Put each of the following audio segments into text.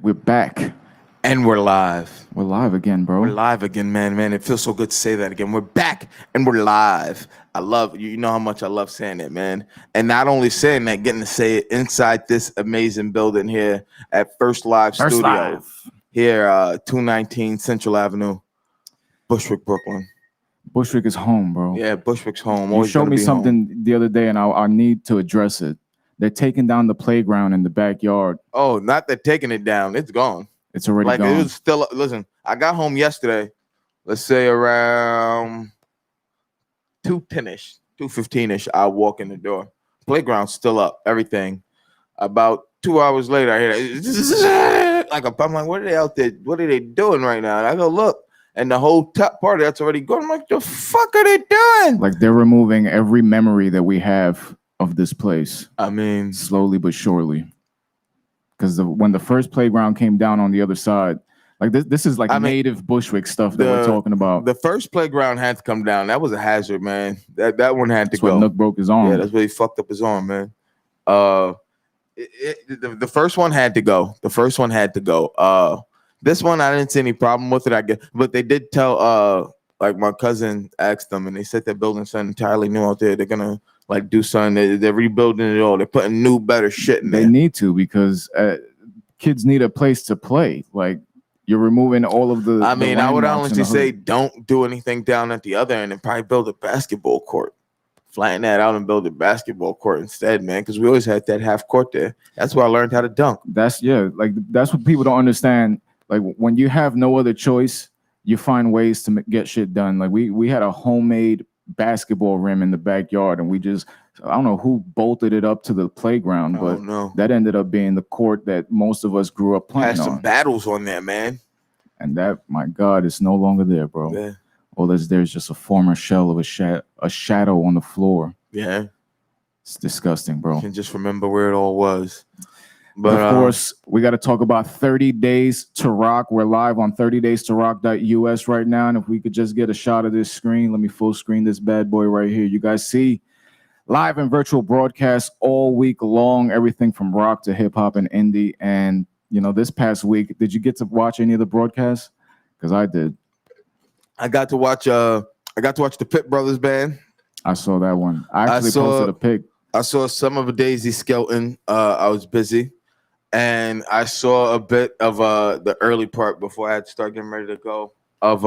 We're back. And we're live. We're live again, bro. We're live again, man. Man, it feels so good to say that again. We're back and we're live. I love you know how much I love saying it, man. And not only saying that, getting to say it inside this amazing building here at First Live Studio. Live. Here, 219 Central Avenue, Bushwick, Brooklyn. Bushwick is home, bro. Yeah, Bushwick's home. You showed me something the other day, and I need to address it. They're taking down the playground in the backyard. Oh, not they're taking it down. It's gone. It's already gone. It was still. Listen, I got home yesterday. Let's say around 2:10ish, 2:15ish. I walk in the door. Playground's still up. Everything. About 2 hours later, I hear I'm like, what are they out there? What are they doing right now? And I go look, and the whole top part that's already gone. I'm like, the fuck are they doing? Like they're removing every memory that we have of this place. I mean, slowly but surely. Because when the first playground came down on the other side, like this is like native Bushwick stuff that we're talking about. The first playground had to come down. That was a hazard, man. That one had to go. When Nook broke his arm. Yeah, that's where he fucked up his arm, man. The first one had to go. The first one had to go. This one I didn't see any problem with it, I guess. But they did tell like my cousin asked them, and they said they're building something entirely new out there. They're gonna like do something. They're rebuilding it all. They're putting new, better shit in there. They need to, because kids need a place to play. Like you're removing all of the. I mean, I would honestly say don't do anything down at the other end and probably build a basketball court. Flatten that out and build a basketball court instead, man. Because we always had that half court there. That's where I learned how to dunk. That's what people don't understand. Like when you have no other choice, you find ways to get shit done. Like we had a homemade basketball rim in the backyard, and we just, I don't know who bolted it up to the playground, but that ended up being the court that most of us grew up playing on. Had some battles on there, man. And that, my God, it's no longer there, bro. Yeah. All there's just a former shell of a shadow on the floor. Yeah. It's disgusting, bro. You can just remember where it all was. But of course, we got to talk about 30 Days to Rock. We're live on 30days2rock.us right now. And if we could just get a shot of this screen, let me full screen this bad boy right here. You guys see live and virtual broadcasts all week long, everything from rock to hip hop and indie. And this past week, did you get to watch any of the broadcasts? Because I did. I got to watch the Pitt Brothers band. I saw that one. I actually posted a pic. I saw some of Daisy Skelton. I was busy, and I saw a bit of the early part before I had to start getting ready to go of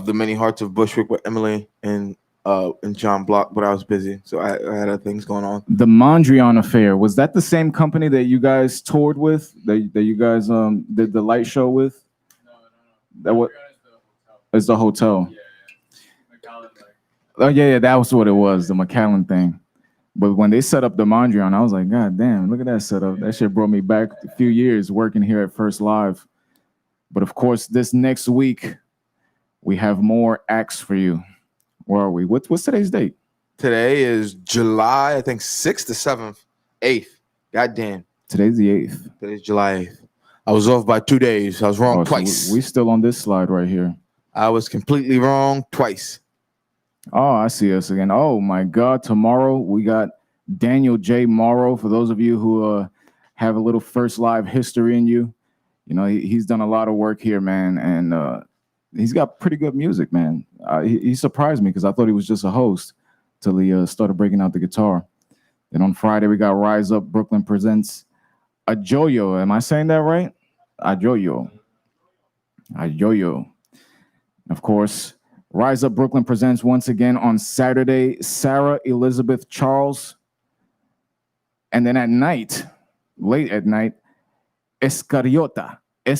the Many Hearts of Bushwick with Emily and John Block, but I was busy, so I had other things going on. The Mondrian affair, was that the same company that you guys toured with? That you guys did the light show with? No. That what? It's the hotel. Yeah. Oh yeah, that was what it was, the McAllen thing. But when they set up the Mondrian, I was like, God damn, look at that setup. That shit brought me back a few years working here at First Live. But of course, this next week, we have more acts for you. Where are we? What's today's date? Today is July, I think 6th or 7th, 8th. God damn. Today's the 8th. Today's July 8th. I was off by 2 days. I was wrong twice. So we still on this slide right here. I was completely wrong twice. Oh, I see us again. Oh my God. Tomorrow we got Daniel J. Morrow. For those of you who have a little First Live history in you, he's done a lot of work here, man. And he's got pretty good music, man. He surprised me because I thought he was just a host till he started breaking out the guitar. Then on Friday, we got Rise Up Brooklyn presents Ajoyo. Am I saying that right? Ajoyo. Of course, Rise Up Brooklyn presents once again on Saturday, Sarah Elizabeth Charles. And then at night, late at night, Escarioca. I'm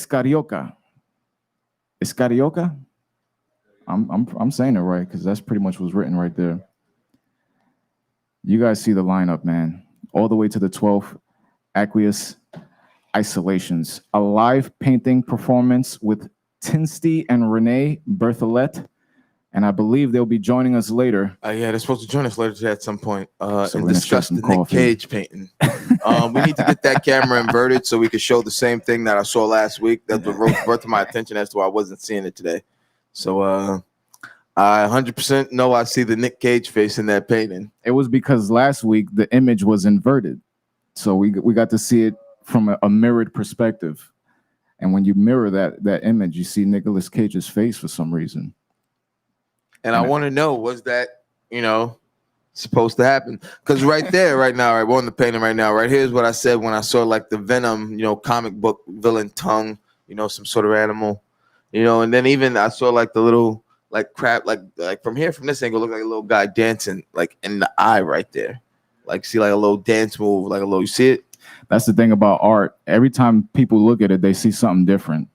saying it right because that's pretty much what's written right there. You guys see the lineup, man. All the way to the 12th, Aqueous Isolations. A live painting performance with Tinsty and Renee Berthollet. And I believe they'll be joining us later. Yeah, they're supposed to join us later today at some point and discuss the Nick Cage painting. We need to get that camera inverted so we can show the same thing that I saw last week. That's what brought to my attention as to why I wasn't seeing it today. So I 100% know I see the Nick Cage face in that painting. It was because last week the image was inverted. So we got to see it from a mirrored perspective. And when you mirror that image, you see Nicolas Cage's face for some reason. And I want to know, was that, supposed to happen? Because right there, right now, right, we're on the painting right now. Right here's what I said when I saw like the Venom, comic book villain tongue, some sort of animal, and then even I saw like the little like crap, like from this angle, look like a little guy dancing like in the eye right there. Like see like a little dance move, like a little, you see it? That's the thing about art. Every time people look at it, they see something different.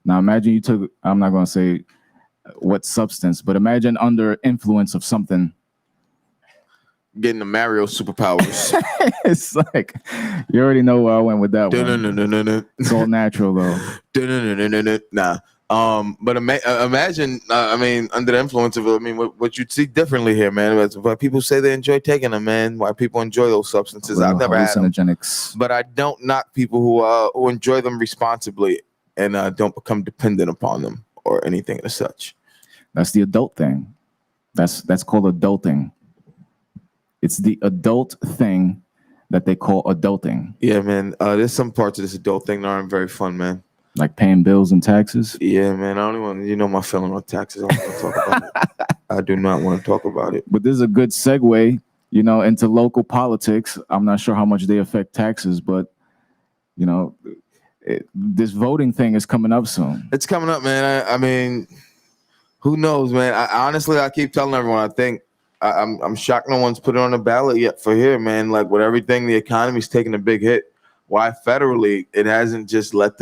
Now imagine you took, I'm not going to say what substance, but imagine under influence of something. Getting the Mario superpowers. It's like, you already know where I went with that one. It's all natural though. Nah. But imagine, under the influence of it, what you'd see differently here, man. Why people say they enjoy taking them, man. Why people enjoy those substances. I've never had them. But I don't knock people who enjoy them responsibly and don't become dependent upon them or anything as such. That's the adult thing. That's called adulting. It's the adult thing that they call adulting. Yeah, man. There's some parts of this adult thing that aren't very fun, man. Like paying bills and taxes? Yeah, man. I don't even my feeling on taxes. I don't want to talk about it. I do not want to talk about it. But this is a good segue, into local politics. I'm not sure how much they affect taxes, but, this voting thing is coming up soon. It's coming up, man. Who knows, man? Honestly, I keep telling everyone, I think I'm shocked no one's put it on the ballot yet for here, man. Like with everything, the economy's taking a big hit. Why federally it hasn't just get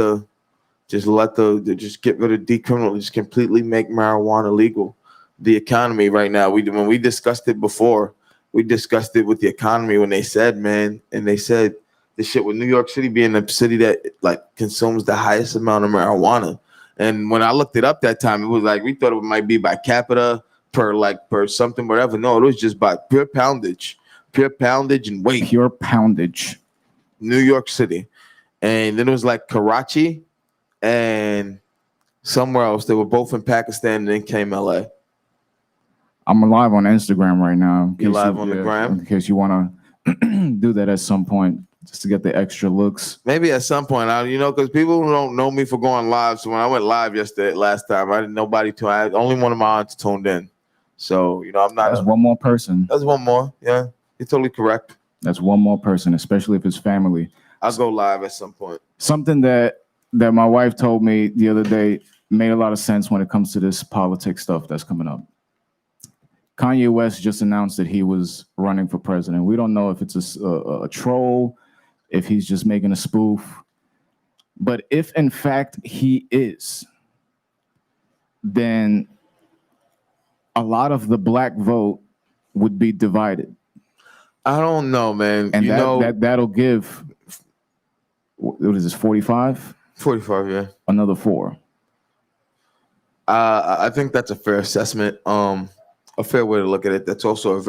rid of decriminal, just completely make marijuana legal. The economy right now, when we discussed it before, we discussed it with the economy when they said, man, and they said the shit with New York City being the city that like consumes the highest amount of marijuana. And when I looked it up that time, it was like we thought it might be by capita per something, whatever. No, it was just by pure poundage and weight. Pure poundage. New York City. And then it was like Karachi and somewhere else. They were both in Pakistan and then came LA. I'm live on Instagram right now. You're live on the gram? In case you want to do that at some point. just to get the extra looks. Maybe at some point, because people don't know me for going live. So when I went live last time, I didn't nobody to. I had only one of my aunts tuned in. So I'm not. That's one more person. That's one more. Yeah, you're totally correct. That's one more person, especially if it's family. I'll go live at some point. Something that my wife told me the other day made a lot of sense when it comes to this politics stuff that's coming up. Kanye West just announced that he was running for president. We don't know if it's a troll, if he's just making a spoof. But if in fact he is, then a lot of the black vote would be divided. I don't know, man. And that'll give, what is this, 45? 45, yeah. Another 4. I think that's a fair assessment. A fair way to look at it. That's also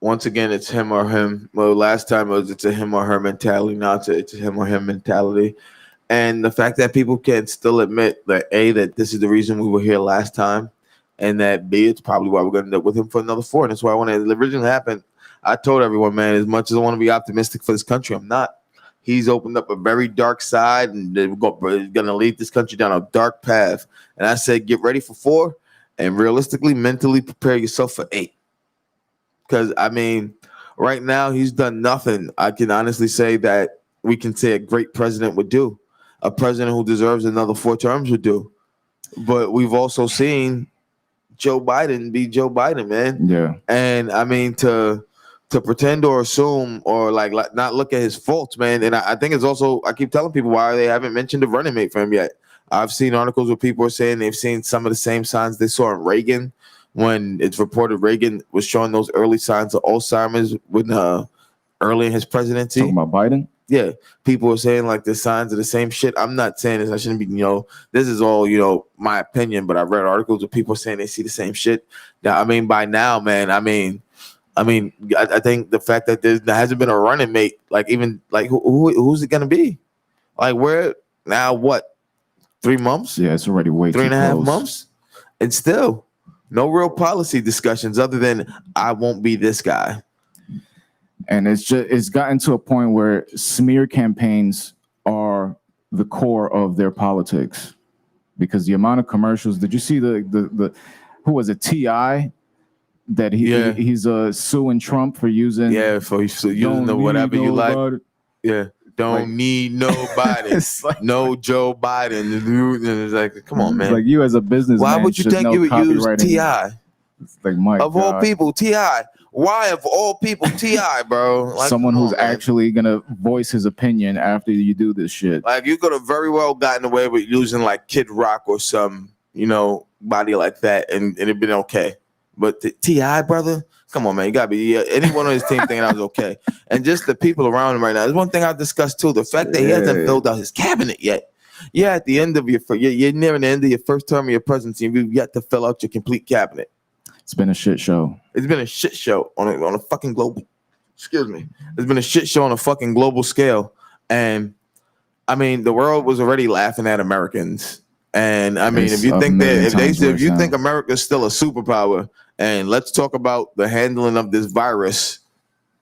once again, it's him or him. Well, last time it's a him or her mentality. Now it's a him or him mentality. And the fact that people can still admit that A, that this is the reason we were here last time, and that B, it's probably why we're going to end up with him for another 4. And that's why when it originally happened, I told everyone, man, as much as I want to be optimistic for this country, I'm not. He's opened up a very dark side, and he's going to lead this country down a dark path. And I said, get ready for 4, and realistically, mentally prepare yourself for 8. Because, right now, he's done nothing. I can honestly say that we can say a great president would do. A president who deserves another 4 terms would do. But we've also seen Joe Biden be Joe Biden, man. Yeah. And, to pretend or assume or like not look at his faults, man. And I think it's also, I keep telling people why they haven't mentioned a running mate for him yet. I've seen articles where people are saying they've seen some of the same signs they saw in Reagan when it's reported Reagan was showing those early signs of Alzheimer's when early in his presidency. Talking about Biden? Yeah. People are saying like the signs of the same shit. I'm not saying this. I shouldn't be, this is all, my opinion, but I've read articles where people are saying they see the same shit. Now, by now, man, I think the fact that there hasn't been a running mate, like even like who's it gonna be? Like where now? What 3 months? Yeah, it's already way 3.5 months, and still no real policy discussions other than I won't be this guy. And it's gotten to a point where smear campaigns are the core of their politics because the amount of commercials. Did you see the who was it? T.I. that he's suing Trump for using for using the whatever you like. Yeah, don't need nobody. No Joe Biden. And it's like, come on, man. Like you as a businessman. Why would you think you would use T.I.? It's like my of all people, T.I. Why of all people, T.I., bro? Like, someone who's actually gonna voice his opinion after you do this shit. Like you could have very well gotten away with using like Kid Rock or some, body like that, and it'd been okay. But the T.I., brother, come on, man. You got to be anyone on his team thinking that was okay. And just the people around him right now. There's one thing I've discussed, too. The fact that he hasn't filled out his cabinet yet. Yeah, at the end of you're nearing the end of your first term of your presidency, and you've yet to fill out your complete cabinet. It's been a shit show. It's been a shit show on a fucking global. Excuse me. It's been a shit show on a fucking global scale. And, the world was already laughing at Americans. And, if you think if you think America's still a superpower, and let's talk about the handling of this virus.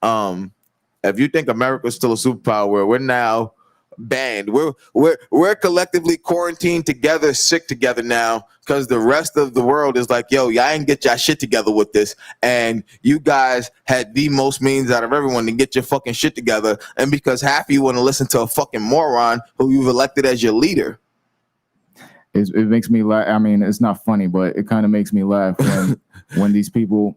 If you think America's still a superpower, we're now banned. We're collectively quarantined together, sick together now, because the rest of the world is like, yo, y'all ain't get y'all shit together with this. And you guys had the most means out of everyone to get your fucking shit together. And because half of you want to listen to a fucking moron who you've elected as your leader. It makes me laugh. It's not funny, but it kind of makes me laugh when these people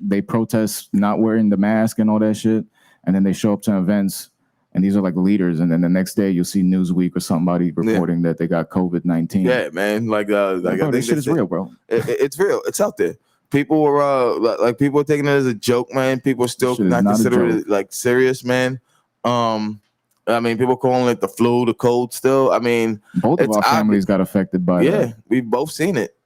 they protest not wearing the mask and all that shit, and then they show up to events, and these are like leaders, and then the next day you'll see Newsweek or somebody reporting that they got COVID-19. Yeah, man. Like this shit is real, bro. It's real. It's out there. People were people are taking it as a joke, man. People are still not considering it like serious, man. People calling it the flu, the cold still. Both of our families got affected by that. Yeah, we've both seen it.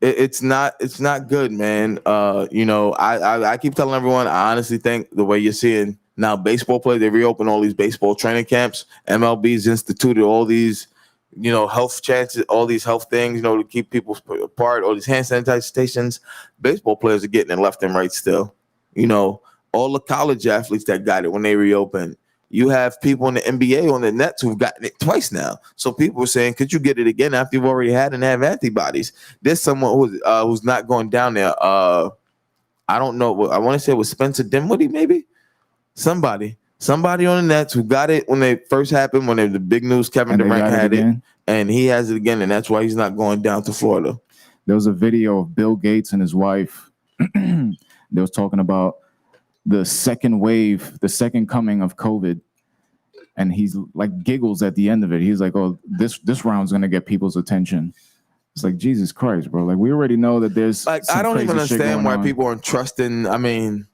It's not good, man. I keep telling everyone, I honestly think the way you're seeing now baseball play, they reopen all these baseball training camps. MLB's instituted all these, health chances, all these health things, to keep people apart, all these hand sanitizer stations. Baseball players are getting it left and right still. all the college athletes that got it when they reopened. You have people in the NBA on the Nets who've gotten it twice now. So people are saying, could you get it again after you've already had and have antibodies? There's someone who's not going down there. I don't know. I want to say it was Spencer Dinwiddie, maybe somebody on the Nets who got it when they first happened, when the big news Kevin Durant had it, and he has it again, and that's why he's not going down to Florida. There was a video of Bill Gates and his wife. They was talking about the second wave, the second coming of COVID, and he's like giggles at the end of it. He's like, "Oh, this round's gonna get people's attention." It's like, Jesus Christ, bro! Like, we already know that there's like, I don't even understand why people aren't trusting. I mean,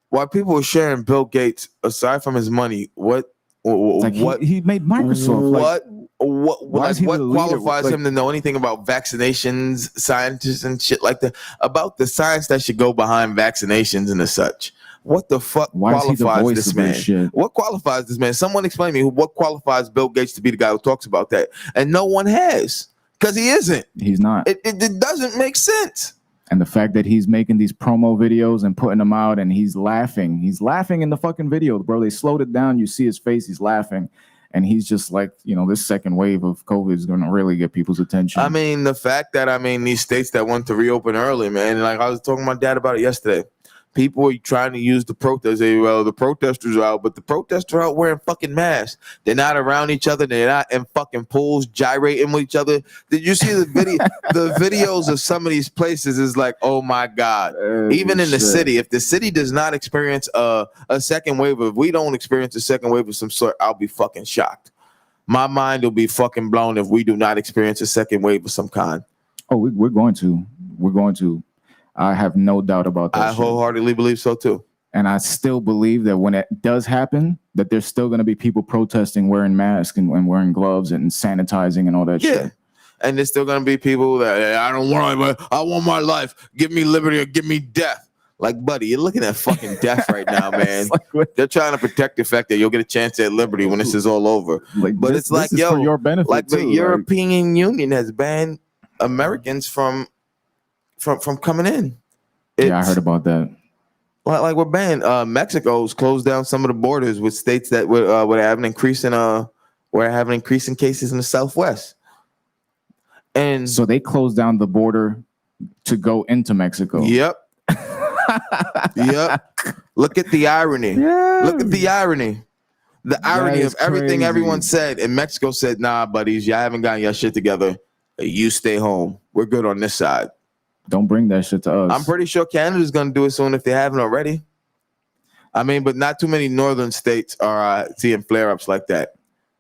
why people are sharing Bill Gates aside from his money. What he made Microsoft. What qualifies him to know anything about vaccinations, scientists and shit like that, about the science that should go behind vaccinations and such? What the fuck qualifies this man? What qualifies this man? Someone explain me what qualifies Bill Gates to be the guy who talks about that. And no one has, because he isn't. He's not. It doesn't make sense. And the fact that he's making these promo videos and putting them out and he's laughing in the fucking video, bro. They slowed it down. You see his face. He's laughing. And he's just like, this second wave of COVID is going to really get people's attention. I mean, the fact that, these states that want to reopen early, man, like I was talking to my dad about it yesterday. People are trying to use the protest. Well, the protesters are out, but the protesters are out wearing fucking masks. They're not around each other. They're not in fucking pools gyrating with each other. Did you see the video? The videos of some of these places is like, oh my God. Even in the city, if the city does not experience a second wave, if we don't experience a second wave of some sort, I'll be fucking shocked. My mind will be fucking blown if we do not experience a second wave of some kind. Oh, we're going to. We're going to. I have no doubt about that. I wholeheartedly believe so too. And I still believe that when it does happen, that there's still going to be people protesting, wearing masks and wearing gloves and sanitizing and all that shit. And there's still going to be people that I want my life. Give me liberty or give me death. Like, buddy, you're looking at fucking death right now, man. They're trying to protect the fact that you'll get a chance at liberty when this is all over. But it's like, yo, for your benefit like too, the European Union has banned Americans from coming in. I heard about that. Like we're banned. Mexico's closed down some of the borders with states that would have an increase in cases in the Southwest. And so they closed down the border to go into Mexico. Yep. Yep. Look at the irony. Yeah. Look at the irony. The irony of everything crazy. Everyone said, and Mexico said, nah, buddies, y'all haven't gotten your shit together. You stay home. We're good on this side. Don't bring that shit to us. I'm pretty sure Canada's going to do it soon if they haven't already. But not too many northern states are seeing flare-ups like that.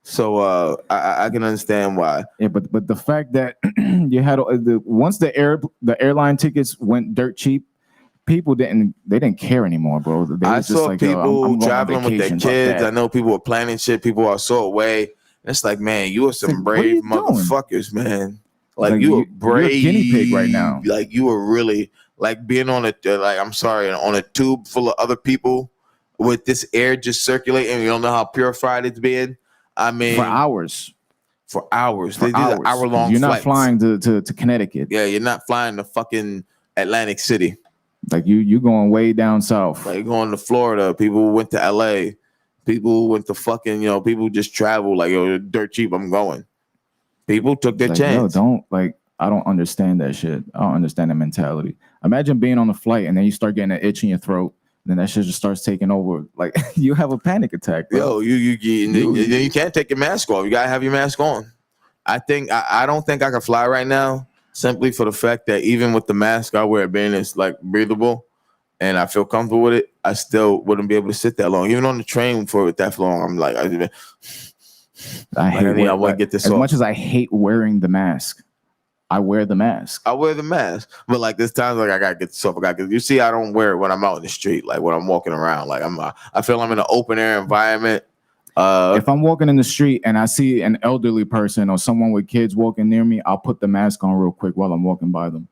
So I can understand why. Yeah, but the fact that you had once the airline tickets went dirt cheap, people didn't care anymore, bro. I saw like, people traveling with their kids. I know people were planning shit. People are so away. It's like, man, you are some brave motherfuckers, man. Like you were brave. You're a guinea pig right now. Like you were really like being on a on a tube full of other people with this air just circulating. You don't know how purified it's being. For hours. These are hour-long. You're not flying to Connecticut. Yeah, you're not flying to fucking Atlantic City. Like you going way down south. Like going to Florida. People went to LA. People went to fucking, people just travel like, yo, dirt cheap, I'm going. People took their chance. I don't understand that shit. I don't understand that mentality. Imagine being on a flight and then you start getting an itch in your throat. Then that shit just starts taking over. Like you have a panic attack, bro. Yo, you can't take your mask off. You gotta have your mask on. I don't think I can fly right now, simply for the fact that even with the mask I wear, being it's like breathable, and I feel comfortable with it, I still wouldn't be able to sit that long. Even on the train for it that long, I'm like, I want to get this as off. Much as I hate wearing the mask, I wear the mask. But like there's times like I gotta get this off. You see, I don't wear it when I'm out in the street, like when I'm walking around. Like I feel I'm in an open air environment. If I'm walking in the street and I see an elderly person or someone with kids walking near me, I'll put the mask on real quick while I'm walking by them.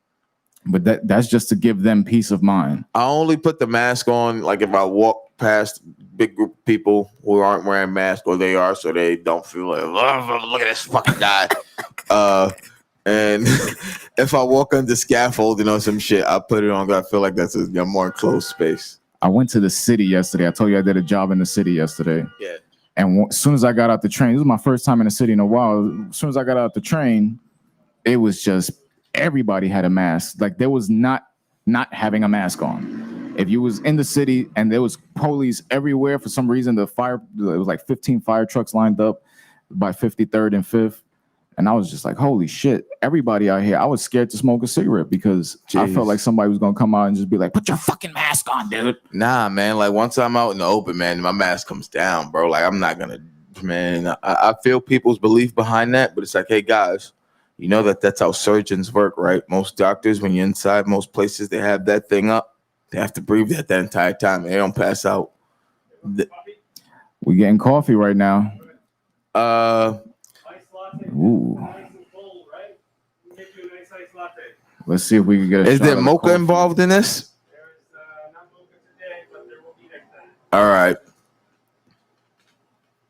But that's just to give them peace of mind. I only put the mask on like if I walk past big group of people who aren't wearing masks, or they are, so they don't feel like, oh, look at this fucking guy. And if I walk under scaffolding or some shit, I put it on because I feel like that's a more enclosed space. I went to the city yesterday. I told you I did a job in the city yesterday. Yeah. And as soon as I got out the train, this was my first time in the city in a while. As soon as I got out the train, it was just everybody had a mask. Like there was not having a mask on. If you was in the city and there was police everywhere for some reason, it was like 15 fire trucks lined up by 53rd and 5th. And I was just like, holy shit, everybody out here. I was scared to smoke a cigarette because I felt like somebody was going to come out and just be like, put your fucking mask on, dude. Nah, man. Like once I'm out in the open, man, my mask comes down, bro. Like I'm not going to, man. I feel people's belief behind that, but it's like, hey, guys, you know that's how surgeons work, right? Most doctors, when you're inside, most places, they have that thing up. They have to breathe that entire time. They don't pass out. We're getting coffee right now. Ooh. Let's see if we can get a Is shot there of mocha coffee. involved in this? Not mocha today, but there will be next time. All right.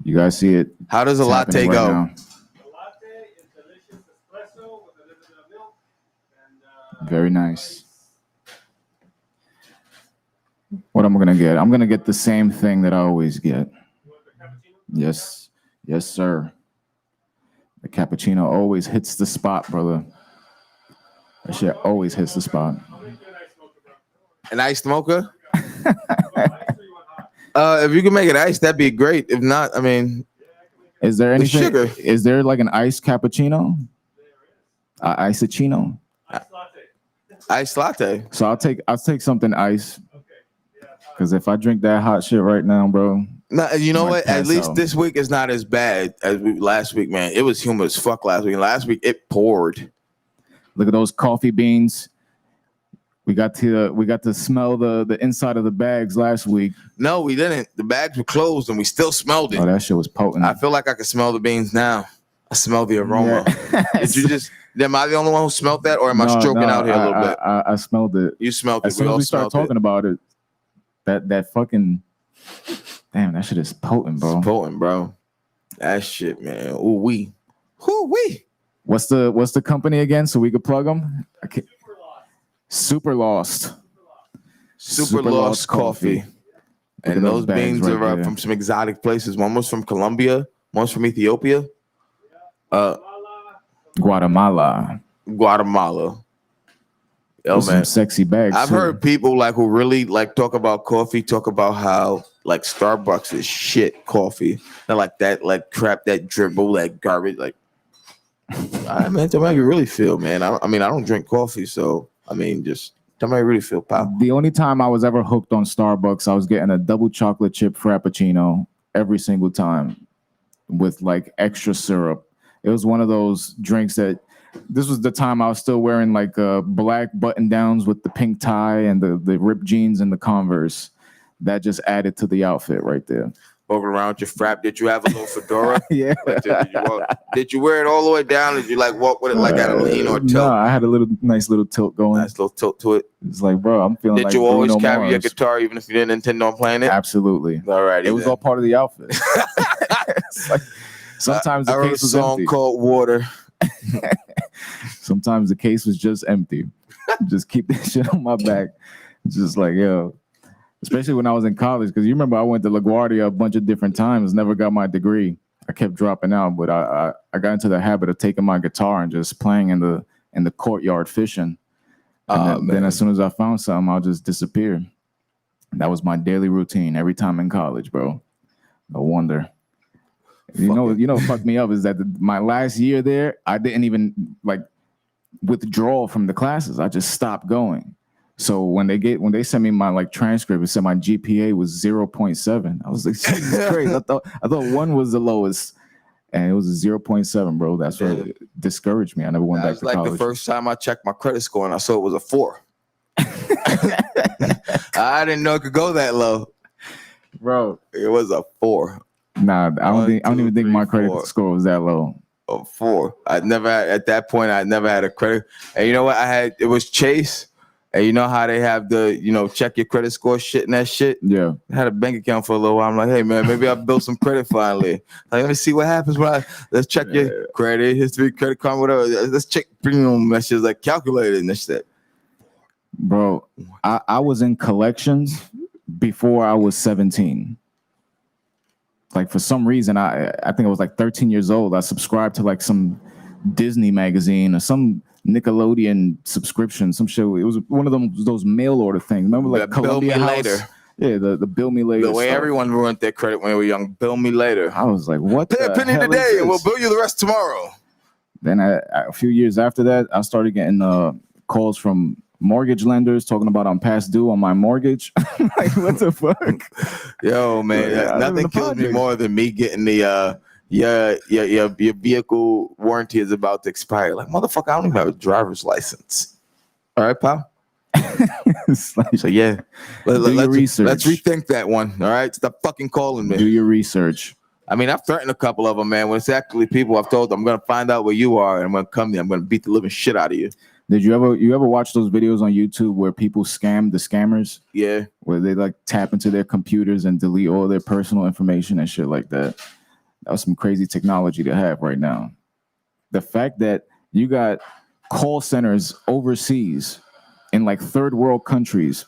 You guys see it? How does a It's latte happening go? right now. The latte is delicious espresso with a little bit of milk and Very nice. What am I gonna get? I'm gonna get the same thing that I always get. You want the cappuccino? Yes, sir. The cappuccino always hits the spot, brother. That shit always hits the spot. I'll make you an iced mocha, bro. An iced mocha? You want ice or you want hot? If you can make it ice, that'd be great. If not, I mean, Is there anything? sugar. Is there like an iced cappuccino? There is. Iced-a-chino? Iced latte. iced latte. So I'll take something ice. Okay. Yeah. Because if I drink that hot shit right now, bro. No, you know Might what? At pass least out. this week is not as bad as last week, man. It was humid as fuck last week. Last week it poured. Look at those coffee beans. We got to smell the inside of the bags last week. No, we didn't. The bags were closed and we still smelled it. Oh, that shit was potent. I feel like I can smell the beans now. I smell the aroma. Yeah. Did you just? Am I the only one who smelled that, or am I No, stroking no, out here a little bit? I smelled it. You smelled it. As soon We as all we start smelled talking about it, that fucking damn, that shit is potent, bro. It's potent, bro. That shit, man. Ooh wee. Ooh wee. What's the company again, so we could plug them? Super Lost. Super Lost coffee. Look at And those bags beans right are there. from some exotic places. One was from Colombia. One's from Ethiopia. Guatemala. Guatemala. Yo, Those man. some sexy bags. I've too. heard people like who really like talk about coffee, talk about how like Starbucks is shit coffee. They're like that, like crap, that dribble, that garbage. Like, I man, tell me how you really feel, man. I mean, I don't drink coffee, so I mean, just tell me how you really feel, pal. The only time I was ever hooked on Starbucks, I was getting a double chocolate chip frappuccino every single time with like extra syrup. It was one of those drinks that this was the time I was still wearing like black button downs with the pink tie and the ripped jeans and the Converse. That just added to the outfit right there. Walking around with your frap. Did you have a little fedora? Yeah. Like, did you wear it all the way down? Did you like walk with it like at a lean or tilt? No, I had a nice little tilt going. Nice little tilt to it. It's like, bro, I'm feeling Did like you always Bruno carry your Mars. guitar even if you didn't intend on playing it? Absolutely. All right. It was all part of the outfit. It's like, sometimes I the wrote a case was song empty. called Water. Sometimes the case was just empty. Just keep that shit on my back. Just like, yo. Especially when I was in college, because you remember I went to LaGuardia a bunch of different times, never got my degree. I kept dropping out, but I got into the habit of taking my guitar and just playing in the courtyard fishing. And then as soon as I found something, I'll just disappear. That was my daily routine every time in college, bro. No wonder. You know what fucked me up is that my last year there, I didn't even like withdraw from the classes. I just stopped going. So when they sent me my like transcript, it said my GPA was 0.7. I was like, Jesus Christ. I thought 1 was the lowest, and it was a 0.7, bro. That's what discouraged me. I never went That back was to like college. the first time I checked my credit score and I saw it was a 4. I didn't know it could go that low. Bro, it was a 4. Nah, I don't even think my credit 4. score was that low. A 4. At that point I never had a credit. And you know what? It was Chase. And you know how they have the, check your credit score shit and that shit? Yeah. I had a bank account for a little while. I'm like, hey, man, maybe I'll build some credit finally. Like, let me see what happens when let's check your credit history, credit card, whatever. Let's check premium. That shit's like calculated and that shit. Bro, I was in collections before I was 17. Like for some reason, I think I was like 13 years old. I subscribed to like some Disney magazine or some Nickelodeon subscription, some show. It was one of them those mail order things. Remember like That Bill Columbia Me House? Later. Yeah, the Bill Me Later. The way stuff. everyone ruined their credit when they were young. Bill me later. I was like, what? Pay a the penny hell today is and we'll this? bill you the rest tomorrow. Then a few years after that, I started getting calls from mortgage lenders talking about I'm past due on my mortgage. Like, what the fuck? Yo, man, Yeah, I live in nothing the kills me projects. more than me getting the your vehicle warranty is about to expire. Like, motherfucker, I don't even have a driver's license. All right, pal. It's like, So yeah, Do your research. let's rethink that one. All right, stop fucking calling do me. your research. I mean, I've threatened a couple of them, man. When it's actually people, I've told them I'm gonna find out where you are and I'm gonna come there. I'm gonna beat the living shit out of you. Did you ever watch those videos on YouTube where people scam the scammers? Yeah, Where they like tap into their computers and delete all their personal information and shit like that. That was some crazy technology to have right now. The fact that you got call centers overseas in like third world countries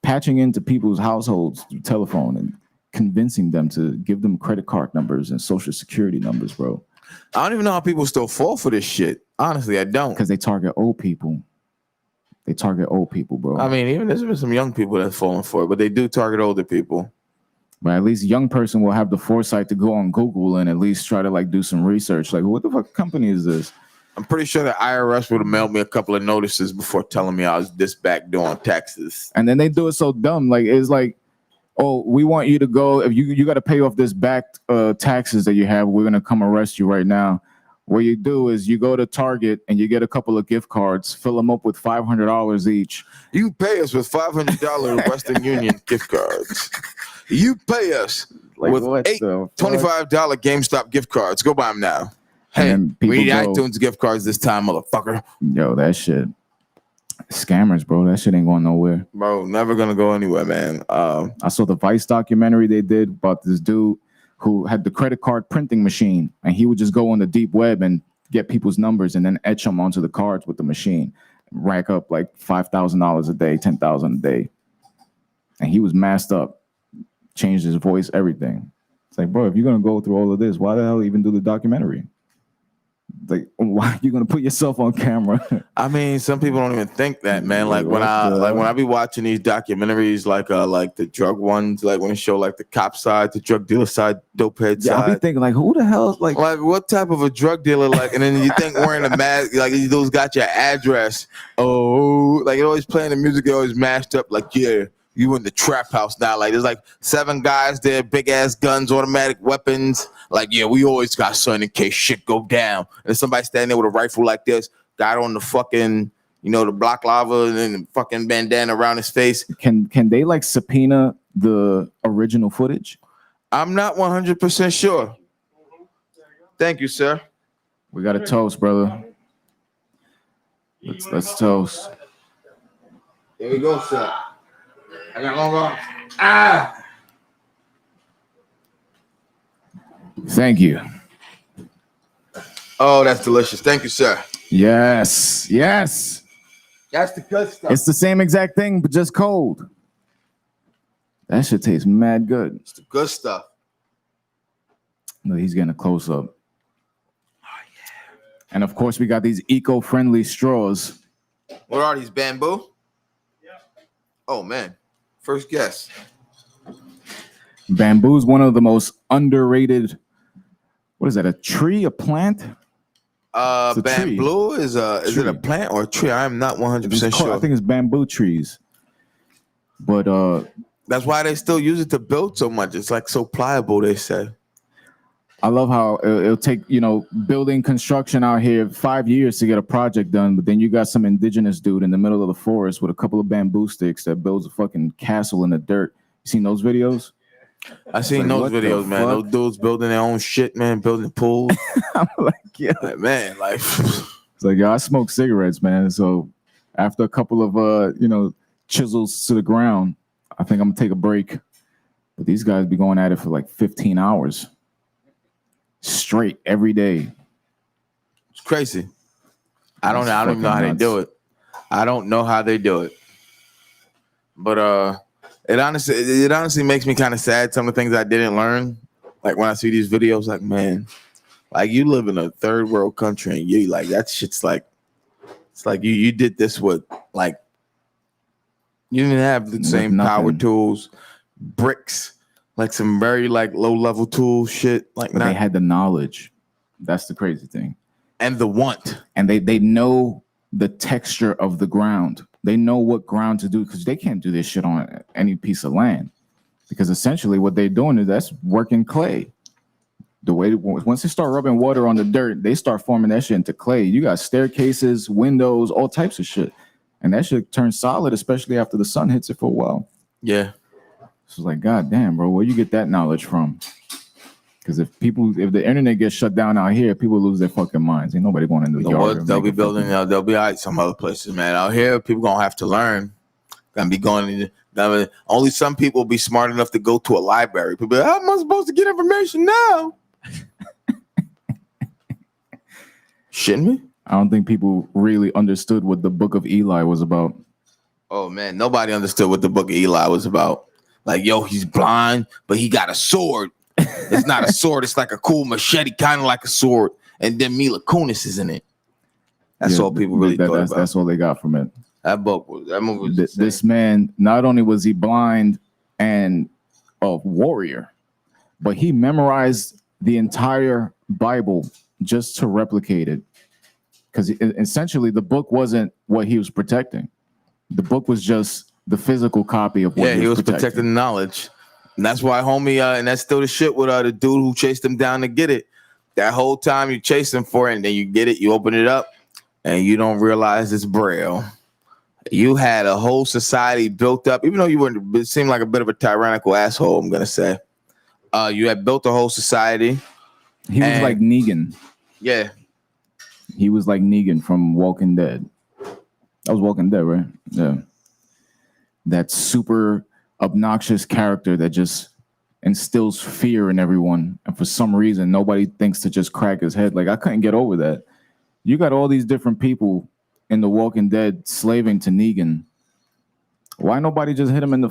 patching into people's households through telephone and convincing them to give them credit card numbers and social security numbers, bro. I don't even know how people still fall for this shit. Honestly, I don't. Because they target old people. They target old people, bro. I mean, even there's been some young people that's falling for it, but they do target older people. But at least a young person will have the foresight to go on Google and at least try to like do some research. Like, what the fuck company is this? I'm pretty sure the IRS would have mailed me a couple of notices before telling me I was this back doing taxes. And then they do it so dumb. Like, it's like, oh, we want you to go. If you got to pay off this back taxes that you have, we're gonna come arrest you right now. What you do is you go to Target and you get a couple of gift cards, fill them up with $500 each. You pay us with $500 Western Union gift cards. You pay us Like, with what eight the fuck? $25 GameStop gift cards. Go buy them now. Hey, then we need people go- iTunes gift cards this time, motherfucker. Yo, that shit. Scammers, bro. That shit ain't going nowhere. Bro, never gonna go anywhere, man. I saw the Vice documentary they did about this dude who had the credit card printing machine, and he would just go on the deep web and get people's numbers and then etch them onto the cards with the machine, rack up like $5,000 a day, $10,000 a day. And he was masked up, changed his voice, everything. It's like, bro, if you're gonna go through all of this, why the hell even do the documentary? Like, why are you gonna put yourself on camera? I mean, some people don't even think that, man. Like when I be watching these documentaries, like the drug ones, like when they show like the cop side, the drug dealer side, dopehead Yeah, I'll be side. thinking like, who the hell is like Like what type of a drug dealer? Like, and then you think wearing a mask, like those got your address. Oh, like it always playing the music, they always mashed up. Like, yeah, you in the trap house now. Like there's like 7 guys there, big ass guns, automatic weapons. Like, yeah, we always got something in case shit go down. And somebody standing there with a rifle like this, got on the fucking, the black lava and then the fucking bandana around his face. can they like subpoena the original footage? I'm not 100% sure. Thank you, sir. We got a toast, brother. Let's toast. There we go, sir. I got long arms. Ah! Thank you. Oh, that's delicious. Thank you, sir. Yes. That's the good stuff. It's the same exact thing, but just cold. That shit tastes mad good. It's the good stuff. No, he's getting a close up. Oh, yeah. And of course, we got these eco-friendly straws. What are these, bamboo? Yeah. Oh, man. First guess. Bamboo is one of the most underrated. What is that? A tree? A plant? It's a tree. Bamboo is it a Tree. plant or a tree? I am not 100% sure. I think it's bamboo trees. But That's why they still use it to build so much. It's like so pliable, they say. I love how it'll take, building construction out here 5 years to get a project done. But then you got some indigenous dude in the middle of the forest with a couple of bamboo sticks that builds a fucking castle in the dirt. You seen those videos? I seen like, those what the videos, man. fuck? Those dudes building their own shit, man, building pools. I'm like, yeah. Like, man, like It's like, I smoke cigarettes, man. So after a couple of, chisels to the ground, I think I'm going to take a break. But these guys be going at it for like 15 hours straight every day. it's crazy. I don't even know how they do it. I don't know how they do it. But It honestly makes me kind of sad. Some of the things I didn't learn, like when I see these videos, like man, like you live in a third world country and you like that shit's like, it's like you did this with like you didn't have the same power nothing. tools, bricks, like some very like low level tool shit, like But they had the knowledge. That's the crazy thing. and the want. And they know the texture of the ground. They know what ground to do because they can't do this shit on any piece of land. Because essentially what they're doing is that's working clay. The way once they start rubbing water on the dirt, they start forming that shit into clay. You got staircases, windows, all types of shit. And that shit turns solid, especially after the sun hits it for a while. Yeah. So it's like, God damn, bro, where you get that knowledge from? Because if the internet gets shut down out here, people lose their fucking minds. Ain't nobody going in the yard. They'll be building. They'll be all right some other places, man. Out here, people gonna have to learn. Gonna be going. Only some people will be smart enough to go to a library. People, be like, how am I supposed to get information now? Shouldn't we? I don't think people really understood what the Book of Eli was about. Oh man, nobody understood what the Book of Eli was about. Like, yo, he's blind, but he got a sword. It's not a sword. It's like a cool machete, kind of like a sword. And then Mila Kunis is in it. That's all people really thought about. That's all they got from it. That movie was this man, not only was he blind and a warrior, but he memorized the entire Bible just to replicate it. Because essentially the book wasn't what he was protecting. The book was just the physical copy of what he was protecting the knowledge. And that's why, homie, and that's still the shit with the dude who chased him down to get it. That whole time you chase him for it, and then you get it, you open it up, and you don't realize it's Braille. You had a whole society built up, even though you weren't. It seemed like a bit of a tyrannical asshole. I'm gonna say, you had built a whole society. He was like Negan. Yeah, he was like Negan from Walking Dead. That was Walking Dead, right? Yeah. That super obnoxious character that just instills fear in everyone, and for some reason nobody thinks to just crack his head. Like, I couldn't get over that. You got all these different people in the Walking Dead slaving to Negan. Why nobody just hit him in the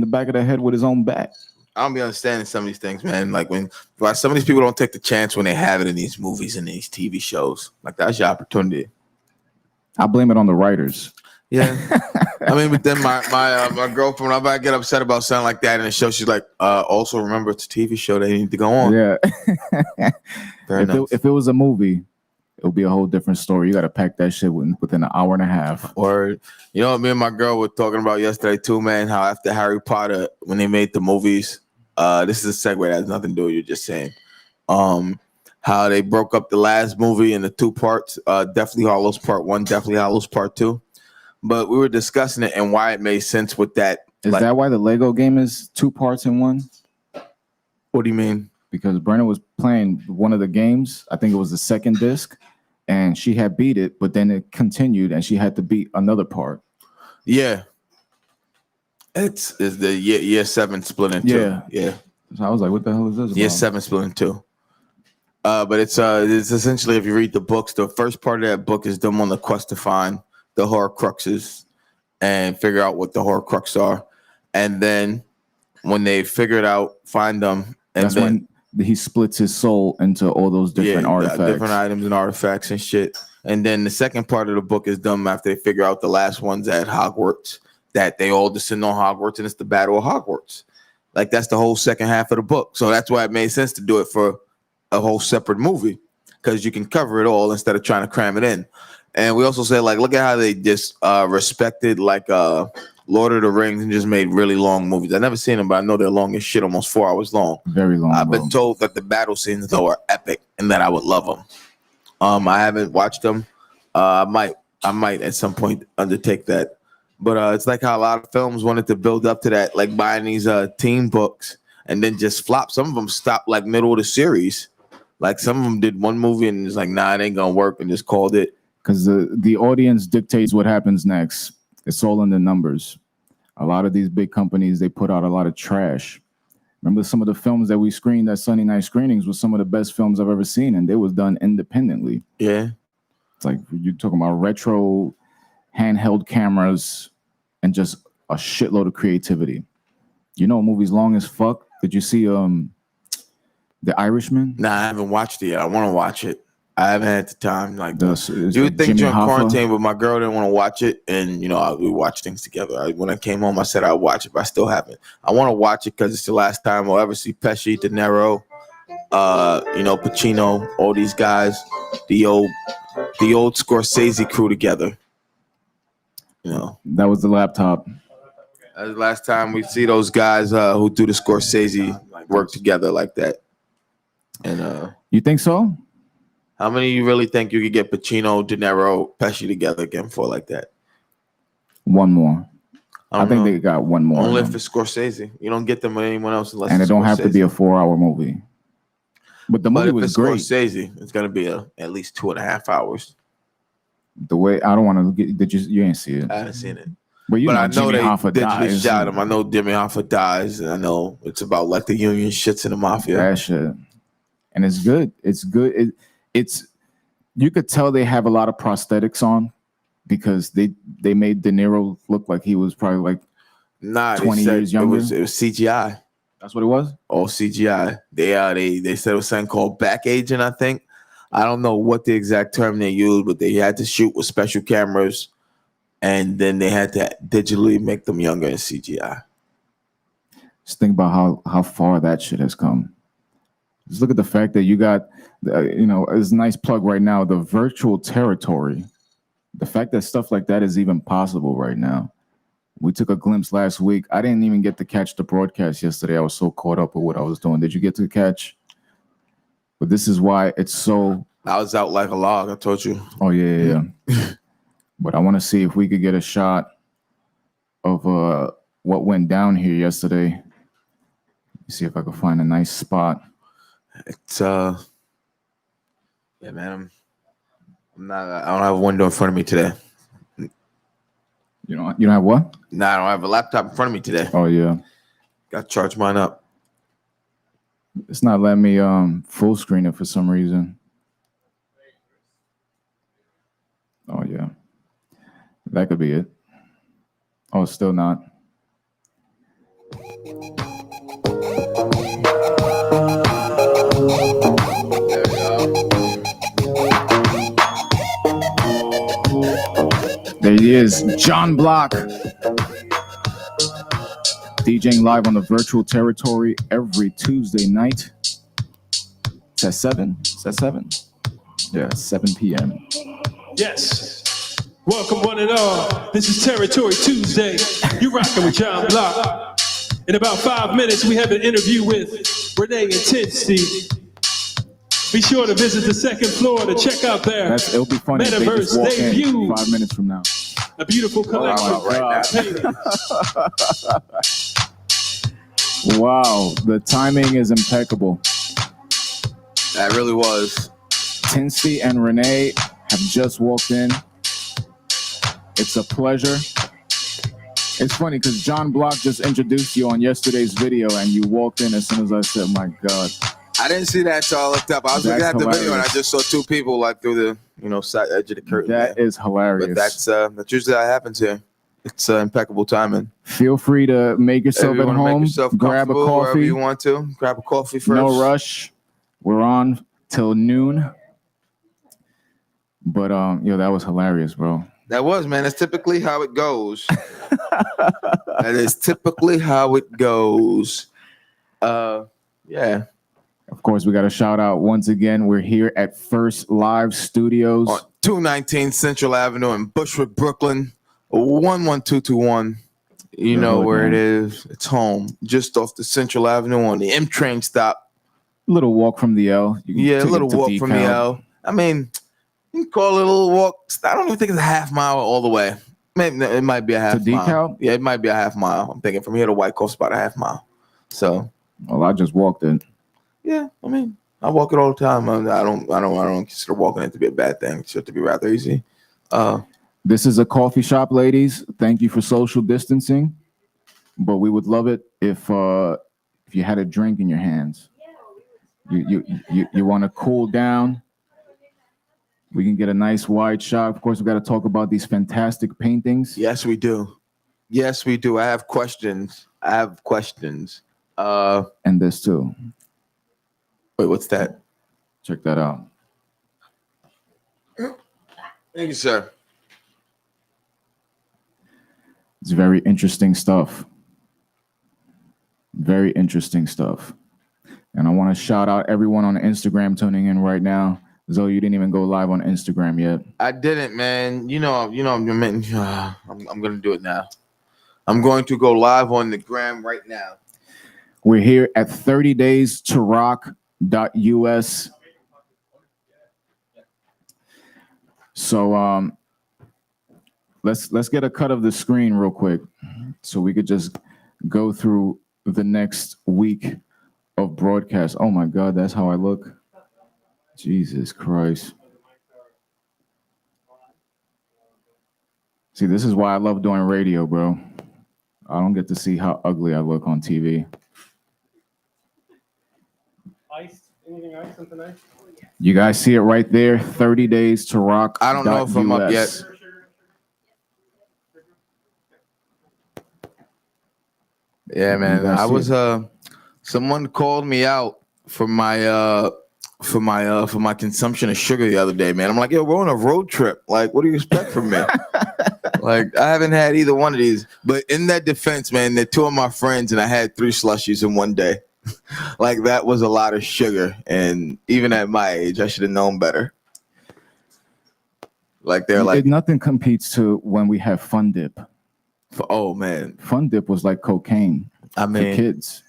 back of the head with his own bat? I don't be understanding some of these things, man. Like why some of these people don't take the chance when they have it in these movies and these TV shows. Like, that's your opportunity. I blame it on the writers. Yeah. I mean, but then my girlfriend, whenever I get upset about something like that in the show, she's like, also remember it's a TV show, they need to go on. Yeah. If it was a movie, it would be a whole different story. You got to pack that shit within an hour and a half. Or, you know what me and my girl were talking about yesterday too, man, how after Harry Potter, when they made the movies, this is a segue that has nothing to do with you just saying, how they broke up the last movie into two parts, Deathly Hallows Part 1, Deathly Hallows Part 2. But we were discussing it and why it made sense with that. Is that why the Lego game is 2 parts in one? What do you mean? Because Brenna was playing one of the games. I think it was the second disc, and she had beat it, but then it continued, and she had to beat another part. Yeah. It's the year 7 split in two. Yeah. So I was like, what the hell is this about? Year 7 split in two. But it's essentially, if you read the books, the first part of that book is them on the quest to find the Horcruxes and figure out what the Horcruxes are. And then when they figure it out, find them. And that's when he splits his soul into all those different artifacts. Different items and artifacts and shit. And then the second part of the book is done after they figure out the last ones at Hogwarts, that they all descend on Hogwarts, and it's the Battle of Hogwarts. Like, that's the whole second half of the book. So that's why it made sense to do it for a whole separate movie, because you can cover it all instead of trying to cram it in. And we also said, like, look at how they just respected, like, Lord of the Rings and just made really long movies. I've never seen them, but I know they're long as shit, almost 4 hours long. Very long. I've been told that the battle scenes, though, are epic and that I would love them. I haven't watched them. I might at some point undertake that. But it's like how a lot of films wanted to build up to that, like buying these team books and then just flop. Some of them stopped like middle of the series. Like, some of them did one movie and it's like, nah, it ain't gonna work, and just called it. Because the audience dictates what happens next. It's all in the numbers. A lot of these big companies, they put out a lot of trash. Remember some of the films that we screened at Sunday night screenings were some of the best films I've ever seen, and they was done independently. Yeah. It's like you're talking about retro handheld cameras and just a shitload of creativity. You know, movies long as fuck. Did you see The Irishman? Nah, I haven't watched it yet. I want to watch it. I haven't had the time. Like, you would think Jimmy during Hoffa. quarantine, but my girl didn't want to watch it, and we watch things together. When I came home, I said I'd watch it, but I still haven't. I want to watch it because it's the last time I'll ever see Pesci, De Niro, Pacino, all these guys, the old Scorsese crew together. That was the laptop. That was the last time we see those guys who do the Scorsese work together like that. And you think so? how many you really think you could get Pacino, De Niro, Pesci together again for like that? One more. I think they got one more. Only if it's Scorsese. You don't get them with anyone else unless. And it don't Scorsese. have to be a 4-hour movie. But the movie was great. Scorsese, it's gonna be at least 2.5 hours. The way I don't want to get. You ain't see it. I haven't seen it. But I know Jimmy they Hoffa digitally dies. shot him. I know Jimmy Hoffa dies, and I know it's about like the union shits in the mafia. That shit. And it's good. It's good. It's you could tell they have a lot of prosthetics on because they made De Niro look like he was probably like 20 years younger. It was CGI. That's what it was? All CGI. They said it was something called back aging, I think. I don't know what the exact term they used, but they had to shoot with special cameras, and then they had to digitally make them younger in CGI. Just think about how far that shit has come. Just look at the fact that you got, it's a nice plug right now, the virtual territory. The fact that stuff like that is even possible right now. We took a glimpse last week. I didn't even get to catch the broadcast yesterday. I was so caught up with what I was doing. Did you get to catch? But this is why it's so... I was out like a log, I told you. Oh, yeah. But I want to see if we could get a shot of what went down here yesterday. Let me see if I can find a nice spot. It's yeah, man. I don't have a window in front of me today. You don't have what? Nah, I don't have a laptop in front of me today. Oh yeah. Got to charge mine up. It's not letting me full screen it for some reason. Oh yeah. That could be it. Oh, it's still not. There he is, John Block. DJing live on the virtual territory every Tuesday night. It's at 7. Is that 7? Yeah, 7 p.m. Yes. Welcome, one and all. This is Territory Tuesday. You rocking with John Block. In about 5 minutes, we have an interview with Renee Intensity. Be sure to visit the second floor to check out their It'll be funny if they just Metaverse walk debut. in 5 minutes from now. A beautiful collection of paintings. Wow, the timing is impeccable. That really was. Tinsy and Renee have just walked in. It's a pleasure. It's funny because John Block just introduced you on yesterday's video and you walked in as soon as I said, my God. I didn't see that until I looked up. I was looking at the video and I just saw two people like through the side edge of the curtain. That is hilarious. But that's usually how it happens here. It's impeccable timing. Feel free to make yourself at home. Grab a coffee. Wherever you want to. Grab a coffee first. No rush. We're on till noon. But that was hilarious, bro. That was, man. That's typically how it goes. That is typically how it goes. Yeah. Of course, we got to shout out once again. We're here at First Live Studios. On 219 Central Avenue in Bushwick, Brooklyn. 11221. You know where it is. It's home. Just off the Central Avenue on the M train stop. Little walk from the L. Yeah, a little walk from the L. I mean, you can call it a little walk. I don't even think it's a half mile all the way. Maybe it might be a half to mile. DeKalb? Yeah, it might be a half mile. I'm thinking from here to Wyckoff's about a half mile. So. Well, I just walked in. Yeah, I mean, I walk it all the time. I don't consider walking it to be a bad thing. It's just to be rather easy. This is a coffee shop, ladies. Thank you for social distancing, but we would love it if you had a drink in your hands. You want to cool down. We can get a nice wide shot. Of course, we got to talk about these fantastic paintings. Yes, we do. Yes, we do. I have questions. And this too. Wait, what's that? Check that out. Thank you, sir. It's very interesting stuff. Very interesting stuff. And I want to shout out everyone on Instagram tuning in right now. Zoe, you didn't even go live on Instagram yet. I didn't, man. I'm gonna do it now. I'm going to go live on the gram right now. We're here at 30daystoRock.us. So let's get a cut of the screen real quick so we could just go through the next week of broadcast. Oh my God, that's how I look. Jesus Christ. See, this is why I love doing radio, bro. I don't get to see how ugly I look on TV. Iced? Anything iced? Something iced? You guys see it right there, 30 days to rock. I don't know if I'm up yet. Yeah, man. I was someone called me out for my consumption of sugar the other day, man. I'm like, yo, we're on a road trip. Like, what do you expect from me? Like, I haven't had either one of these. But in that defense, man, they're two of my friends, and I had 3 slushies in one day. Like, that was a lot of sugar. And even at my age, I should have known better. Like, they're like, nothing competes to when we have Fun Dip. Oh, man. Fun Dip was like cocaine for kids.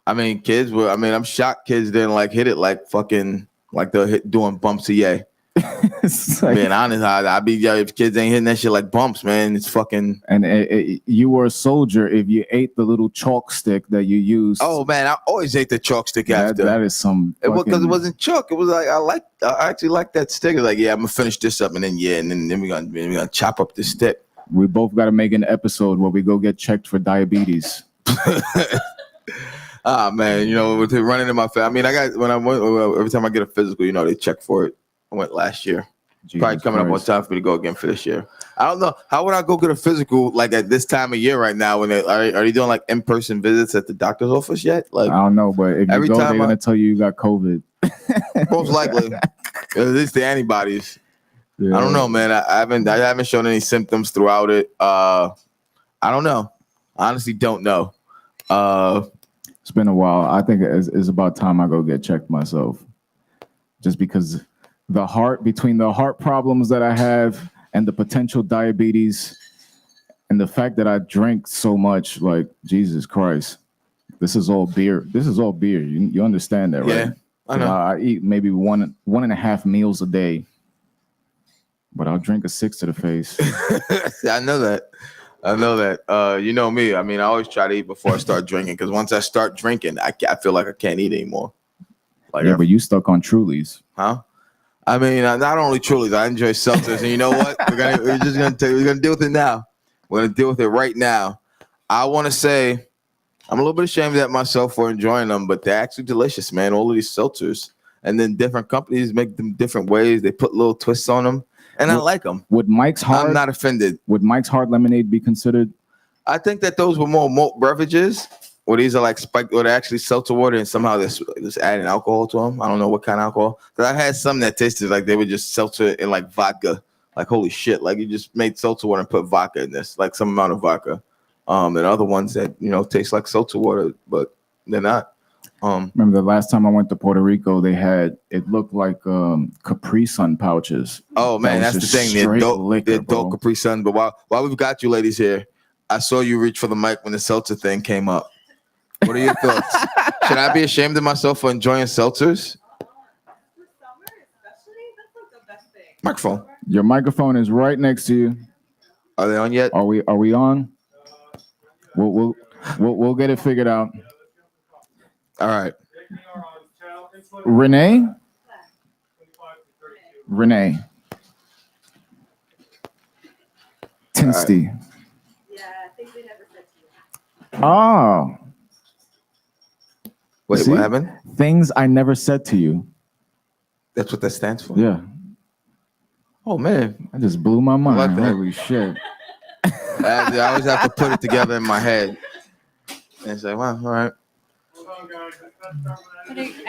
I'm shocked kids didn't like hit it like fucking, like they're doing bumps of yay. Like, being honest, I'd be, if kids ain't hitting that shit like bumps, man, it's fucking. And you were a soldier if you ate the little chalk stick that you used. Oh man, I always ate the chalk stick after. That is some. Because it wasn't chalk. It was like I actually like that stick. Like, yeah, I'm gonna finish this up, and then we're gonna chop up the stick. We both got to make an episode where we go get checked for diabetes. Ah, man, with it running in my family. I mean, every time I get a physical, they check for it. I went last year. Jesus Probably coming up on time for me to go again for this year. I don't know. How would I go get a physical like at this time of year right now? When are they doing like in-person visits at the doctor's office yet? Like, I don't know, but if you go, they're gonna tell you got COVID. Most likely, at least the antibodies. Yeah. I don't know, man. I haven't shown any symptoms throughout it. I don't know. Honestly, don't know. It's been a while. I think it's about time I go get checked myself, just because between the heart problems that I have and the potential diabetes and the fact that I drink so much, like, Jesus Christ, this is all beer. You understand that, right? Yeah, I know. I eat maybe one and a half meals a day, but I'll drink a 6 to the face. I know that. You know me. I mean, I always try to eat before I start drinking, because once I start drinking, I feel like I can't eat anymore. Like, yeah, but you stuck on Trulies. Huh? I mean, not only Trulies, I enjoy seltzers, and you know what? We're gonna deal with it now. We're gonna deal with it right now. I want to say I'm a little bit ashamed at myself for enjoying them, but they're actually delicious, man. All of these seltzers, and then different companies make them different ways. They put little twists on them, and I like them. Would Mike's Hard? I'm not offended. Would Mike's Hard Lemonade be considered? I think that those were more malt beverages. Or these are like spiked, or they're actually seltzer water, and somehow they're just adding alcohol to them. I don't know what kind of alcohol. But I had some that tasted like they were just seltzer in like vodka. Like, holy shit! Like, you just made seltzer water and put vodka in this, like some amount of vodka. And other ones that taste like seltzer water, but they're not. Remember the last time I went to Puerto Rico, it looked like Capri Sun pouches. Oh man, that's the thing. They're adult Capri Sun. But while we've got you ladies here, I saw you reach for the mic when the seltzer thing came up. What are your thoughts? Should I be ashamed of myself for enjoying seltzers? Microphone. Your microphone is right next to you. Are they on yet? Are we on? We'll get it figured out. All right. Renee. Tinsty. Yeah, I think they never said to you. Oh. Wait, see? What happened? Things I never said to you. That's what that stands for? Yeah. Oh, man. I just blew my mind. I like that. Holy shit. I always have to put it together in my head and say, well, all right.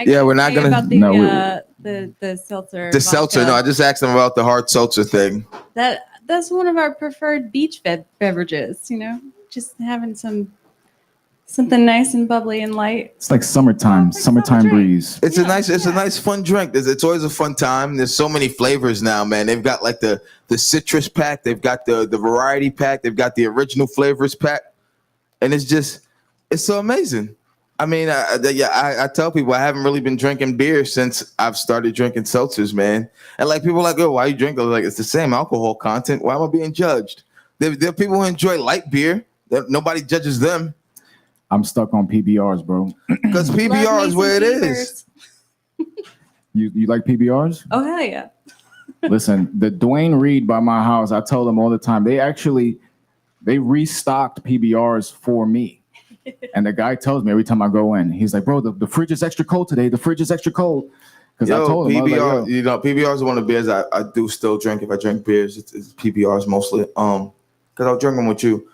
Yeah, we're not gonna- about the, No, the seltzer. The seltzer. vodka. No, I just asked them about the hard seltzer thing. That's one of our preferred beach beverages. You know, just having something nice and bubbly and light. It's like summertime, Like summertime summer drink. breeze. It's a nice fun drink. It's always a fun time. There's so many flavors now, man. They've got like the citrus pack, they've got the variety pack, they've got the original flavors pack, and it's so amazing. I mean, I tell people I haven't really been drinking beer since I've started drinking seltzers, man. And like people are like, oh, why you drink? I was like, it's the same alcohol content. Why am I being judged? There are people who enjoy light beer. Nobody judges them. I'm stuck on PBRs, bro. Because Love PBR me is some where it is. Beavers. You like PBRs? Oh hell yeah! Listen, the Dwayne Reed by my house, I tell them all the time, they restocked PBRs for me. And the guy tells me every time I go in, he's like, bro, the fridge is extra cold today. The fridge is extra cold. Because I told him, PBR, I was like, yo, PBR is one of the beers I do still drink. If I drink beers, it's PBRs mostly. Because I'll drink them with you.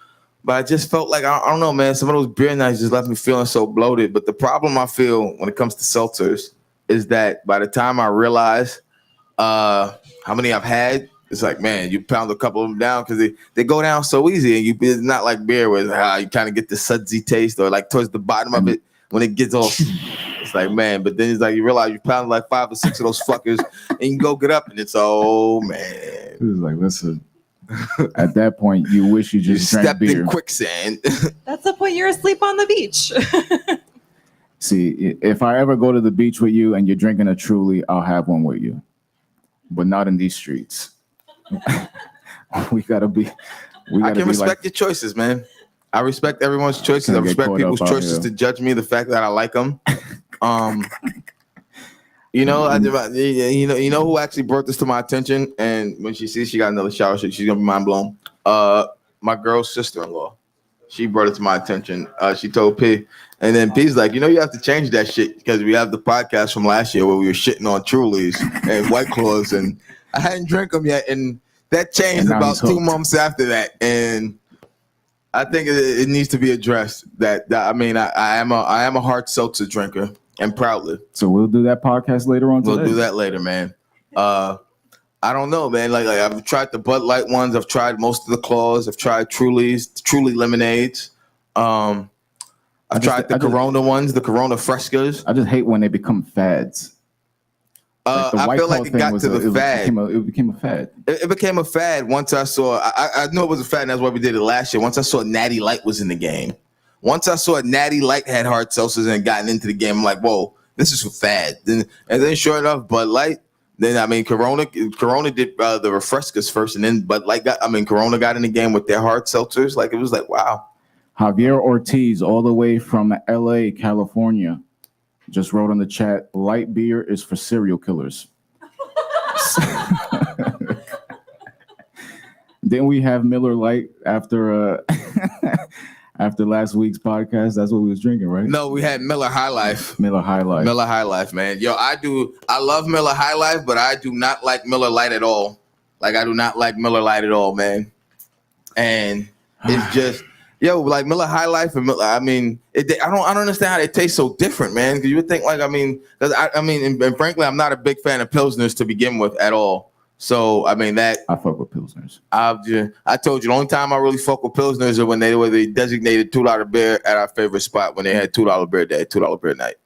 But I just felt like, I don't know, man, some of those beer nights just left me feeling so bloated. But the problem I feel when it comes to seltzers is that by the time I realize how many I've had, it's like, man, you pound a couple of them down because they go down so easy. And it's not like beer where you kind of get the sudsy taste or like towards the bottom of it when it gets all, it's like, man. But then it's like you realize you pound like 5 or 6 of those fuckers and you go get up and it's, oh, man. he was like, listen, at that point, you wish you just drank stepped beer. in quicksand. That's the point you're asleep on the beach. See, if I ever go to the beach with you and you're drinking a Truly, I'll have one with you. But not in these streets. we gotta be. I can respect your choices, man. I respect everyone's choices. I Gonna get respect caught people's up out choices here. to judge me. The fact that I like them. You know, you know who actually brought this to my attention, and when she sees she got another shower, she's gonna be mind blown. My girl's sister-in-law. She brought it to my attention. She told P, and then P's like, you know, you have to change that shit because we have the podcast from last year where we were shitting on Trulies and White Claws, and I hadn't drank them yet, and that changed And now about he's 2 hooked. months after that, and I think it needs to be addressed. That I mean, I am a hard seltzer drinker, and proudly. So we'll do that podcast later on today. We'll do that later, man. I don't know, man. Like I've tried the Bud Light ones. I've tried most of the Claws. I've tried Truly lemonades. I've tried the Corona ones, the Corona Frescas. I just hate when they become fads. Like the I White feel Claw like it thing got was to the fad. It became a fad. It became a fad once I saw. I knew it was a fad, and that's why we did it last year. Once I saw Natty Light was in the game. Once I saw Natty Light had hard seltzers and gotten into the game, I'm like, whoa, this is a fad. And then sure enough, Bud Light. Then I mean, Corona did the Refrescas first, and then Bud Light Corona got in the game with their hard seltzers. Like it was like, wow. Javier Ortiz, all the way from LA, California, just wrote on the chat, light beer is for serial killers. Then we have Miller Lite after after last week's podcast. That's what we was drinking, right? No, we had Miller High Life. Miller High Life. Miller High Life, man. Yo, I love Miller High Life, but I do not like Miller Lite at all. Like I do not like Miller Lite at all, man. And it's just, yo, like Miller High Life and Miller, I don't understand how they taste so different, man. Because you would think like, and frankly, I'm not a big fan of Pilsners to begin with at all. So I mean that I fuck with Pilsners. I told you the only time I really fuck with Pilsners is when they designated $2 beer at our favorite spot when they had $2 beer day, $2 beer night.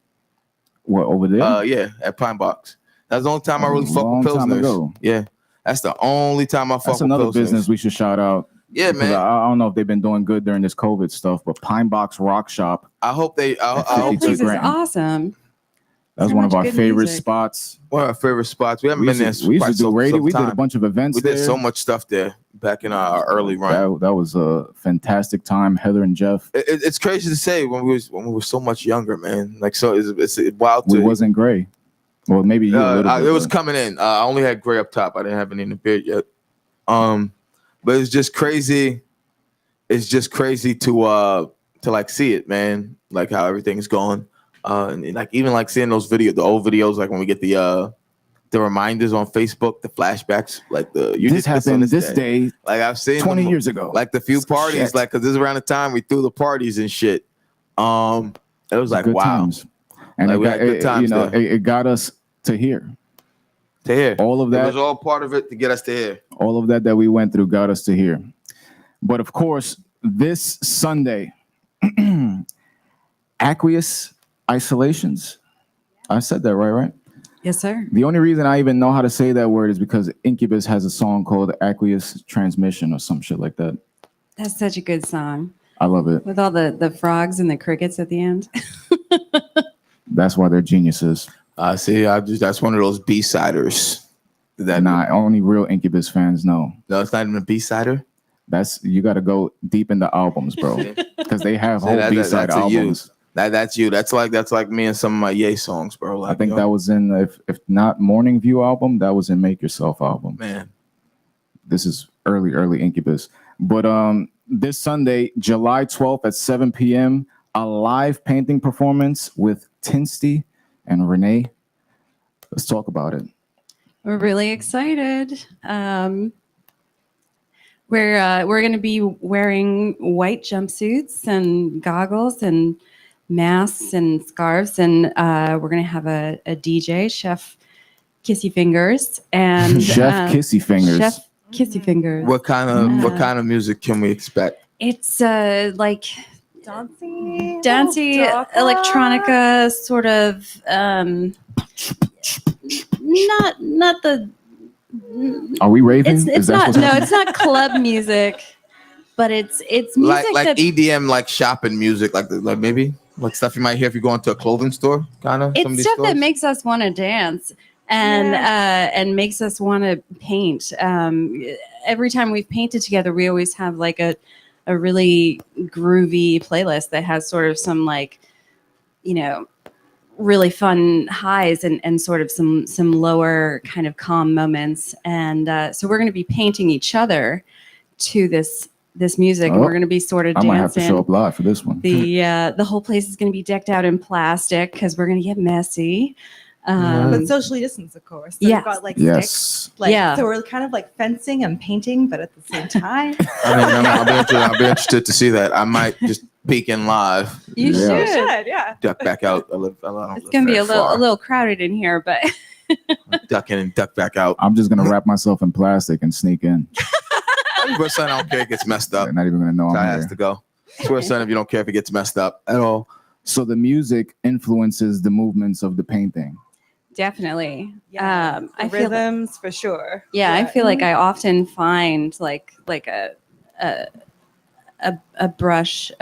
What, over there? Yeah, at Pine Box. That's the only time I really fuck Long with time Pilsners. ago. Yeah, that's the only time I fuck That's with another Pilsners. business we should shout out. Yeah, Because man. I don't know if they've been doing good during this COVID stuff, but Pine Box Rock Shop, I hope they. I That hope That place they, is grand. awesome. that's So one of much our good favorite music. spots. one of our favorite spots. We haven't We been there. used to quite do radio. We did a time. bunch of events We did there. so much stuff there back in our early run. That was a fantastic time. Heather and Jeff. It's crazy to say when we were so much younger, man. Like so, it's wild We to. wasn't gray. Well, maybe you a little bit. It was but- coming in. I only had gray up top. I didn't have any in the beard yet. But it's just crazy. It's just crazy to like see it, man. Like how everything's going. And like even like seeing those the old videos, like when we get the the reminders on Facebook, the flashbacks, like you This did this on happened this day Like I've seen 20 them, years ago. like the few parties, Shit. like because this is around the time we threw the parties and shit. It was like good wow, times. And Like, it we got, had good times there. it got us to here. to hear All of It that, was all part of it to get us to here. all of that we went through got us to here. But of course, this Sunday, aqueous isolations. I said that right? Yes, sir. The only reason I even know how to say that word is because Incubus has a song called Aqueous Transmission or some shit like that. That's such a good song I love it. with all the frogs and the crickets at the end. That's why they're geniuses. See, that's one of those B-siders. Nah, only real Incubus fans know. No, it's not even a B-sider. You got to go deep in the albums, bro, because they have See, whole B-side that's a you. albums. That's you. That's like me and some of my Ye songs, bro. Like, I think that was in, if not Morning View album, that was in Make Yourself album. man. This is early Incubus. But this Sunday, July 12th at 7 p.m., a live painting performance with Tinsty and Renee. Let's talk about it. We're really excited. We're going to be wearing white jumpsuits and goggles and masks and scarves, and we're going to have a DJ, Chef Kissy Fingers, and Chef Kissy Fingers. Chef Kissy Fingers. What kind of music can we expect? It's like Dancey, electronica, sort of. Not the. Are we raving? It's not. No, it's not club music, but it's music like that EDM, like shopping music, like maybe like stuff you might hear if you go into a clothing store, kind of. it's stuff that makes us want to dance and makes us want to paint. Every time we've painted together, we always have like a really groovy playlist that has sort of some like, really fun highs and sort of some lower kind of calm moments. And so we're going to be painting each other to this music, and we're going to be sort of I dancing. might have to show up live for this one. The whole place is going to be decked out in plastic because we're going to get messy. But socially distanced, of course. So yes. we've got like Yes. sticks. Like, Yeah. So we're kind of like fencing and painting, but at the same time. I'll be interested to see that. I might just peek in live. You Yeah. should. Yeah. Duck back out. It's going to be a little crowded in here, but Duck in and duck back out. I'm just going to wrap myself in plastic and sneak in. But son, I don't care if it gets messed up. They're not even going to know So I I'm has here. to go. Swear, son, if you don't care if it gets messed up at all. So the music influences the movements of the painting. definitely. Yeah. I feel Rhythms for sure. I feel like I often find like a brush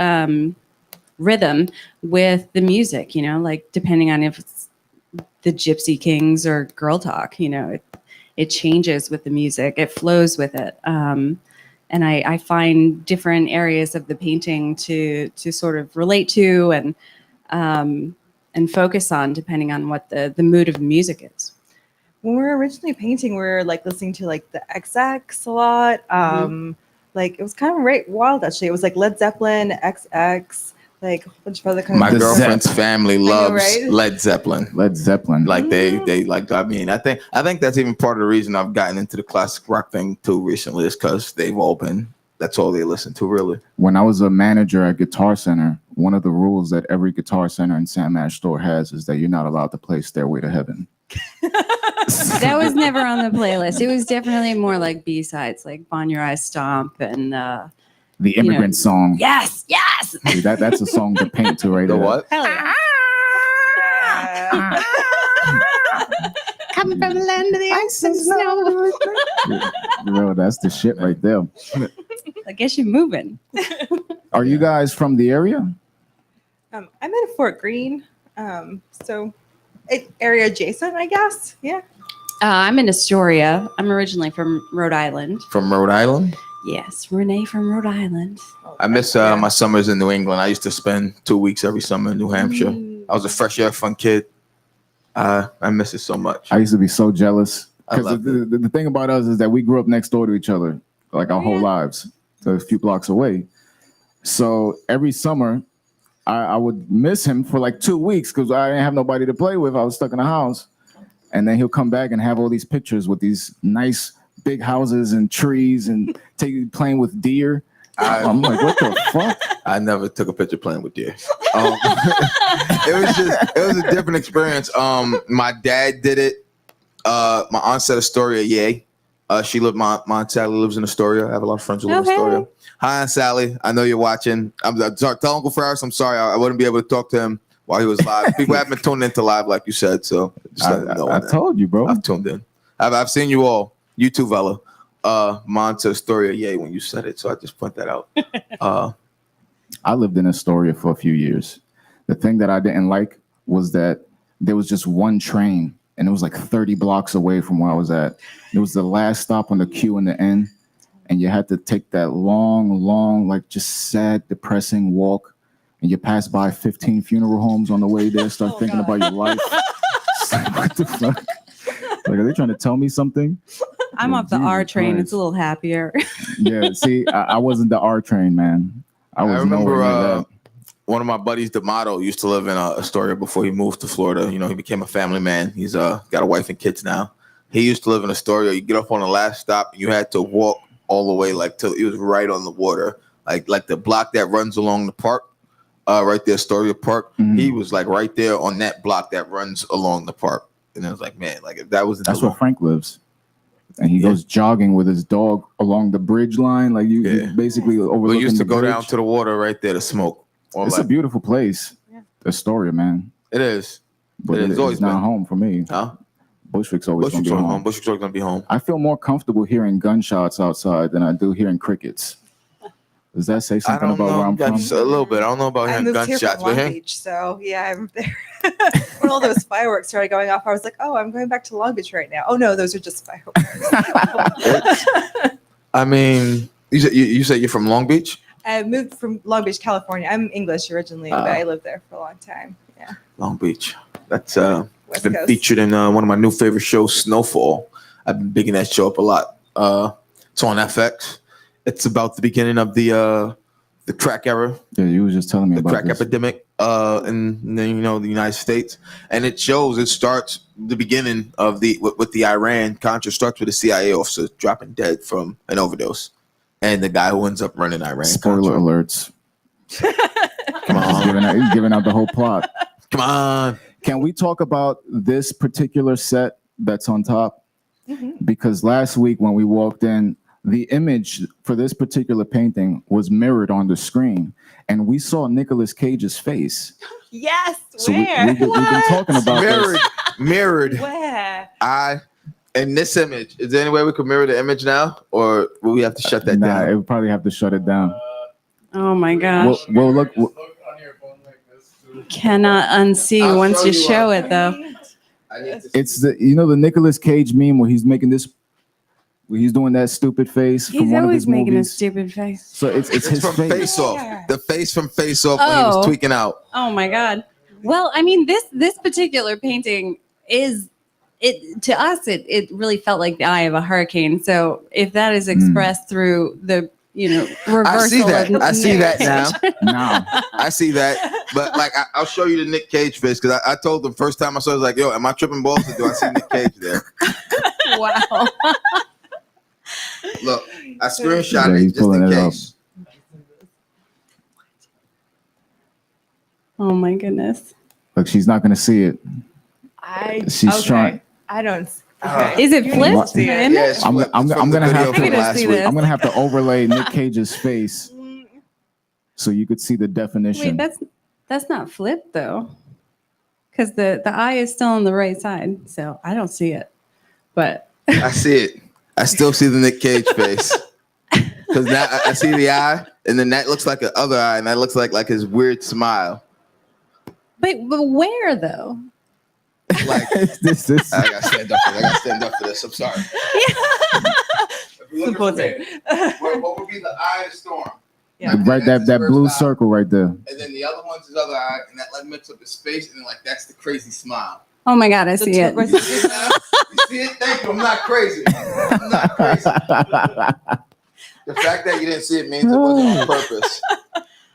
rhythm with the music, like depending on if it's the Gypsy Kings or Girl Talk, it changes with the music, it flows with it. And I find different areas of the painting to sort of relate to and focus on depending on what the mood of the music is. When we were originally painting, we were like listening to like the XX a lot. Like it was kind of wild actually. It was like Led Zeppelin, XX, like a bunch of other kind My of girlfriend's family loves right? Led Zeppelin. Led Zeppelin. Like they like. I mean, I think that's even part of the reason I've gotten into the classic rock thing too recently is because they've all been. That's all they listen to, really. When I was a manager at Guitar Center, one of the rules that every Guitar Center and Sam Ash store has is that you're not allowed to play Stairway to Heaven. That was never on the playlist. It was definitely more like B-sides, like Bon Your Eyes Stomp and The Immigrant Song. yes. See, that's a song to paint to right The there. what? Hell yeah. Coming from the land of the ice and snow. Bro, that's the shit right there. I guess you're moving. Are you guys from the area? I'm in Fort Greene, so area adjacent, I guess. Yeah. I'm in Astoria. I'm originally from Rhode Island. From Rhode Island. Yes, Renee from Rhode Island. I miss my summers in New England. I used to spend 2 weeks every summer in New Hampshire. I was a fresh air fun kid. I miss it so much. I used to be so jealous. I Because loved the thing about us is that we grew up next door to each other, like our whole lives, so a few blocks away. So every summer, I would miss him for like 2 weeks because I didn't have nobody to play with. I was stuck in the house. and then he'll come back and have all these pictures with these nice big houses and trees and playing with deer. I'm like, what the fuck? I never took a picture playing with deer. It was a different experience. My dad did it. My aunt said Astoria, yay. She lived. My aunt Sally lives in Astoria. I have a lot of friends who live in Astoria. Hi, Aunt Sally. I know you're watching. I'm sorry. Tell Uncle Ferris I'm sorry. I wouldn't be able to talk to him while he was live. People haven't been tuned into live, like you said. So just let them know I told you, bro. I've tuned in. I've seen you all. You too, Vella. My aunt said Astoria, yay, when you said it. So I just point that out. I lived in Astoria for a few years. The thing that I didn't like was that there was just one train, and it was like 30 blocks away from where I was at. It was the last stop on the queue in the end, and you had to take that long, like just sad, depressing walk, and you pass by 15 funeral homes on the way there, start thinking about your life. Like, what the fuck? Like, are they trying to tell me something? I'm Like, off the R Jesus train. Christ. It's a little happier. Yeah, see, I wasn't the R train, man. I was remember nowhere near that. one of my buddies, D'Amato, used to live in Astoria before he moved to Florida. You know, he became a family man. He's got a wife and kids now. He used to live in Astoria. You get off on the last stop, and you had to walk all the way like till he was right on the water, like the block that runs along the park, right there, Astoria Park. Mhm. He was like right there on that block that runs along the park, and I was like, man, like if that was That's where Frank lives. And he goes jogging with his dog along the bridge line. Like you basically overlooking we used to the go bridge. down to the water right there to smoke. It's a beautiful place. Astoria, man. It is. But It's always it's not been. home for me. Huh? Bushwick's always going Bushwick's to be home. home. Bushwick's always gonna be home. I feel more comfortable hearing gunshots outside than I do hearing crickets. Does that say I something don't about where know. I'm from? That's a little bit. I don't know about I hearing moved here gunshots, from but Long hey, Beach, so yeah, I'm there. When all those fireworks started going off, I was like, "Oh, I'm going back to Long Beach right now." Oh no, those are just fireworks. I mean, you said you're from Long Beach? I moved from Long Beach, California. I'm English originally, but I lived there for a long time. Yeah, Long Beach. That's West been Coast. featured in one of my new favorite shows, Snowfall. I've been bigging that show up a lot. It's on FX. It's about the beginning of the crack era, Yeah, you was just telling me the about crack this. epidemic in the United States, and it starts the beginning of with the Iran Contra starts with a CIA officer dropping dead from an overdose, and the guy who ends up running Iran Spoiler Contra. alerts. Come on, He's giving out the whole plot. come on. Can we talk about this particular set that's on top? Mhm. Because last week when we walked in, the image for this particular painting was mirrored on the screen, and we saw Nicolas Cage's face. Yes. So Where? we've been talking about Mirrored, this. mirrored. Where? In this image, is there any way we could mirror the image now, or will we have to shut that Nah, down? it would probably have to shut it down. Oh my gosh. We'll look. Cannot unsee I'll once show you you show one. it though. It's the the Nicolas Cage meme where he's making this, where he's doing that stupid face from He's one of always his making a movies. stupid face. So it's his from face. Face Off. The face from Face Off when he was Oh. tweaking out. Oh my god. Well, I mean, this particular painting is it to us. It really felt like the eye of a hurricane. So if that is expressed through the reversal, I see that. of I see that Nick now. Now, I see that. But like, I'll show you the Nick Cage face because I told them first time I saw it, I was like, yo, am I tripping balls or do I see Nick Cage there? Wow. Look, I screenshot Yeah, it he's just in pulling it up. case. Oh my goodness. look, she's not gonna see it. She's trying. I don't. Okay. Is it You flipped? What? The Yeah, image? it's I'm from gonna the have video to- from I gotta last see week. this. I'm gonna have to overlay Nick Cage's face so you could see the definition. Wait, that's not flipped though, because the eye is still on the right side, so I don't see it. But I see it. I still see the Nick Cage face. Because now I see the eye, and then that looks like the other eye, and that looks like his weird smile. but where though? Like, this I gotta stand up for this. I gotta stand up for this. I'm sorry. If you look at it, what would be the eye of the storm? Yeah. right, That's that his blue first eye. circle right there. And then the other one's his other eye, and that like mix up his face, and then like that's the crazy smile. Oh my god, I The see it. turquoise- You see it now? You see it? Thank you. I'm not crazy. I'm not crazy. The fact that you didn't see it means it wasn't on purpose.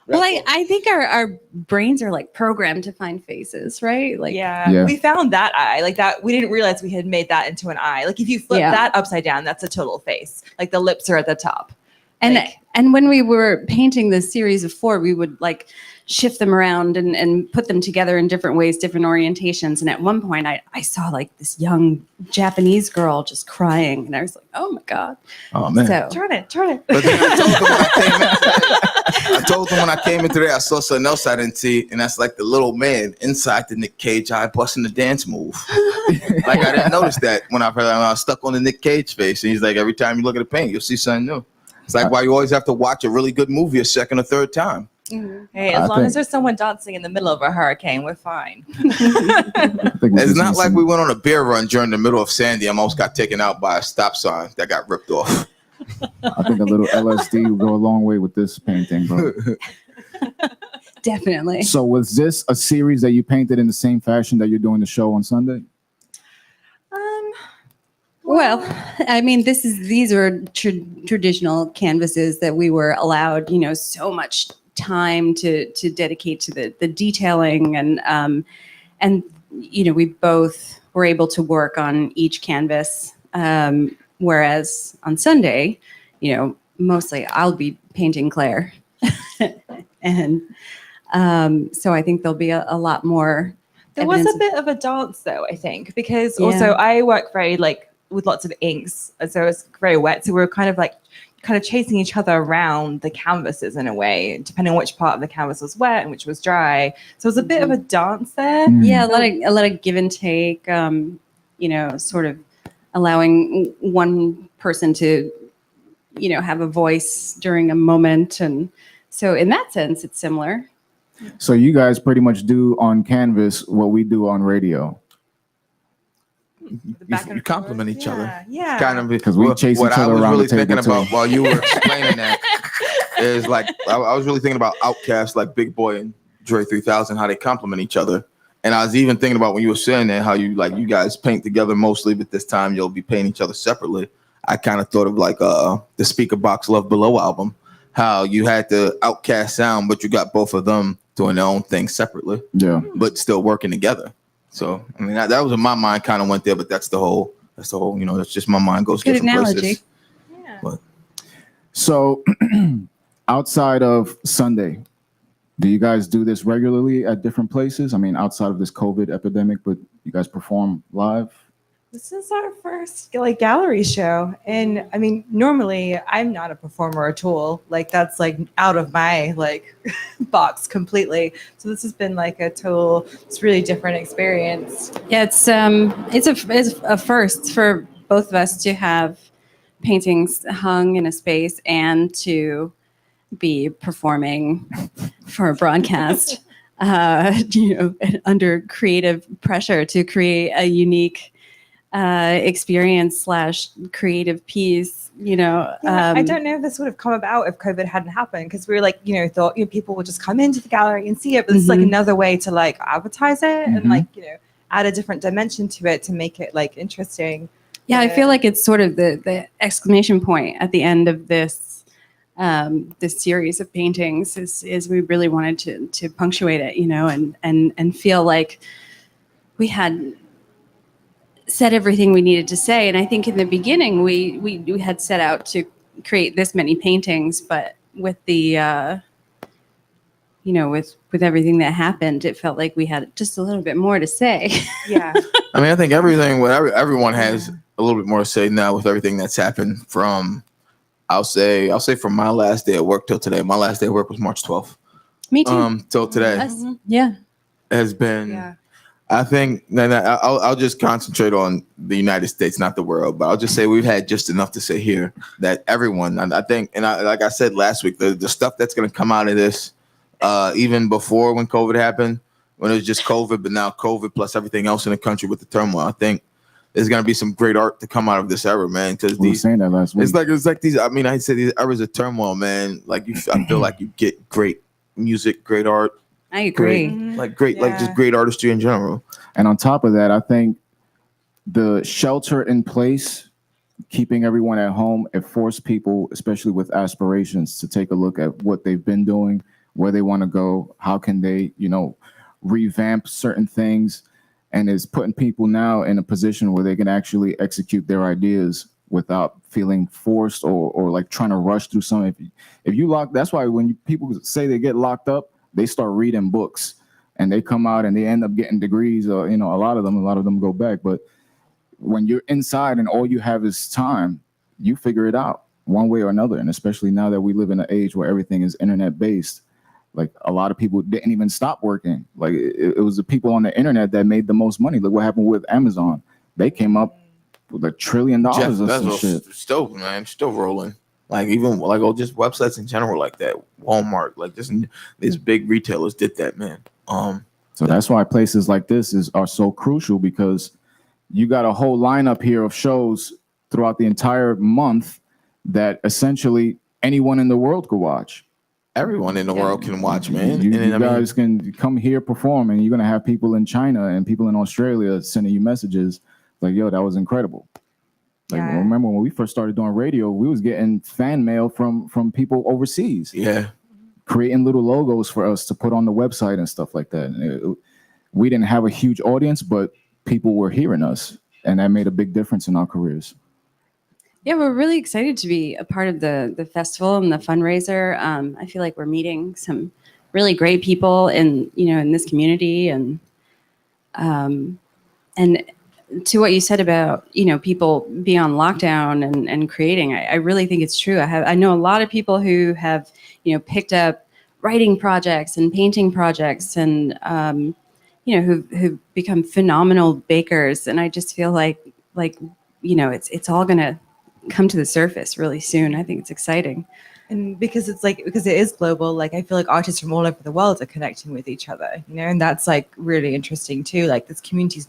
Well, I think our brains are like programmed to find faces, right? Like, Yeah. We found that eye like that. We didn't realize we had made that into an eye. Like if you flip Yeah. that upside down, that's a total face. Like the lips are at the top. and Like- and when we were painting this series of 4, we would like shift them around and put them together in different ways, different orientations. And at one point, I saw like this young Japanese girl just crying, and I was like, oh my god. Oh man. So Turn it. But then I told them when I came in today, I saw something else I didn't see, and that's like the little man inside the Nick Cage eye busting the dance move. Like I didn't notice that when I was stuck on the Nick Cage face, and he's like, every time you look at the paint, you'll see something new. It's like why you always have to watch a really good movie a second or third time. Hey, I as long think- as there's someone dancing in the middle of a hurricane, we're fine. I think we It's just not need like some- we went on a beer run during the middle of Sandy. I almost got taken out by a stop sign that got ripped off. I think a little LSD will go a long way with this painting, bro. definitely. So was this a series that you painted in the same fashion that you're doing the show on Sunday? Well, I mean, these are traditional canvases that we were allowed, so much time to dedicate to the detailing, and we both were able to work on each canvas. Whereas on Sunday, mostly I'll be painting Claire, and so I think there'll be a lot more. There was evidence a bit of a dance though, I think, because Yeah. also I work very with lots of inks, and so it's very wet. So we were kind of chasing each other around the canvases in a way, depending on which part of the canvas was wet and which was dry. So it was a bit of a dance there. Mm. Yeah, a lot of give and take. Sort of allowing one person to, have a voice during a moment, and so in that sense, it's similar. So you guys pretty much do on canvas what we do on radio. The back and You compliment forth. each other. Yeah. Kind of 'Cause we chase what each I other was around really the table, thinking about too. while you were explaining that is like I was really thinking about Outkast, like Big Boy and Dre 3000, how they compliment each other. And I was even thinking about when you were saying that how you guys paint together mostly, but this time you'll be painting each other separately. I kind of thought of like the Speaker Box Love Below album, how you had the Outkast sound, but you got both of them doing their own thing separately, Yeah. but still working together. So I mean that was in my mind kind of went there, but that's the whole that's just my mind goes Good different analogy. places. Yeah. But So outside of Sunday, do you guys do this regularly at different places? I mean, outside of this COVID epidemic, but you guys perform live? This is our first gallery show, and I mean, normally I'm not a performer at all. That's out of my box completely. So this has been it's really different experience. Yeah, it's a first for both of us to have paintings hung in a space and to be performing for a broadcast. Under creative pressure to create a unique experience / creative piece. I don't know if this would have come about if COVID hadn't happened, because we were thought people would just come into the gallery and see it, but this is another way to advertise it and add a different dimension to it to make it interesting. Yeah, I feel like it's sort of the exclamation point at the end of this series of paintings is we really wanted to punctuate it, and feel like we had said everything we needed to say. And I think in the beginning we had set out to create this many paintings, but with the with everything that happened, it felt like we had just a little bit more to say. Yeah. I mean, I think everyone has a little bit more to say now with everything that's happened from, I'll say from my last day at work till today. My last day at work was March 12th. Me too. Till today Yeah. has been, Yeah. I think that I'll just concentrate on the United States, not the world, but I'll just say we've had just enough to say here that everyone, and I think, like I said last week, the stuff that's going to come out of this, even before when COVID happened, when it was just COVID, but now COVID plus everything else in the country with the turmoil, I think there's going to be some great art to come out of this era, man. Because We were saying that last week. it's like these. I mean, I said these eras of turmoil, man. I feel like you get great music, great art, I agree. just great artistry in general. And on top of that, I think the shelter in place, keeping everyone at home, it forced people, especially with aspirations, to take a look at what they've been doing, where they want to go, how can they, revamp certain things, and is putting people now in a position where they can actually execute their ideas without feeling forced or like trying to rush through something. If you lock, that's why when people say they get locked up, they start reading books and they come out and they end up getting degrees, or, a lot of them go back. But when you're inside and all you have is time, you figure it out one way or another. And especially now that we live in an age where everything is internet based, like a lot of people didn't even stop working. Like it was the people on the internet that made the most money. Look what happened with Amazon. They came up with $1 trillion or some shit. Still, man, still rolling. Like even like just websites in general, like that, Walmart, like just these big retailers did that, man. So that's why places like this are so crucial, because you got a whole lineup here of shows throughout the entire month that essentially anyone in the world could watch. Everyone in the world can watch, man. You guys can come here, perform, and you're going to have people in China and people in Australia sending you messages like, yo, that was incredible. Like, Yeah. remember when we first started doing radio, we was getting fan mail from people overseas. Yeah. Creating little logos for us to put on the website and stuff like that. We didn't have a huge audience, but people were hearing us, and that made a big difference in our careers. Yeah, we're really excited to be a part of the festival and the fundraiser. I feel like we're meeting some really great people in this community, and to what you said about people being on lockdown and creating, I really think it's true. I know a lot of people who have picked up writing projects and painting projects, and who've become phenomenal bakers, and I just feel like it's all gonna come to the surface really soon. I think it's exciting. And because it is global, like I feel like artists from all over the world are connecting with each other, and that's like really interesting too. Like this community's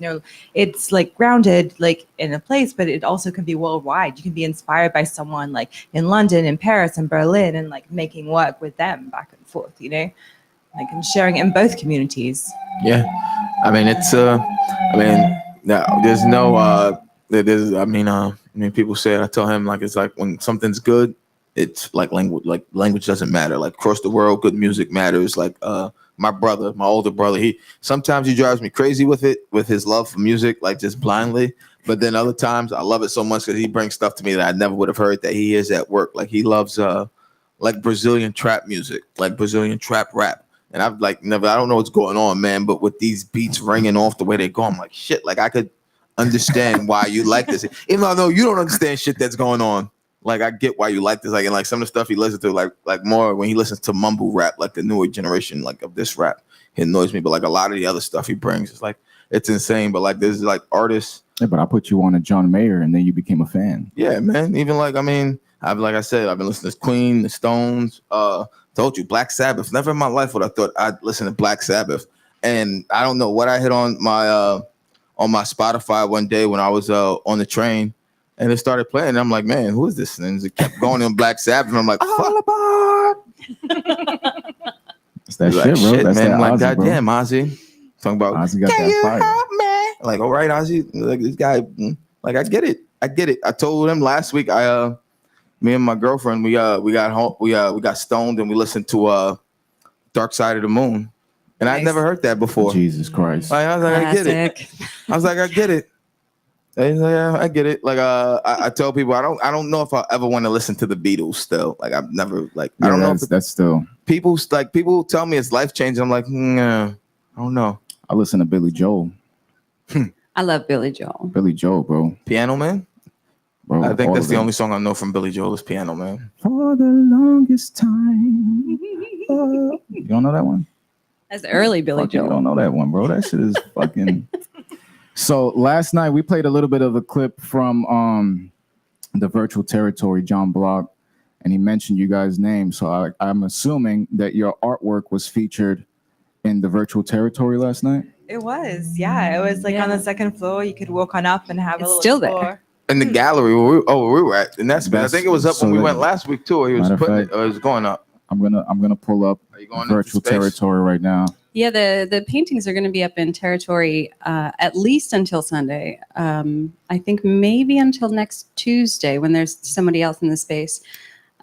it's like grounded like in a place, but it also can be worldwide. You can be inspired by someone like in London and Paris and Berlin, and like making work with them back and forth, like and sharing it in both communities. Yeah. I mean, it's there's no people say it. I tell him like it's like when something's good, it's like language doesn't matter. Like across the world, good music matters. Like my older brother, he drives me crazy with his love for music, like just blindly. But then other times I love it so much because he brings stuff to me that I never would have heard that he hears at work. Like he loves like Brazilian trap music, like Brazilian trap rap. And I've like never, I don't know what's going on, man, but with these beats ringing off the way they go, I'm like, shit, like I could understand why you like this. Even though I know you don't understand shit that's going on. Like I get why you like this. Like, and like some of the stuff he listens to, like more when he listens to mumble rap, like the newer generation, like of this rap, it annoys me. But like a lot of the other stuff he brings, it's like, it's insane. But like there's like artists. Yeah, but I put you on a John Mayer and then you became a fan. Yeah, man. Even like, I mean, like I said, I've been listening to Queen, the Stones, told you, Black Sabbath. Never in my life would I thought I'd listen to Black Sabbath. And I don't know what I hit on my Spotify one day when I was on the train, and it started playing. And I'm like, man, who is this? And it kept going on Black Sabbath. And I'm like, all aboard. It's that shit, bro. Shit, That's man. that Like, Ozzy, goddamn, Ozzy. Talking about, Ozzy got can that you fire. help me? Like, all right, Ozzy. Like this guy, like I get it. I told him last week. Me and my girlfriend, we got home, we got stoned and we listened to Dark Side of the Moon, and Nice. I'd never heard that before. Jesus Christ. Like, I was like, I get it. I was like, I get it. And he's like, yeah, I get it. Like, I tell people, I don't know if I ever want to listen to the Beatles still. Like, I've never like, Yeah, I don't know if that's still. people tell me it's life changing. I'm like, nah, I don't know. I listen to Billy Joel. I love Billy Joel. Billy Joel, bro. Piano Man. Bro, I think all that's of the them. only song I know from Billy Joel is Piano Man. For the longest time. You don't know that one? That's early Billy Fuck, you Joel. don't know that one, bro. That shit is fucking. So last night we played a little bit of a clip from the Virtual Territory, John Block, and he mentioned you guys' names. So I'm assuming that your artwork was featured in the Virtual Territory last night. It was, yeah. It was like on the second floor. You could walk on up and have a It's little still there. explore. In the gallery where we were at, and that's I think it was up when we went last week too. Or he was Matter of putting fact, it, or it was going up. I'm gonna pull up Are you going into Virtual space? Territory right now. Yeah, the paintings are going to be up in Territory at least until Sunday. I think maybe until next Tuesday when there's somebody else in the space.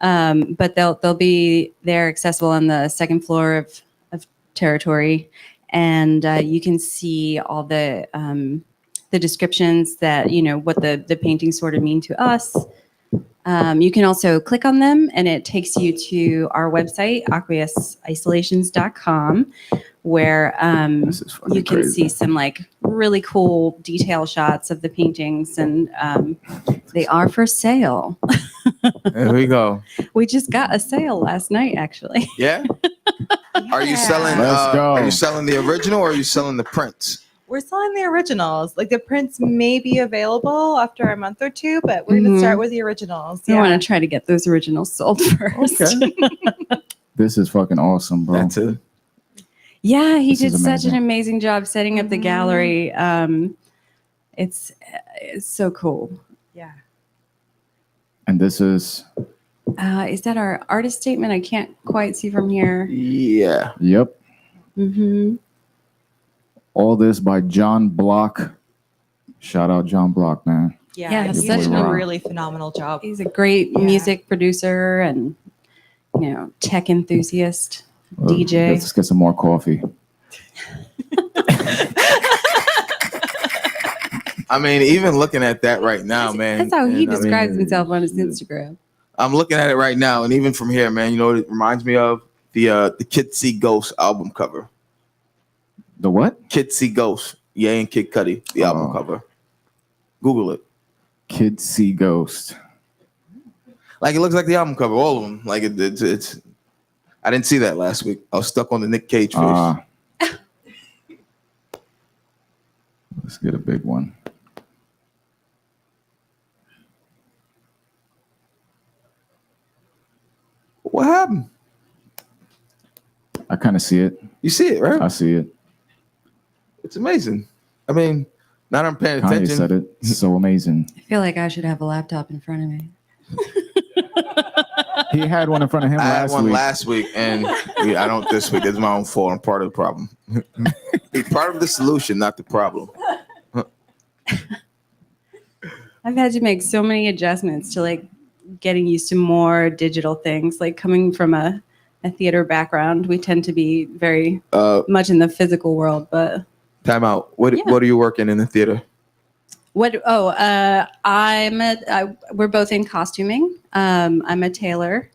But they'll be there accessible on the second floor of Territory, and you can see all the descriptions that what the paintings sort of mean to us. You can also click on them, and it takes you to our website, aqueousisolations.com, where This is fucking you can crazy. see some like really cool detail shots of the paintings, and they are for sale. There we go. We just got a sale last night, actually. Yeah. Are you selling? Let's go. Are you selling the original or are you selling the prints? We're selling the originals. Like the prints may be available after a month or two, but we're gonna start with the originals. I want to try to get those originals sold first. Okay. This is fucking awesome, bro. That's it. Yeah, he This did is such an amazing. amazing job setting up the gallery. It's so cool. Yeah. And this is, Is that our artist statement? I can't quite see from here. Yeah. yep. Mm-hmm. All this by John Block. Shout out John Block, man. Yeah, He's such done a- a really phenomenal job. He's a great Yeah. music producer and tech enthusiast, DJ. Let's get some more coffee. I mean, even looking at that right now, man. That's how he and I describes mean, himself on his Instagram. I'm looking at it right now, and even from here, man, you know what it reminds me of? The Kid See Ghost album cover. The what? Kid See Ghost. Ye and Kid Cudi, the album Oh. cover. Google it. Kids See Ghost. Like it looks like the album cover, all of them. Like it's. I didn't see that last week. I was stuck on the Nick Cage face. Let's get a big one. What happened? I kind of see it. You see it, right? I see it. It's amazing. I mean, not I'm paying Kanye attention. said it. It's so amazing. I feel like I should have a laptop in front of me. He had one in front of him I had last one week. last week, and I don't this week. It's my own fault. I'm part of the problem. It's part of the solution, not the problem. I've had to make so many adjustments to like getting used to more digital things. Like coming from a theater background, we tend to be very much in the physical world. But Time out. What Yeah. What are you working in the theater? what? Oh, we're both in costuming. I'm a tailor,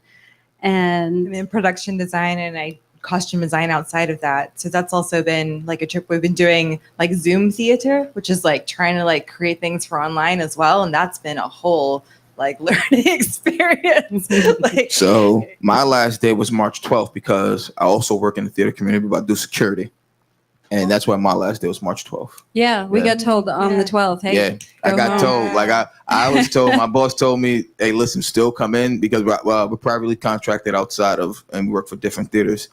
and I'm in production design and I costume design outside of that. So that's also been like a trip. We've been doing like Zoom theater, which is like trying to like create things for online as well. And that's been a whole like learning experience. Like, So my last day was March 12th because I also work in the theater community, but I do security, and that's why my last day was March 12th. yeah, we Yeah. got told on the 12th. Hey, Yeah, I go got home. told. Like I was told. My boss told me, "Hey, listen, still come in because we're privately contracted outside of, and we work for different theaters."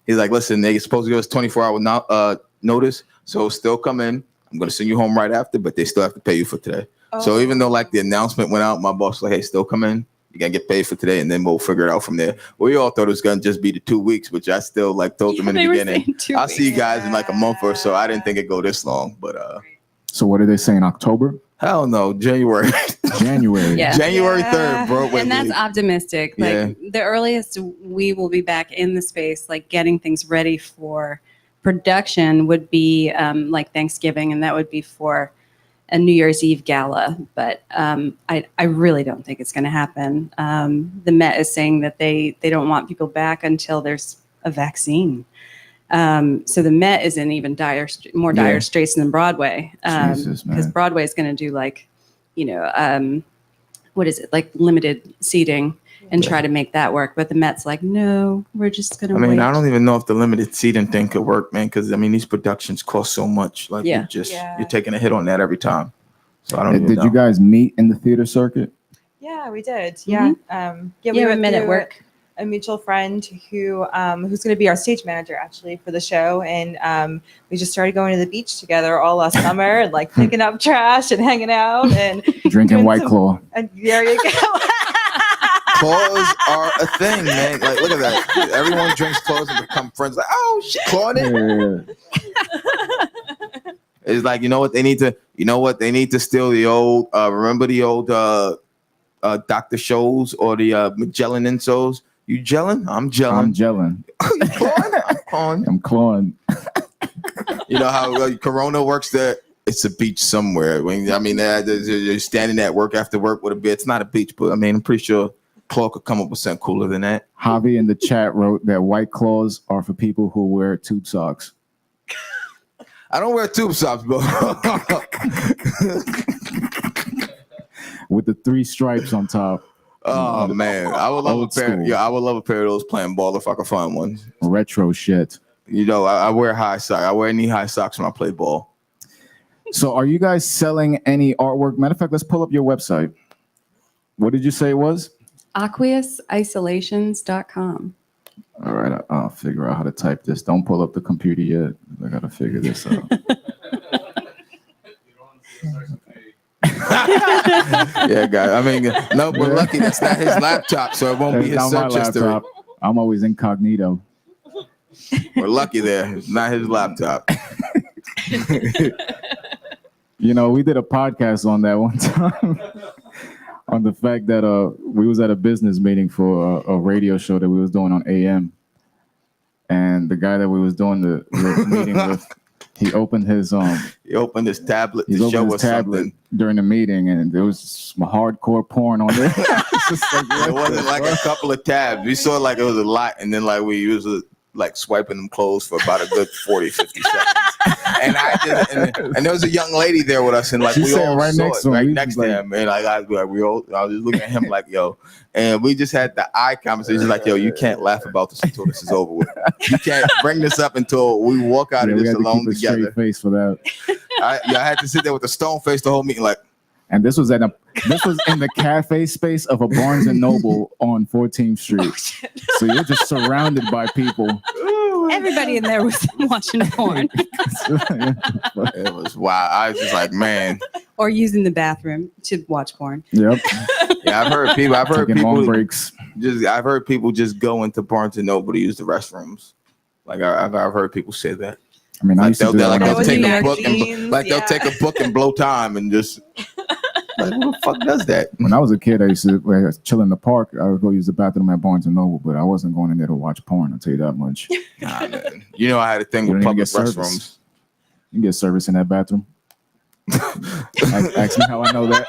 He's like, "Listen, they're supposed to give us 24-hour notice, so still come in. I'm gonna send you home right after, but they still have to pay you for today." So even though like the announcement went out, my boss was like, "Hey, still come in. You gotta get paid for today, and then we'll figure it out from there." We all thought it was gonna just be the 2 weeks, which I still like told them in They the were beginning. saying 2 I'll see you weeks. guys in like a month or so. I didn't think it'd go this long, but So what are they saying? October? hell no, January. January. Yeah. January Yeah. 3rd, bro. And that's optimistic. Like Yeah. the earliest we will be back in the space, like getting things ready for production would be like Thanksgiving, and that would be for a New Year's Eve gala. But I really don't think it's going to happen. The Met is saying that they don't want people back until there's a vaccine. So the Met is in even more dire Yeah. straits than Broadway, Jesus, because man. Broadway is going to do like, what is it, like limited seating and try to make that work. But the Met's like, no, we're just going to I mean, wait. I don't even know if the limited seating thing could work, man, because I mean these productions cost so much. Like Yeah. you're taking a hit on that every time. So I don't even Did know. you guys meet in the theater circuit? yeah, we did. Yeah. Yeah. We Yeah, we went met at through work. a mutual friend who's going to be our stage manager actually for the show, and we just started going to the beach together all last summer and like picking up trash and hanging out and Drinking doing White some- Claw. And there you go. Claws are a thing, man. Like look at that. Everyone drinks claws and become friends. Like, oh shit, claw in it. Yeah. It's like, you know what they need to steal the old remember the old Dr. Shows or the Magellan Insoles. You gelling? I'm gelling. I'm gelling. You clawing? I'm clawing. I'm clawing. You know how Corona works there? It's a beach somewhere. You're standing at work after work with a beer. It's not a beach, but I mean, I'm pretty sure Claw could come up with something cooler than that. Javi in the chat wrote that White Claws are for people who wear tube socks. I don't wear tube socks, bro. With the 3 stripes on top. Oh man, I would love a Old pair. school. Yeah, I would love a pair of those playing ball if I could find one. Retro shit. You know, I wear high socks. I wear knee-high socks when I play ball. So are you guys selling any artwork? Matter of fact, let's pull up your website. What did you say it was? AqueousIsolations.com. All right, I'll figure out how to type this. Don't pull up the computer yet. I got to figure this out. Yeah, guys. I mean, no, we're lucky that's not his laptop, so it won't be his That's not my search history. laptop. I'm always incognito. We're lucky there. It's not his laptop. You know, we did a podcast on that one time on the fact that we was at a business meeting for a radio show that we was doing on AM, and the guy that we was doing the meeting with, he opened his tablet He's to opened show his us tablet something. during the meeting, and there was some hardcore porn on there. It's just like, It wasn't like a couple of tabs. We saw like it was a lot, and then like we used like swiping them closed for about a good 40, 50 seconds. And and there was a young lady there with us, and like She we sat all right saw next it, to him. right We next just to like- him, and like I was just looking at him like, yo, and we just had the eye conversation like, yo, you can't laugh about this until this is over with. You can't bring this up until we walk out yeah, of we this had to alone keep a together. straight face for that. I had to sit there with a stone face the whole meeting, like, And this was in the cafe space of a Barnes and Noble on 14th Street. So you're just surrounded by people. Everybody in there was watching porn it was wild. I was just like, man. or using the bathroom to watch porn. Yep. Yeah, I've heard Taking long people breaks. I've heard people just go into Barnes and Noble to use the restrooms. Like I've heard people say that. I mean, I Like used to do that. like when I they'll was take a a kid. book magazines, they'll take a book and blow time and just like who the fuck does that? When I was a kid, I used to chill in the park. I would go use the bathroom at Barnes and Noble, but I wasn't going in there to watch porn. I'll tell you that much. Nah, man. You know I had a thing You with don't even public get service. restrooms. You can get service in that bathroom. Ask me how I know that.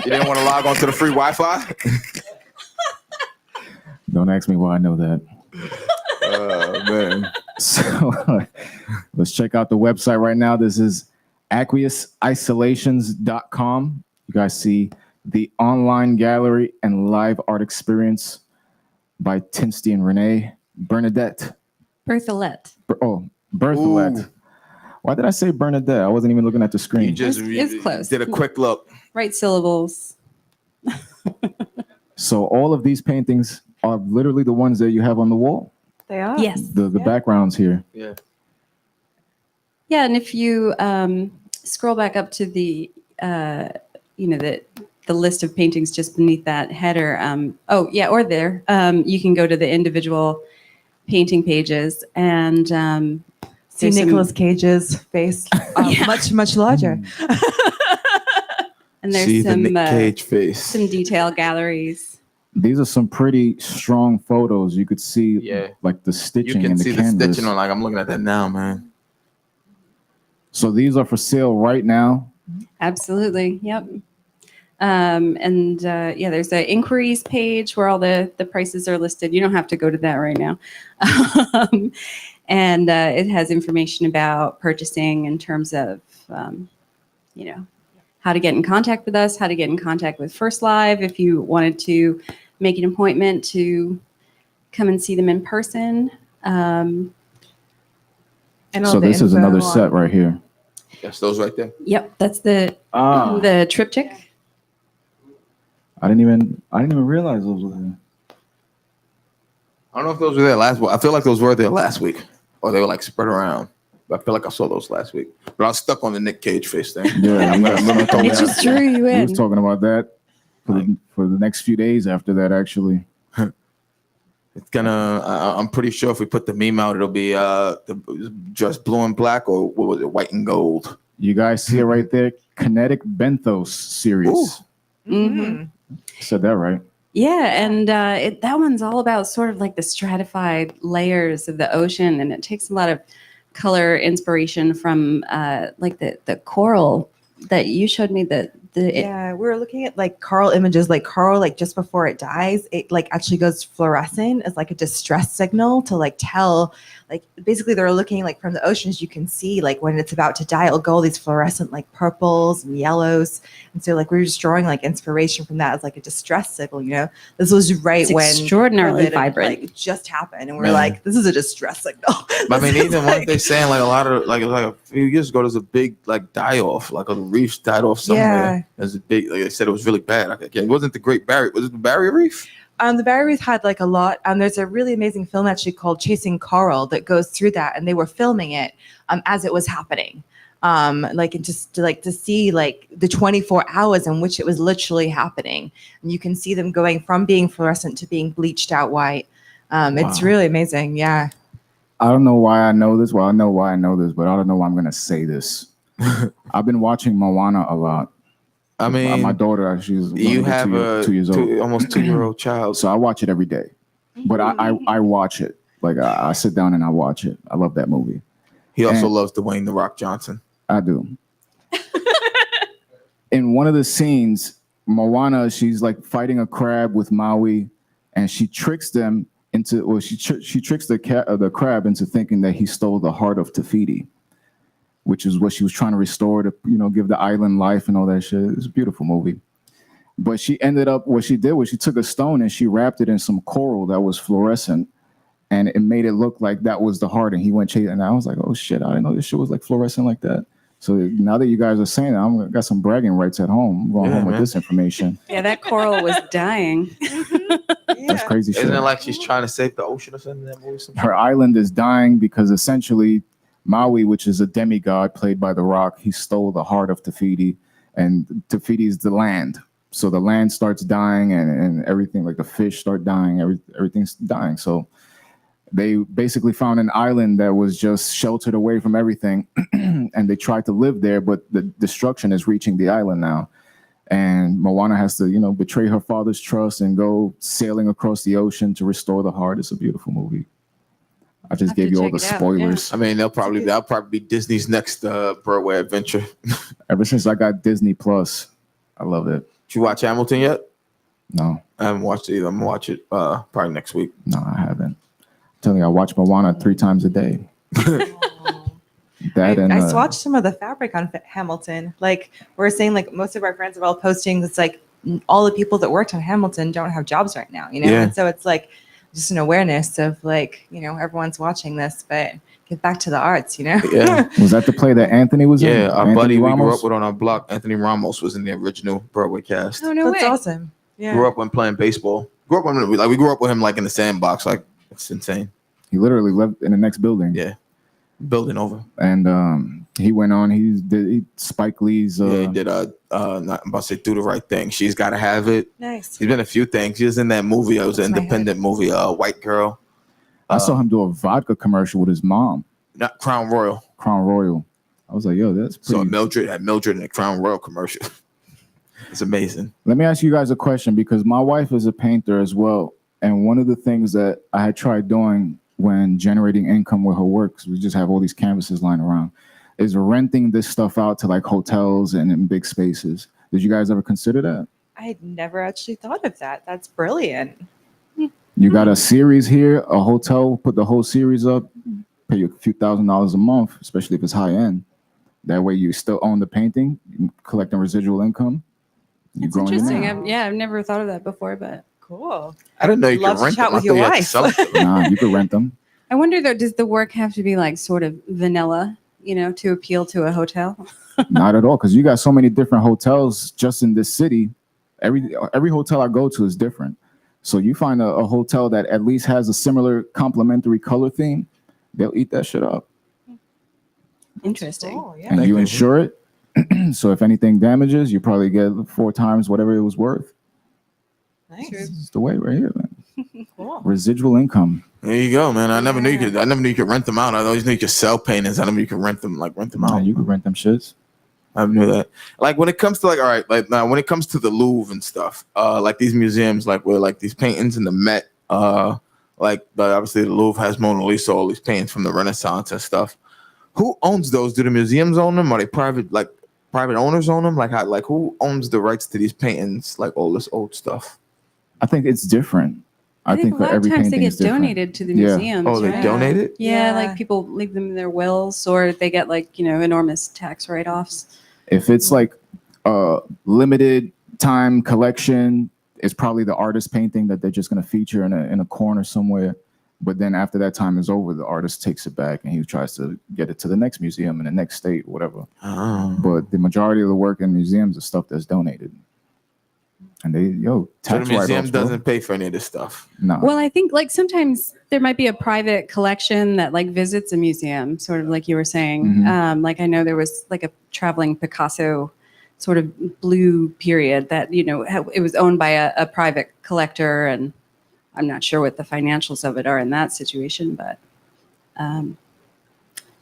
You didn't want to log on to the free Wi-Fi? Don't ask me why I know that. Oh man. So let's check out the website right now. This is AqueousIsolations.com. You guys see the online gallery and live art experience by Tinsty and Renee. Bernadette. Bertholette. Bertholette. Ooh. Why did I say Bernadette? I wasn't even looking at the You screen. just It's close. did a quick look. Right syllables. So all of these paintings are literally the ones that you have on the wall. They are. Yes. The backgrounds here. Yeah. Yeah, and if you scroll back up to the the list of paintings just beneath that header, or there, you can go to the individual painting pages and See there's some- Nicolas Cage's face Yeah. much larger. and there's See the some Nick Cage face. some detail galleries. These are some pretty strong photos. You could see like the You stitching can in the see the canvas. stitching on. Like I'm looking at that now, man. So these are for sale right now. Absolutely. Yep. There's an inquiries page where all the prices are listed. You don't have to go to that right now. It has information about purchasing in terms of, how to get in contact with us, how to get in contact with First Live if you wanted to make an appointment to come and see them in person. And all So the this is info another on- set right here. That's those right there. Yep, that's the Ah, the triptych. I didn't even realize those were there. I don't know if those were there last week. I feel like those were there last week, or they were like spread around. But I feel like I saw those last week. But I was stuck on the Nick Cage face thing. Yeah, I'm gonna throw It that. just drew you We was in. talking about that for the next few days after that, actually. It's gonna. I'm pretty sure if we put the meme out, it'll be just blue and black, or what was it, white and gold? You guys see it right there, Kinetic Benthos series. Ooh. Mhm. Said that right. Yeah, and that one's all about sort of like the stratified layers of the ocean, and it takes a lot of color inspiration from like the coral that you showed me. Yeah, we were looking at like coral images, like coral, like just before it dies, it like actually goes fluorescent as like a distress signal to like tell, like basically they're looking like from the oceans, you can see like when it's about to die, it'll go all these fluorescent like purples and yellows. And so like we were just drawing like inspiration from that as like a distress signal, you know. This was right It's when extraordinarily COVID, vibrant. like just happened, and we're Man. like, this is a distress signal. I mean, This is, even like- what they saying, like a lot of like a few years ago, there's a big like die off, like a reef died off somewhere. Yeah. There's a big, like they said, it was really bad. It wasn't the Great Barrier. Was it the Barrier Reef? The Barrier Reef had like a lot. There's a really amazing film actually called Chasing Coral that goes through that, and they were filming it as it was happening. Like and just to see like the 24 hours in which it was literally happening, and you can see them going from being fluorescent to being bleached out white. It's Wow. really amazing. Yeah. I don't know why I know this. Well, I know why I know this, but I don't know why I'm gonna say this. I've been watching Moana a lot. I mean, my daughter, she's you have a 2 years old, almost 2-year-old child. so I watch it every day. But I watch it. Like I sit down and I watch it. I love that movie. He also and- loves Dwayne The Rock Johnson. I do. In one of the scenes, Moana, she's like fighting a crab with Maui, and she tricks them into, well, she tricks the crab into thinking that he stole the heart of Tafiti, which is what she was trying to restore to, give the island life and all that shit. It's a beautiful movie. But she ended up, what she did was she took a stone and she wrapped it in some coral that was fluorescent, and it made it look like that was the heart. And he went chasing, and I was like, oh shit, I didn't know this shit was like fluorescent like that. So now that you guys are saying that, I got some bragging rights at home. I'm going home with man. this information. Yeah, that coral was dying. That's crazy shit. Isn't it like she's trying to save the ocean or something in that movie? Her island is dying because essentially Maui, which is a demigod played by The Rock, he stole the heart of Tafiti, and Tafiti is the land. So the land starts dying, and everything, like the fish start dying, everything's dying. So they basically found an island that was just sheltered away from everything, and they tried to live there, but the destruction is reaching the island now. And Moana has to, betray her father's trust and go sailing across the ocean to restore the heart. It's a beautiful movie. I just Have gave to you all check the it out, spoilers. I mean, that'll probably be Disney's next Broadway adventure. Ever since I got Disney Plus, I love it. Did you watch Hamilton yet? No, I haven't watched it either. I'm gonna watch it probably next week. no, I haven't. I'm telling you, I watch Moana 3 times a day. That and I swatched some of the fabric on Hamilton. Like we're saying, like most of our friends are all posting. It's like all the people that worked on Hamilton don't have jobs right now, Yeah. And so it's like just an awareness of like, everyone's watching this, but get back to the arts, Yeah. was that the play that Anthony was in? Yeah, our Anthony buddy we grew Ramos? up with on our block, Anthony Ramos, was in the original Broadway cast. Oh, no That's way. awesome. Yeah. Grew up when playing baseball. We grew up with him like in the sandbox. Like it's insane. He literally lived in the next building. Yeah, building over. And he went on. He did Spike Lee's. Yeah, he did. Not I'm about to say Do the Right Thing. She's Got to Have It. Nice. He's been in a few things. He was in that movie. It was an That's my independent movie. White Girl. I saw him do a vodka commercial with his mom, Not Crown Royal. Crown Royal. I was like, yo, that's So pretty. Mildred in the Crown Royal commercial. It's amazing. Let me ask you guys a question, because my wife is a painter as well. And one of the things that I had tried doing when generating income with her work, 'cause we just have all these canvases lying around, is renting this stuff out to like hotels and in big spaces. Did you guys ever consider that? I had never actually thought of that. That's brilliant. You got a series here, a hotel, put the whole series up, pay you a few $1,000s a month, especially if it's high end. That way you still own the painting, you collecting residual income. You It's growing your interesting. name. I've never thought of that before, but Cool. I didn't know you Love could to rent chat them. I with your thought you had to wife. sell it. Nah, you could rent them. I wonder though, does the work have to be like sort of vanilla, to appeal to a hotel? Not at all, because you got so many different hotels just in this city. Every hotel I go to is different. So you find a hotel that at least has a similar complementary color theme, they'll eat that shit up. Interesting. Cool, yeah. And Thank you you. insure it. So if anything damages, you probably get 4 times whatever it was worth. Nice. This is the way right here, man. Cool. Residual income. There you go, man. I never knew you could rent them out. I always knew you could sell paintings. I never knew you could rent them out. Man, you could rent them shits. I knew that. Like when it comes to like, all right, like now when it comes to the Louvre and stuff, like these museums, like where like these paintings in the Met, like but obviously the Louvre has Mona Lisa, all these paintings from the Renaissance and stuff. Who owns those? Do the museums own them? Are they private owners own them? Like how, like who owns the rights to these paintings? Like all this old stuff. I think it's different. I think a for lot of every times they painting get is different. donated to the Yeah. museums. Oh, they right? donate it? Yeah, Yeah. like people leave them in their wills, or they get like enormous tax write-offs. If it's like a limited time collection, it's probably the artist painting that they're just going to feature in a corner somewhere. But then after that time is over, the artist takes it back and he tries to get it to the next museum in the next state, whatever. Oh. But the majority of the work in museums is stuff that's donated. And they, So tax the museum write-offs, bro. doesn't pay for any of this stuff. No. Well, I think like sometimes there might be a private collection that like visits a museum, sort of like you were saying. Mhm. Like I know there was like a traveling Picasso sort of blue period that it was owned by a private collector, and I'm not sure what the financials of it are in that situation, but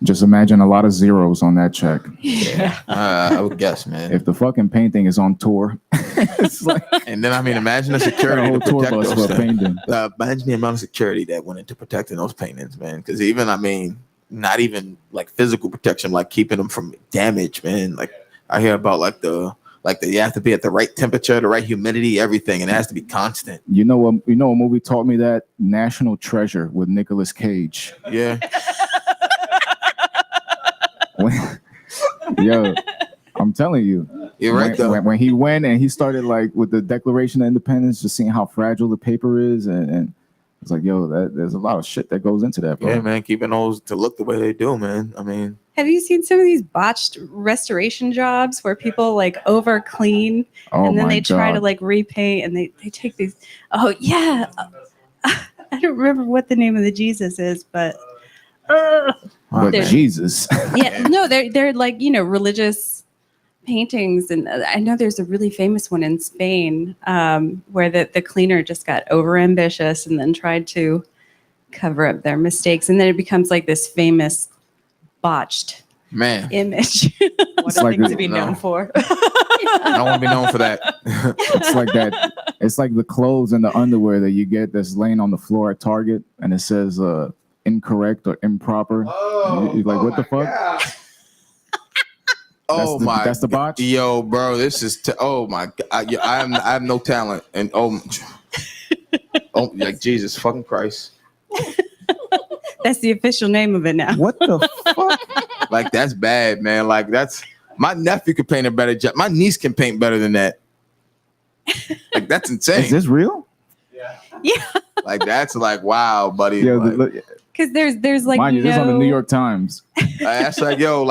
Just imagine a lot of zeros on that check. yeah. I would guess, man. If the fucking painting is on tour, it's like And then I mean, imagine the a security whole to tour protect bus those for a things. painting. Imagine the amount of security that went into protecting those paintings, man. Because even, I mean, not even like physical protection, like keeping them from damage, man. Like I hear about like you have to be at the right temperature, the right humidity, everything, and it has to be constant. You know what? A movie taught me that? National Treasure with Nicolas Cage. Yeah. Yo, I'm telling you, You're right, though. when he went and he started like with the Declaration of Independence, just seeing how fragile the paper is, and it's like, yo, there's a lot of shit that goes into that, bro. Yeah, man, keeping those to look the way they do, man. I mean, Have you seen some of these botched restoration jobs where people like over clean Oh and then my they try to God. like repaint and they take these? Oh yeah, I don't remember what the name of the Jesus is, but But There- Jesus, yeah, no, they're like religious paintings, and I know there's a really famous one in Spain where the cleaner just got over ambitious and then tried to cover up their mistakes, and then it becomes like this famous botched man, image. What It's a like thing the- to be known No. for. I don't want to be known for that. it's like that. It's like the clothes and the underwear that you get that's laying on the floor at Target, and it says incorrect or improper. You're like, what the fuck? Oh my! That's the botch. Yo, bro, this is oh my god! I have no talent, and oh, like Jesus fucking Christ! That's the official name of it now. What the fuck? Like that's bad, man. Like that's my nephew could paint a better job. My niece can paint better than that. Like that's insane. Is this real? Yeah, Like that's like wow, buddy. Yeah, Like, look, because there's like mind you, this is on the New York Times. that's like yo.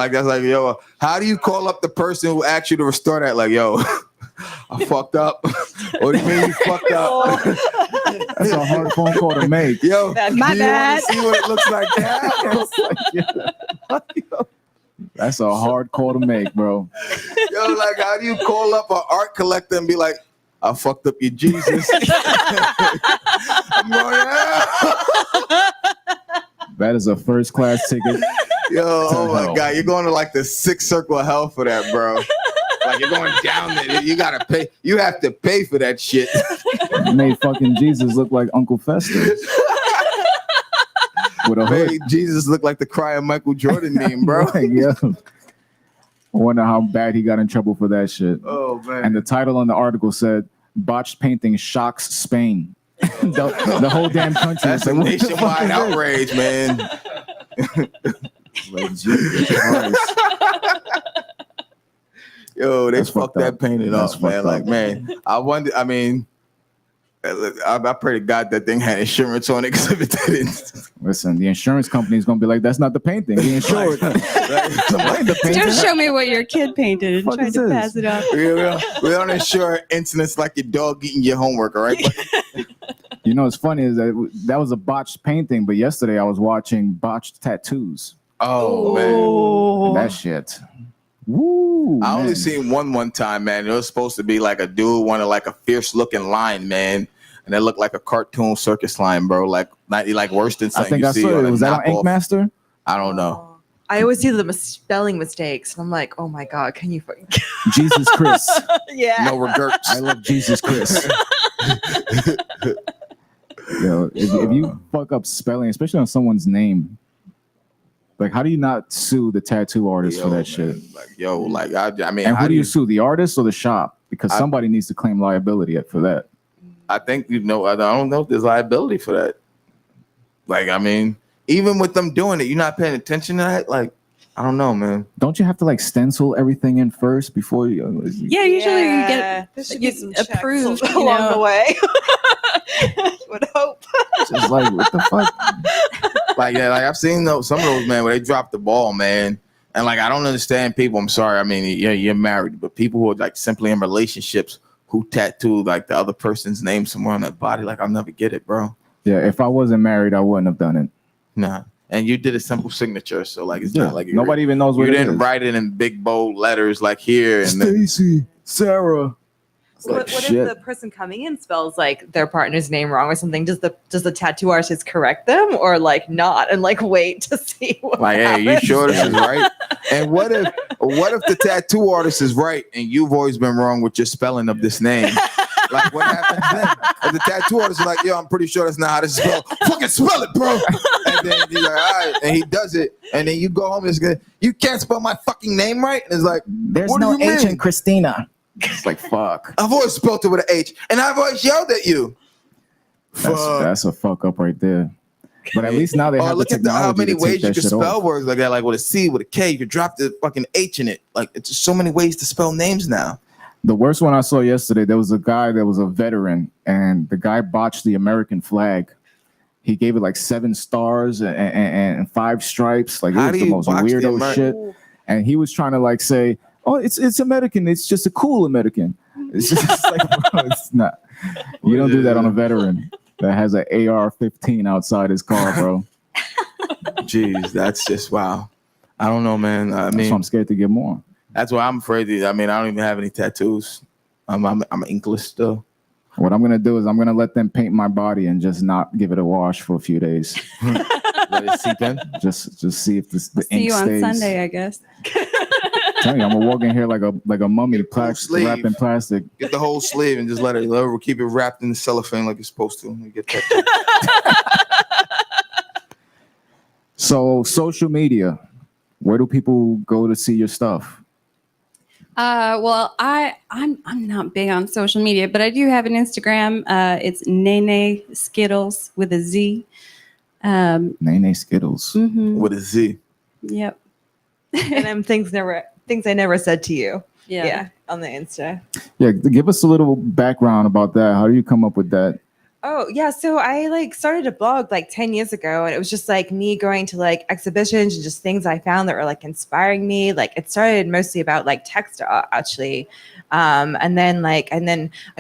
How do you call up the person who asked you to restore that? Like yo, I fucked up. What do you mean you fucked up? That's a hard phone call to make. Yo, That's do my you bad. wanna see what it looks like now? It's like, yeah. That's a hard call to make, bro. Yo, like, how do you call up an art collector and be like, I fucked up your Jesus? I'm going, yeah. That is a first class ticket. Yo, oh my hell. God, you're going to like the sixth circle of hell for that, bro. Like, you're going down there. You got to pay. You have to pay for that shit. You made fucking Jesus look like Uncle Fester with a hood. Made Jesus look like the crying Michael Jordan meme, bro. Like, yeah. I wonder how bad he got in trouble for that shit. Oh, man. And the title on the article said, "Botched painting shocks Spain." the whole damn country. That's was a like, what the fuck nationwide is this? outrage, man. Like, Jesus Christ. Yo, they That's fucked fucked that up. painting That's up, man. fucked Like, up. man, I wonder. I mean, I pray to God that thing had insurance on it because if it didn't, Listen, the insurance company is gonna be like, "That's not the painting. He insured." like, the painting. Just show me what your kid painted and Fuck try is to this? pass it off. we don't insure incidents like your dog eating your homework, all right? You know, what's funny is that was a botched painting, but yesterday I was watching botched tattoos. Oh man, And that shit. Woo! I only man. seen one time, man. It was supposed to be like a dude wanted like a fierce looking lion, man, and it looked like a cartoon circus lion, bro. Like not like worse than I something think you I see saw on it. a Was that on knockoff. Ink Master? I don't know. I always see the spelling mistakes, and I'm like, oh my god, can you? Jesus Chris. Yeah. No regrets. I love Jesus Chris. Yo, if you fuck up spelling, especially on someone's name, like how do you not sue the tattoo artist for that shit? I mean, And how who do you sue, the artist or the shop? Because I- somebody needs to claim liability for that. I think I don't know if there's liability for that. Like, I mean, even with them doing it, you're not paying attention to that. Like, I don't know, man. Don't you have to like stencil everything in first before you? Yeah, usually you get there should you be some checks approved along you know. the way. Would hope. Just like what the fuck? Like, yeah, like I've seen some of those, man, where they drop the ball, man. And like, I don't understand people. I'm sorry. I mean, yeah, you're married, but people who are like simply in relationships who tattoo like the other person's name somewhere on their body, like I'll never get it, bro. Yeah, if I wasn't married, I wouldn't have done it. Nah. And you did a simple signature, so like it's Yeah, not like nobody even knows what you it didn't is. write it in big bold letters like here and then. Stacy, Sarah. It's like, What if shit. the person coming in spells like their partner's name wrong or something? Does the tattoo artist correct them or like not and like wait to see what Like, hey, you happens? sure this is right? And what if the tattoo artist is right and you've always been wrong with your spelling of this name? Like, what happens then? If the tattoo artist is like, yo, I'm pretty sure that's not how this is spelled. Fucking spell it, bro. And then he's like, all right, and he does it, and then you go home and it's good. You can't spell my fucking name right, and it's like, There's what no do you H mean? in Christina. It's like fuck. I've always spelled it with an H, and I've always yelled at you. That's a fuck up right there. But at least now they Or have the look at how technology many to take ways you that can shit spell off. words like that, like with a C, with a K. You could drop the fucking H in it. Like, it's just so many ways to spell names now. The worst one I saw yesterday, there was a guy that was a veteran, and the guy botched the American flag. He gave it like 7 stars and 5 stripes. Like, it How was do the you most botch the weirdo shit. And he was trying to like say, "Oh, it's American. It's just a cool American." It's just like, bro, it's not. You don't do that on a veteran that has an AR-15 outside his car, bro. Jeez, that's just wow. I don't know, man. I That's mean, why I'm scared to get more. that's why I'm afraid to. I mean, I don't even have any tattoos. I'm English still. What I'm gonna do is I'm gonna let them paint my body and just not give it a wash for a few days. Let it seep in. Just see if the See ink you on stays. Sunday, I guess. Tell you, I'm gonna walk in here like a mummy, sleeve. wrapped in plastic. Get the whole sleeve and just let it keep it wrapped in the cellophane like it's supposed to. You get that. So social media, where do people go to see your stuff? Well, I'm not big on social media, but I do have an Instagram. It's Nene Skittles with a Z. Nene Skittles. Mhm. With a Z. Yep. And them things I never said to you. Yeah. Yeah, on the Insta. Yeah, give us a little background about that. How do you come up with that? Oh, yeah. So I like started a blog like 10 years ago, and it was just like me going to like exhibitions and just things I found that were like inspiring me. Like it started mostly about like text art actually. And then I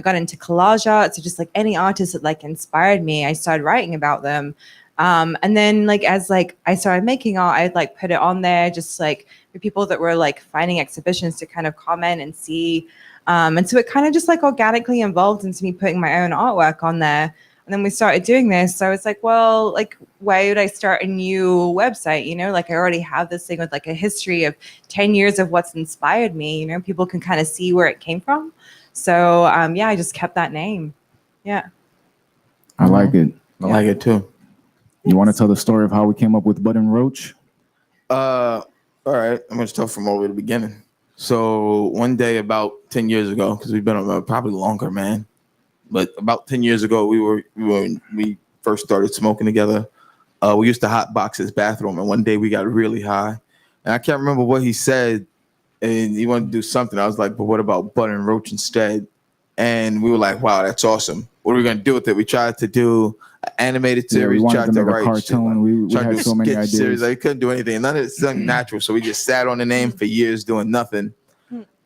got into collage art. So just like any artist that like inspired me, I started writing about them. And then like as like I started making art, I'd like put it on there just like for people that were like finding exhibitions to kind of comment and see. And so it kind of just like organically evolved into me putting my own artwork on there. And then we started doing this. So I was like, well, like, why would I start a new website? You know, like I already have this thing with like a history of 10 years of what's inspired me. You know, people can kind of see where it came from. So yeah, I just kept that name. Yeah. I like it. I like it too. You want to tell the story of how we came up with Button Roach? All right. I'm gonna start from over the beginning. So one day about 10 years ago, because we've been probably longer, man. But about 10 years ago, we first started smoking together. We used to hotbox his bathroom, and one day we got really high. And I can't remember what he said, and he wanted to do something. I was like, but what about Button Roach instead? And we were like, wow, that's awesome. What are we gonna do with it? We tried to do an animated Yeah, we series, wanted tried to to make a write cartoon. We tried to had do so many sketch ideas. series. Like, couldn't do anything. None of it's natural. So we just sat on the name for years doing nothing.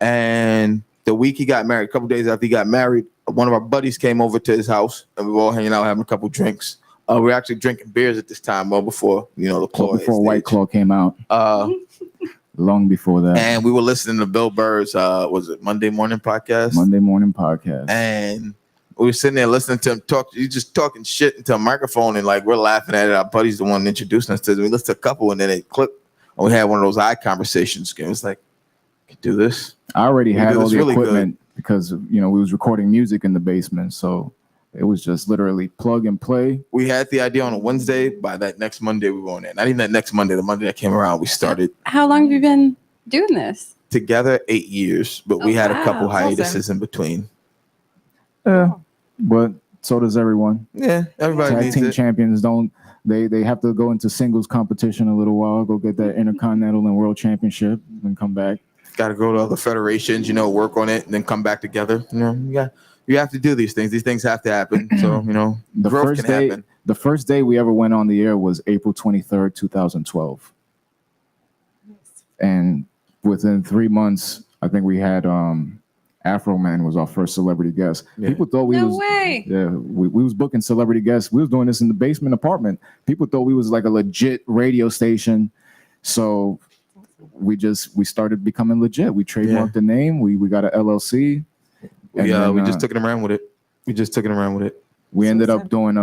And the week he got married, a couple days after he got married, one of our buddies came over to his house, and we were all hanging out having a couple drinks. We were actually drinking beers at this time, well before the Claw. Before White Claw came out. Long before that. And we were listening to Bill Burr's was it Monday Morning Podcast? Monday Morning Podcast. And we were sitting there listening to him talk. He's just talking shit into a microphone, and like we're laughing at it. Our buddy's the one introducing us to it. We listened to a couple, and then it clicked. And we had one of those eye conversations. It was like, you do this. I already had all the really equipment because we was recording music in the basement, so it was just literally plug and play. We had the idea on a Wednesday. By that next Monday, we were on it. Not even that next Monday. The Monday that came around, we started. How long have you been doing this? Together 8 years, but we had a couple wow, hiatuses in between. Yeah, but so does everyone. Yeah, everybody Tag needs team it. champions don't. They have to go into singles competition a little while, go get that Intercontinental and World Championship, and come back. Got to go to other federations, work on it, and then come back together. You have to do these things. These things have to happen. So The growth first can day, happen. the first day we ever went on the air was April 23rd, 2012, and within 3 months, I think we had Afro Man was our first celebrity guest. Yeah. People thought we No was way. yeah we was booking celebrity guests. We was doing this in the basement apartment. People thought we was like a legit radio station, so we started becoming legit. We trademarked the name. We got a LLC. And Yeah, then, we just took it around with it. we ended up doing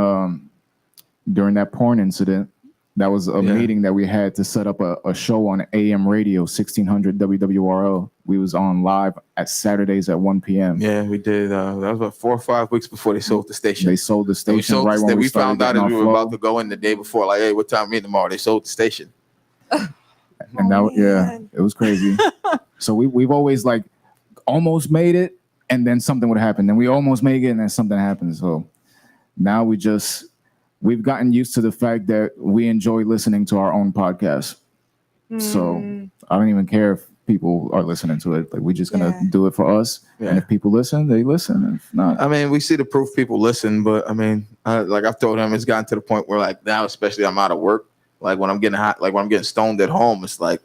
during that porn incident. That was a meeting that we had to set up a show on AM radio, 1600 WWRO. We was on live at Saturdays at 1 p.m. Yeah, we did. That was about 4 or 5 weeks before they sold the station. They sold the And station right when we started found out getting as we our were flow. about to go in the day before. Like, hey, what time meet tomorrow? They sold the station. And it was crazy. So we've always like almost made it, and then something would happen. Then we almost make it, and then something happens. So now we've gotten used to the fact that we enjoy listening to our own podcast. So I don't even care if people are listening to it. Like, we're just gonna do it for us. Yeah. And if people listen, they listen. And if not, I mean, we see the proof people listen, but I mean, like I've told him, it's gotten to the point where like now, especially I'm out of work. Like when I'm getting hot, like when I'm getting stoned at home, it's like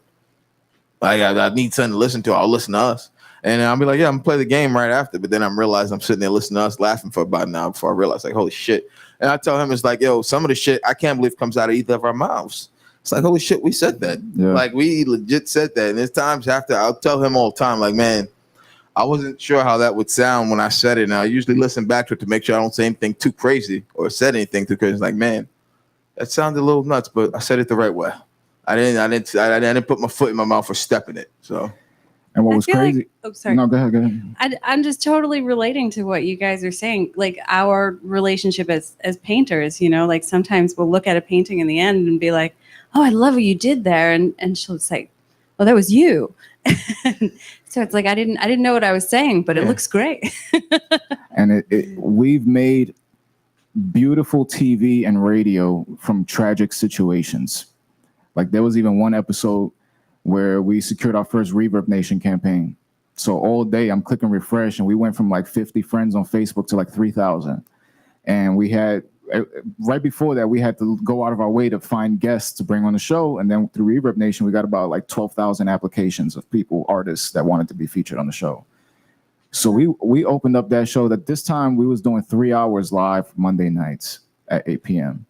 I need something to listen to. I'll listen to us. And I'll be like, yeah, I'm gonna play the game right after. But then I'm realizing I'm sitting there listening to us laughing for about an hour before I realize, like, holy shit. And I tell him, it's like, yo, some of the shit I can't believe comes out of either of our mouths. It's like, holy shit, we said that. Yeah. Like, we legit said that. And there's times after, I'll tell him all the time, like, man, I wasn't sure how that would sound when I said it. And I usually listen back to it to make sure I don't say anything too crazy or said anything too crazy. It's like, man, that sounded a little nuts, but I said it the right way. I didn't put my foot in my mouth or step in it. So. and what I was feel crazy? Sorry. No, go ahead. I'm just totally relating to what you guys are saying. Like our relationship as painters, like sometimes we'll look at a painting in the end and be like, oh, I love what you did there. And she'll say, well, that was you. So it's like, I didn't know what I was saying, but it looks great. And we've made beautiful TV and radio from tragic situations. Like, there was even one episode where we secured our first Reverb Nation campaign. So all day I'm clicking refresh, and we went from like 50 friends on Facebook to like 3,000. And we had, right before that, we had to go out of our way to find guests to bring on the show. And then through Reverb Nation, we got about like 12,000 applications of people, artists that wanted to be featured on the show. So we opened up that show. That this time we was doing 3 hours live Monday nights at 8 p.m.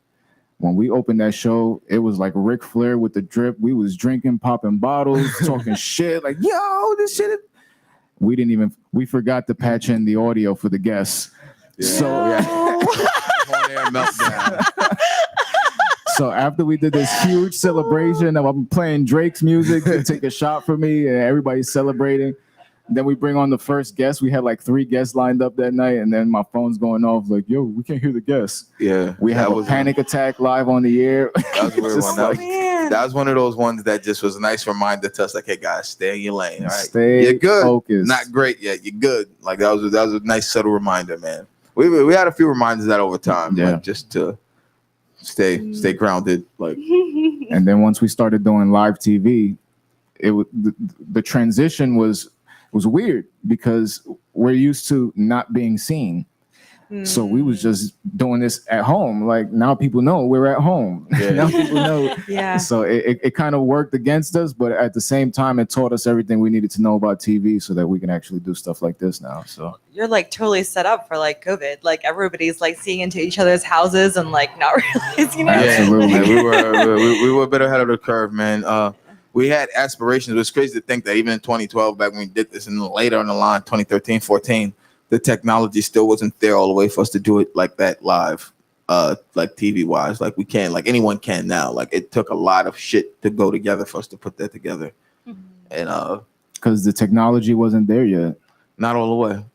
When we opened that show, it was like Ric Flair with the drip. We was drinking, popping bottles, talking shit, like, yo, this shit. We forgot to patch in the audio for the guests. Yeah. So Meltdown. So after we did this huge celebration, I'm playing Drake's music to take a shot for me, and everybody's celebrating. Then we bring on the first guest. We had like 3 guests lined up that night, and then my phone's going off like, yo, we can't hear the guests. Yeah. We have a panic attack live on the air. That was a weird one. Man. That was one of those ones that just was a nice reminder to us, like, hey guys, stay in your lane. All right. Stay You're good. focused. Not great yet. You're good. Like that was a nice subtle reminder, man. We had a few reminders that over time, Yeah. like just to stay grounded. Like And then once we started doing live TV, the transition was weird because we're used to not being seen. So we was just doing this at home. Like, now people know we're at home. Yeah. Now people know. Yeah. So it kind of worked against us, but at the same time, it taught us everything we needed to know about TV so that we can actually do stuff like this now. So You're like totally set up for like COVID. Like everybody's like seeing into each other's houses and like not realizing it. Absolutely. Yeah, we were a bit ahead of the curve, man. We had aspirations. It was crazy to think that even in 2012, back when we did this, and later on the line, 2013, 14, the technology still wasn't there all the way for us to do it like that live. like TV wise. Like we can't, like anyone can now. Like it took a lot of shit to go together for us to put that together. And because the technology wasn't there yet. not all the way.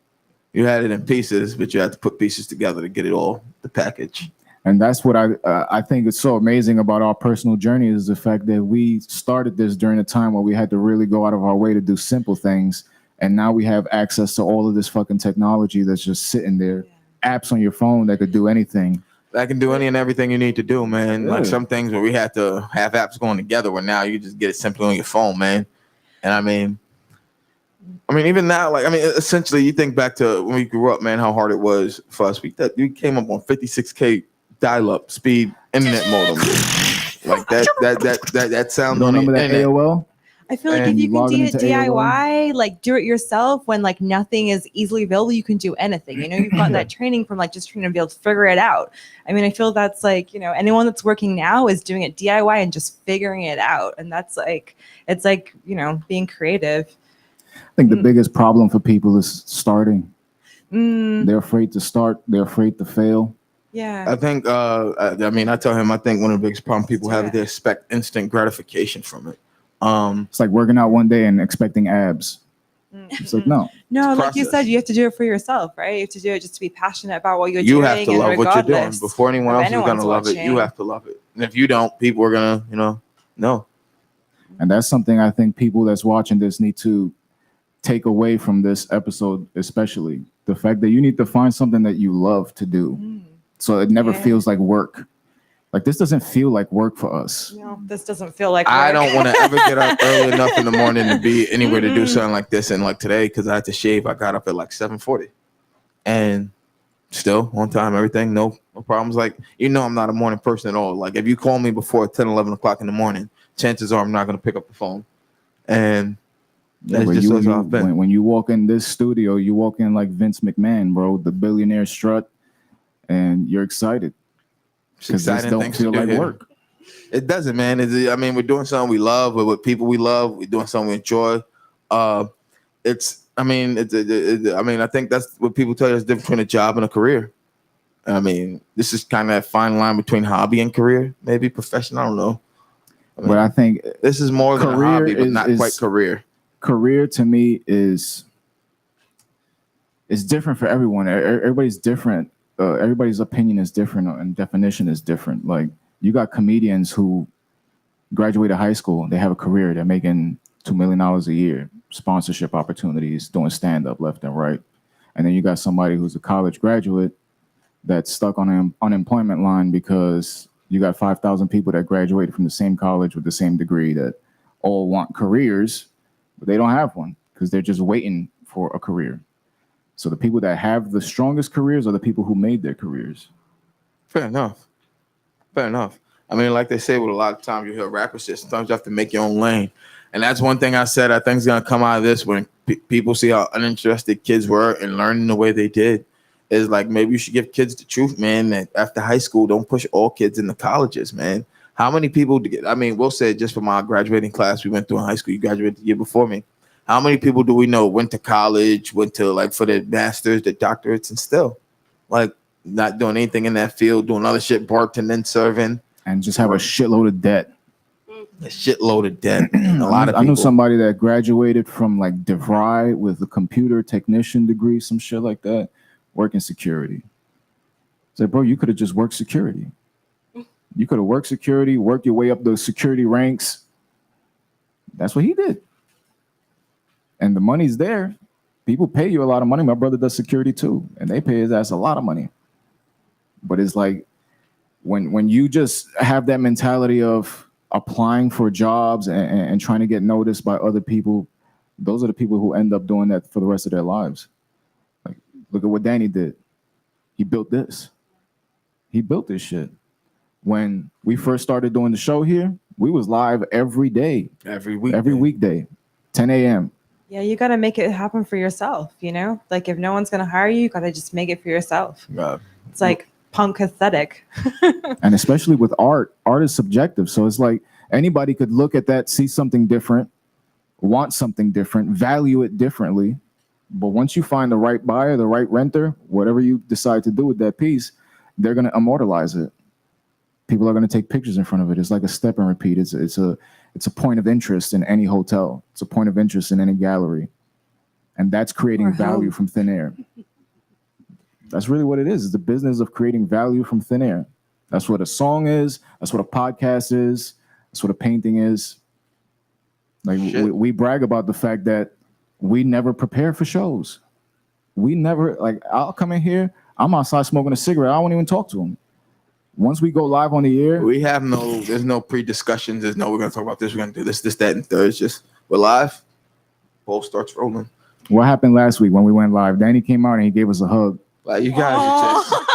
You had it in pieces, but you had to put pieces together to get it all the package. And that's what I think is so amazing about our personal journey is the fact that we started this during a time where we had to really go out of our way to do simple things. And now we have access to all of this fucking technology that's just sitting there. Apps on your phone that could do anything. That can do any and everything you need to do, man. Yeah. Like some things where we had to have apps going together where now you just get it simply on your phone, man. And I mean, even now, like, essentially you think back to when we grew up, man, how hard it was for us. We came up on 56K dial-up speed internet modem. Like that sound You on the remember that internet. AOL? I feel like And if you can logging do it into AOL? DIY, like do it yourself when like nothing is easily available, you can do anything. You know, you've got that training from like just trying to be able to figure it out. I mean, I feel that's like, you know, anyone that's working now is doing it DIY and just figuring it out. And that's like, it's like, you know, being creative. I think the biggest problem for people is starting. Mm, They're afraid to start. They're afraid to fail. yeah. I think, I tell him, I think one of the biggest problems people Let's do have is it. they expect instant gratification from it. It's like working out one day and expecting abs. It's like, no. No, It's like you process. said, you have to do it for yourself, right? You have to do it just to be passionate about what you're You doing. have to and love what you're doing regardless before anyone of else is going to anyone's love it. You watching. have to love it. And if you don't, people are going to, no. And that's something I think people that's watching this need to take away from this episode, especially the fact that you need to find something that you love to do. So it never Yeah. feels like work. Like this doesn't feel like work for us. No, this doesn't feel like I work. don't want to ever get up early enough in the morning to be anywhere to do something like this. And like today, because I had to shave, I got up at like 7:40 and still on time, everything, no problems. Like, I'm not a morning person at all. Like if you call me before 10, 11 o'clock in the morning, chances are I'm not going to pick up the phone. And that's But just how I've been. when you walk in this studio, you walk in like Vince McMahon, bro, the billionaire strut, and you're excited. It's Because this exciting don't things to feel do like here. work. It doesn't, man. We're doing something we love with people we love. We're doing something we enjoy. I think that's what people tell you is the difference between a job and a career. This is kind of that fine line between hobby and career, maybe profession. I don't know. But I think This is more than a career hobby, but is- not is- quite career. career to me is different for everyone. Everybody's different. Everybody's opinion is different and definition is different. Like you got comedians who graduated high school, they have a career, they're making $2 million a year, sponsorship opportunities, doing stand-up left and right. And then you got somebody who's a college graduate that's stuck on an unemployment line because you got 5,000 people that graduated from the same college with the same degree that all want careers, but they don't have one because they're just waiting for a career. So the people that have the strongest careers are the people who made their careers. Fair enough. Like they say with a lot of times you hear rappers say, sometimes you have to make your own lane. And that's one thing I said I think is going to come out of this when people see how uninterested kids were and learning the way they did. Is like maybe you should give kids the truth, man, that after high school, don't push all kids into colleges, man. How many people, we'll say just from our graduating class, we went through in high school, you graduated the year before me. How many people do we know went to college, went to like for their masters, their doctorates, and still like not doing anything in that field, doing other shit, bartending, serving, And just have a shitload of debt. a shitload of debt. A lot of I know people. somebody that graduated from like DeVry with a computer technician degree, some shit like that, working security. Say, bro, you could have just worked security. You could have worked security, worked your way up the security ranks. That's what he did. And the money's there. People pay you a lot of money. My brother does security too, and they pay his ass a lot of money. But it's like when you just have that mentality of applying for jobs and trying to get noticed by other people, those are the people who end up doing that for the rest of their lives. Like, look at what Danny did. He built this. He built this shit. When we first started doing the show here, we was live every day, every week, every weekday, 10 a.m. Yeah, you got to make it happen for yourself, you know? Like if no one's going to hire you, you got to just make it for yourself. It's like punk aesthetic. And especially with art is subjective. So it's like anybody could look at that, see something different, want something different, value it differently. But once you find the right buyer, the right renter, whatever you decide to do with that piece, they're going to immortalize it. People are going to take pictures in front of it. It's like a step and repeat. It's a point of interest in any hotel. It's a point of interest in any gallery. And that's creating Or value home. from thin air. That's really what it is. It's the business of creating value from thin air. That's what a song is. That's what a podcast is. That's what a painting is. Like we brag about the fact that we never prepare for shows. We never, like, I'll come in here, I'm outside smoking a cigarette. I won't even talk to him. Once we go live on the air, there's no pre-discussions. There's no, we're going to talk about this. We're going to do this, that, and third. It's just, we're live. Ball starts rolling. What happened last week when we went live? Danny came out and he gave us a hug. Like, you guys are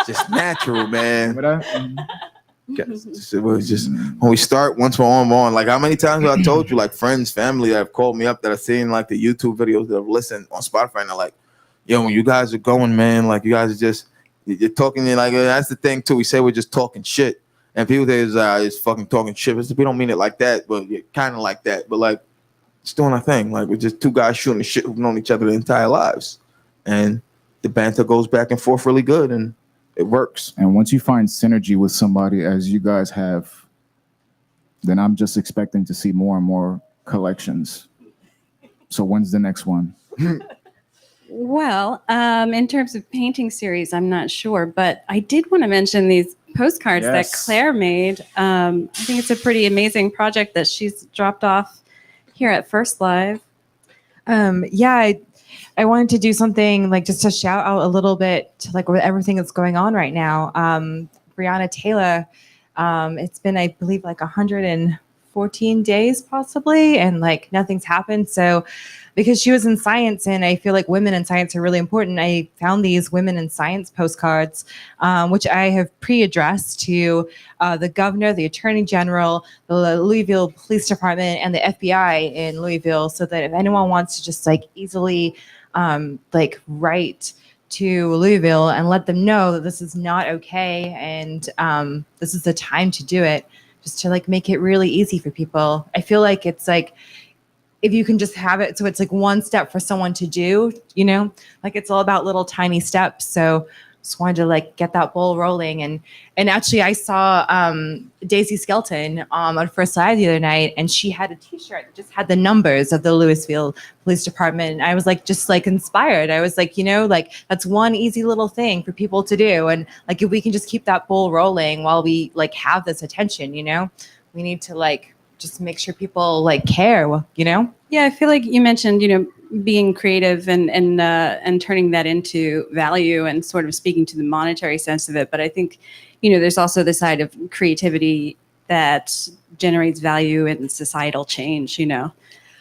just natural, man. It was just, when we start, once we're on. Like, how many times have I told you, like, friends, family that have called me up that have seen, like, the YouTube videos that have listened on Spotify, and they're like, yo, when you guys are going, man, like, you guys are just, you're talking, like, that's the thing, too. We say we're just talking shit. And people say it's fucking talking shit. We don't mean it like that, but kind of like that. But, like, it's doing our thing. Like, we're just two guys shooting shit who've known each other their entire lives. And the banter goes back and forth really good, and it works. And once you find synergy with somebody, as you guys have, then I'm just expecting to see more and more collections. So when's the next one? Well, in terms of painting series, I'm not sure, but I did want to mention these postcards that Claire made. I think it's a pretty amazing project that she's dropped off here at First Live. I wanted to do something like just to shout out a little bit to like everything that's going on right now. Breonna Taylor, it's been, I believe, like 114 days possibly, and like nothing's happened. So because she was in science, and I feel like women in science are really important, I found these women in science postcards, which I have pre-addressed to the governor, the attorney general, the Louisville Police Department, and the FBI in Louisville, so that if anyone wants to just like easily like write to Louisville and let them know that this is not okay, and this is the time to do it, just to like make it really easy for people. I feel like it's like, if you can just have it so it's like one step for someone to do, you know, like it's all about little tiny steps. So just wanted to like get that ball rolling. And actually I saw Daisy Skelton on First Live the other night, and she had a t-shirt that just had the numbers of the Louisville Police Department. And I was like, just like inspired. I was like, you know, like that's one easy little thing for people to do. And like, if we can just keep that ball rolling while we like have this attention, you know, we need to like just make sure people like care, you know? Yeah, I feel like you mentioned, you know, being creative and turning that into value and sort of speaking to the monetary sense of it. But I think, you know, there's also the side of creativity that generates value and societal change, you know,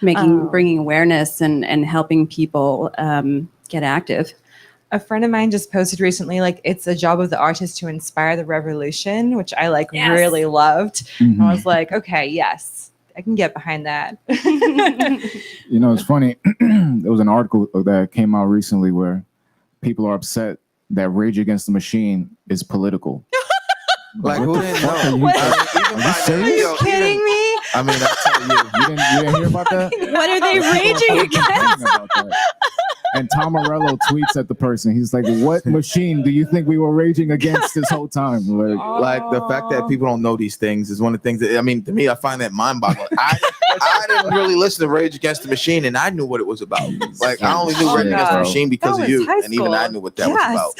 bringing awareness and helping people get active. A friend of mine just posted recently, like, it's a job of the artist to inspire the revolution, which I like really loved. Mm-hmm. I was like, okay, yes, I can get behind that. You know, it's funny. There was an article that came out recently where people are upset that Rage Against the Machine is political. Like, who didn't know? Are you kidding me? I mean, I tell you, You didn't hear about that? What are they raging against? And Tom Morello tweets at the person. He's like, "What machine do you think we were raging against this whole time?" Like the fact that people don't know these things is one of the things that, I mean, to me, I find that mind-boggling. I didn't really listen to Rage Against the Machine, and I knew what it was about. Like, I only knew Rage Against the Machine because of you, and even I knew what that was about.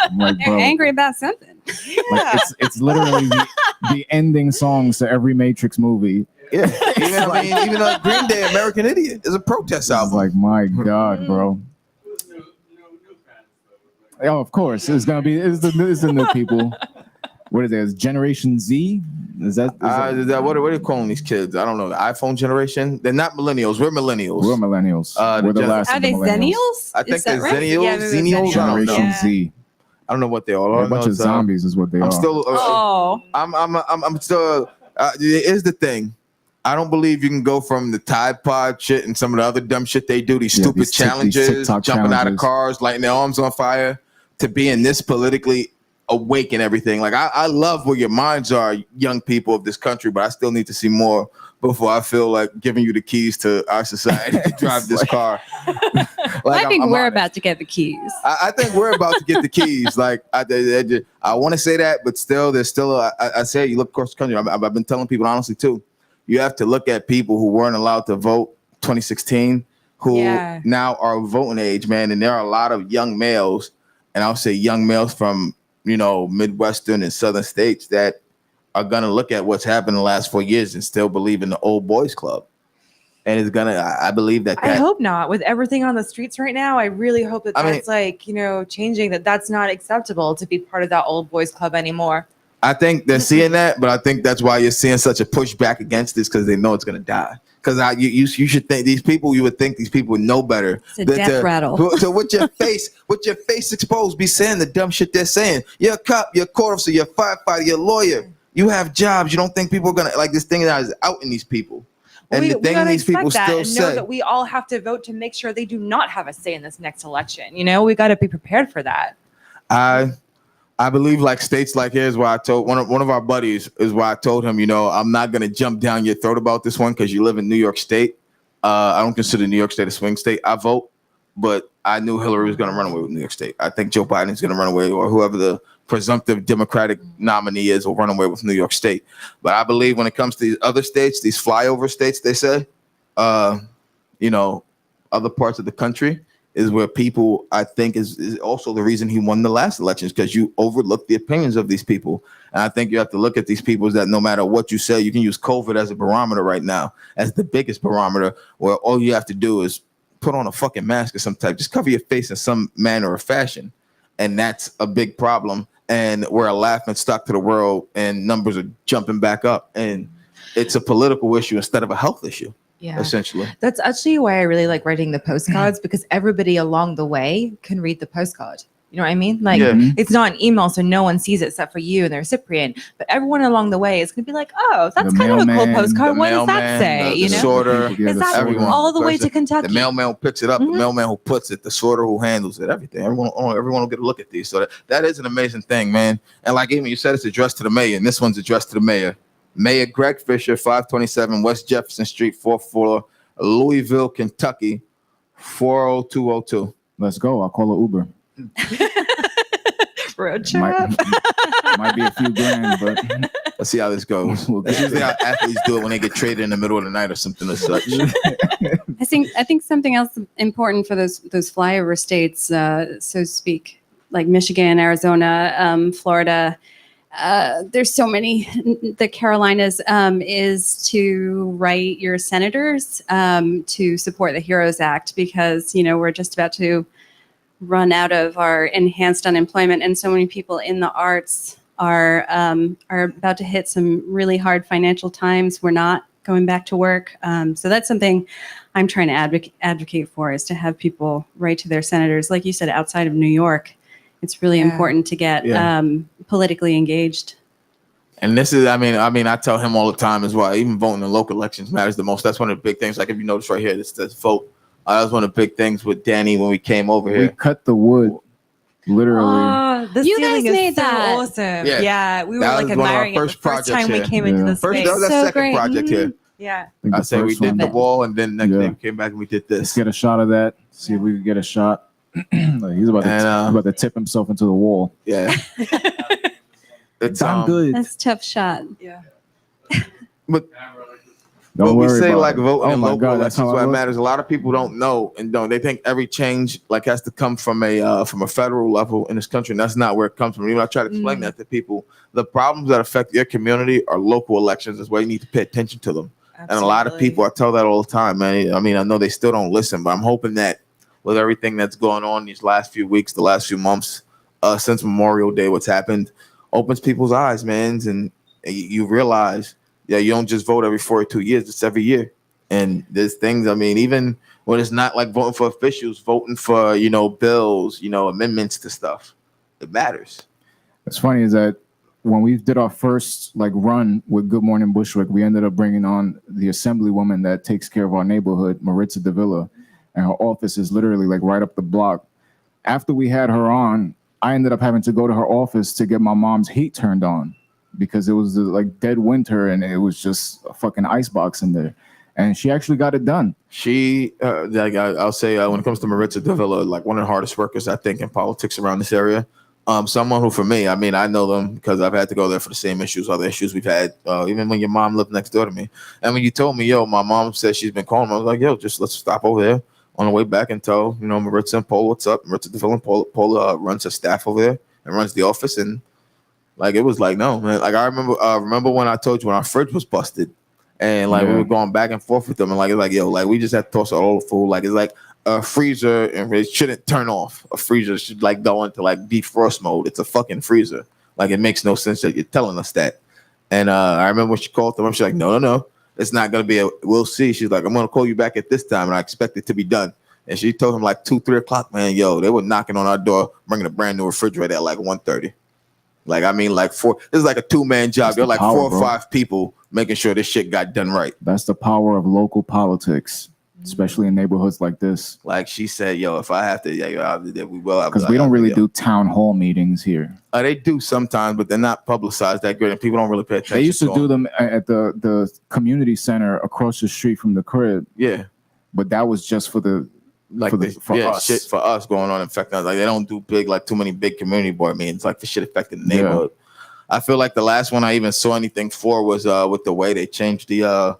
I'm like, They're bro, angry about something. like, it's literally the ending songs to every Matrix movie. Yeah, even Green Day, American Idiot, is a protest It's album. like, my God, bro. Oh, of course, it's the new people. What is it? Is Generation Z? Is that what are you calling these kids? I don't know. The iPhone generation? They're not millennials. We're millennials. We're millennials. We're the last Are of the they millennials. Zennials? I think Is that they're right? Zennials. Yeah, maybe Zennials? I don't know. Generation Z. I don't know what they are. They're a bunch of zombies is what they I'm are. still. I'm still. Here's the thing. I don't believe you can go from the Tide Pod shit and some of the other dumb shit they do, these stupid these challenges, TikTok jumping out of challenges. cars, lighting their arms on fire, to being this politically awake and everything. Like, I love where your minds are, young people of this country, but I still need to see more before I feel like giving you the keys to our society to drive this car. I think we're about to get the keys. I think we're about to get the keys. Like I want to say that, but still, there's still. I say you look across the country. I've been telling people honestly too. You have to look at people who weren't allowed to vote 2016, who now are voting age, man. And there are a lot of young males, and I'll say young males from Midwestern and Southern states that are gonna look at what's happened in the last 4 years and still believe in the old boys club. And it's gonna. I believe that. I hope not. With everything on the streets right now, I really hope that that's changing. That's not acceptable to be part of that old boys club anymore. I think they're seeing that, but I think that's why you're seeing such a pushback against this because they know it's gonna die. Because you should think these people. You would think these people would know better. It's a death rattle. So with your face exposed, be saying the dumb shit they're saying. You're a cop, you're a court officer, you're a firefighter, you're a lawyer. You have jobs. You don't think people are gonna like this thing that is out in these people. And the thing these people still say, know that we all have to vote to make sure they do not have a say in this next election. We got to be prepared for that. I believe like states like here is why I told one of our buddies is why I told him, I'm not gonna jump down your throat about this one because you live in New York State. I don't consider New York State a swing state. I vote, but I knew Hillary was gonna run away with New York State. I think Joe Biden's gonna run away, or whoever the presumptive Democratic nominee is will run away with New York State. But I believe when it comes to these other states, these flyover states, they say, other parts of the country is where people, I think, is also the reason he won the last elections, because you overlook the opinions of these people. And I think you have to look at these people that no matter what you say, you can use COVID as a barometer right now, as the biggest barometer, where all you have to do is put on a fucking mask of some type. Just cover your face in some manner or fashion. And that's a big problem. And we're a laughing stock to the world, and numbers are jumping back up. And it's a political issue instead of a health issue. Yeah, essentially. That's actually why I really like writing the postcards, because everybody along the way can read the postcard. You know what I mean? Like, it's not an email, so no one sees it except for you and the recipient. But everyone along the way is going to be like, oh, that's kind of a cool postcard. What does that say? The sorter, is that everyone, all the way to Kentucky? The mailman who picks it up, the mailman who puts it, the sorter who handles it, everything. Everyone will get a look at these. So that is an amazing thing, man. And like even you said, it's addressed to the mayor, and this one's addressed to the mayor. Mayor Greg Fisher, 527 West Jefferson Street, 4th floor, Louisville, Kentucky, 40202. Let's go. I'll call an Uber. Road trip. Might be a few grand, but let's see how this goes. That's usually how athletes do it when they get traded in the middle of the night or something as such. I think something else important for those flyover states, so to speak, like Michigan, Arizona, Florida. There's so many, the Carolinas, is to write your senators to support the HEROES Act, because we're just about to run out of our enhanced unemployment, and so many people in the arts are about to hit some really hard financial times. We're not going back to work, so that's something I'm trying to advocate for, is to have people write to their senators, like you said, outside of New York. It's really important to get politically engaged. And this is, I mean, I tell him all the time as well. Even voting in local elections matters the most. That's one of the big things. Like if you notice right here, this vote. That was one of the big things with Danny when we came over here. We cut the wood, literally. You guys made that. Awesome. Yeah, we were like admiring it the first time we came into the space. That was our second project here. Yeah. I say we did the wall, and then next day we came back and we did this. Let's get a shot of that. See if we can get a shot. Like he's about to tip himself into the wall. Yeah. It's good. That's a tough shot. Yeah. But we say like voting in local elections why it matters. A lot of people don't know and don't. They think every change like has to come from a federal level in this country, and that's not where it comes from. Even I try to explain that to people. The problems that affect your community are local elections. That's why you need to pay attention to them. Absolutely. And a lot of people, I tell that all the time, man. I mean, I know they still don't listen, but I'm hoping that with everything that's going on these last few weeks, the last few months, since Memorial Day, what's happened opens people's eyes, man, and you realize, you don't just vote every 42 years; it's every year. And there's things. I mean, even when it's not like voting for officials, voting for bills, amendments to stuff, it matters. What's funny is that when we did our first run with Good Morning Bushwick, we ended up bringing on the assemblywoman that takes care of our neighborhood, Maritza Davila. And her office is literally right up the block. After we had her on, I ended up having to go to her office to get my mom's heat turned on because it was like dead winter and it was just a fucking icebox in there. And she actually got it done. She, like I'll say, when it comes to Maritza Davila, like one of the hardest workers I think in politics around this area. Someone who, for me, I mean, I know them because I've had to go there for the same issues, other issues we've had. Even when your mom lived next door to me, and when you told me, yo, my mom said she's been calling, I was like, yo, just let's stop over there on the way back and tell Maritza and Paul what's up. Maritza Davila and Paul runs her staff over there and runs the office, and like it was like no man. Like I remember when I told you when our fridge was busted. And like we were going back and forth with them, and like it's like yo, like we just had to toss out all the food. Like it's like a freezer, and it shouldn't turn off. A freezer should like go into like defrost mode. It's a fucking freezer. Like it makes no sense that you're telling us that. And I remember when she called them, she's like, no, it's not gonna be we'll see. She's like, I'm gonna call you back at this time, and I expect it to be done. And she told him like 2-3 o'clock, man, yo, they were knocking on our door, bringing a brand new refrigerator at like 1:30. Like I mean, like this is like a 2-man job. They're like 4 or 5 people making sure this shit got done right. That's the power of local politics, especially in neighborhoods like this. Like she said, yo, if I have to, we will have. Because we don't really do town hall meetings here. They do sometimes, but they're not publicized that good, and people don't really pay attention. They used to do them at the community center across the street from the crib. Yeah, but that was just for the us. Shit for us going on affecting us. Like they don't do too many big community board meetings. Like the shit affecting the neighborhood. I feel like the last one I even saw anything for was with the way they changed the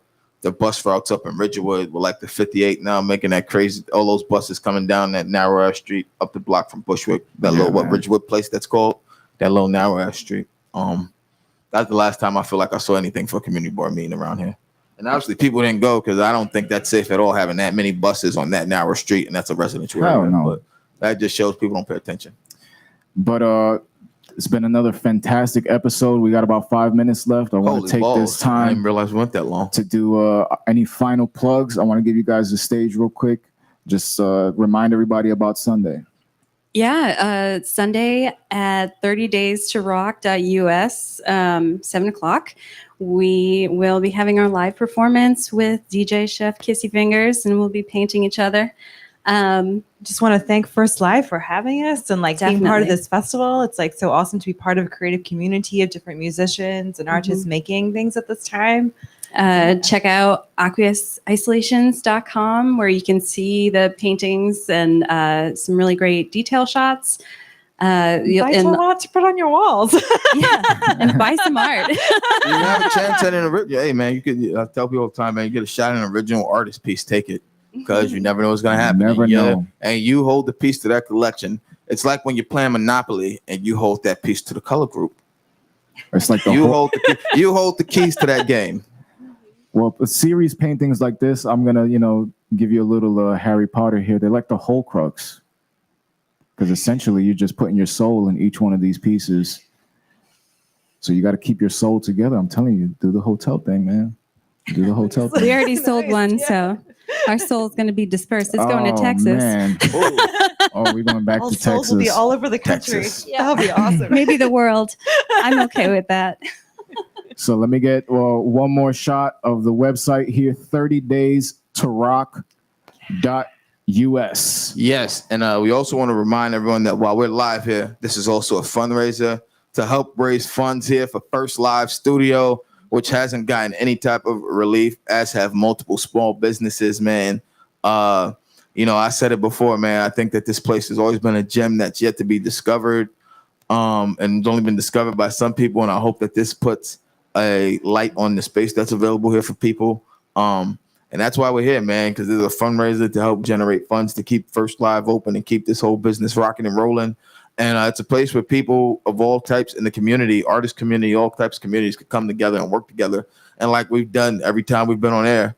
bus routes up in Ridgewood with like the 58 now making that crazy. All those buses coming down that narrow ass street up the block from Bushwick. That little Ridgewood place that's called that little narrow ass street. That's the last time I feel like I saw anything for a community board meeting around here. And obviously people didn't go because I don't think that's safe at all having that many buses on that narrow street, and that's a residential area. No. But that just shows people don't pay attention. But it's been another fantastic episode. We got about 5 minutes left. I want to take this time. I didn't realize we went that long. To do any final plugs. I want to give you guys the stage real quick. Just remind everybody about Sunday. Yeah, Sunday at 30days2rock.us, 7 o'clock. We will be having our live performance with DJ Chef Kissy Fingers, and we'll be painting each other. Just want to thank First Live for having us and like being part of Definitely. this festival. It's like so awesome to be part of a creative community of different musicians and artists making things at this time. Check out aqueousisolations.com where you can see the paintings and some really great detail shots. Buy a lot to put on your walls. Yeah, and buy some art. You have a chance at an original. Hey man, you could. I tell people all the time, man, you get a shot at an original artist piece, take it, because you never know what's gonna happen. Never know. And you hold the piece to that collection. It's like when you're playing Monopoly and you hold that piece to the color group. It's like you hold the keys to that game. Well, series paintings like this, I'm gonna give you a little Harry Potter here. They're like the Horcrux. Because essentially you're just putting your soul in each one of these pieces. So you got to keep your soul together. I'm telling you, do the hotel thing, man. Do the hotel thing. We already sold one, so our soul's going to be dispersed. It's going to Texas. Man. We're going back to Souls Texas. will be all over the country. That'll be awesome. Maybe the world. I'm okay with that. So let me get one more shot of the website here, 30days2rock.us. Yes, and we also want to remind everyone that while we're live here, this is also a fundraiser to help raise funds here for First Live Studio, which hasn't gotten any type of relief, as have multiple small businesses, man. I said it before, man. I think that this place has always been a gem that's yet to be discovered, and it's only been discovered by some people, and I hope that this puts a light on the space that's available here for people. And that's why we're here, man, because there's a fundraiser to help generate funds to keep First Live open and keep this whole business rocking and rolling. And it's a place where people of all types in the community, artist community, all types of communities could come together and work together. And like we've done every time we've been on air.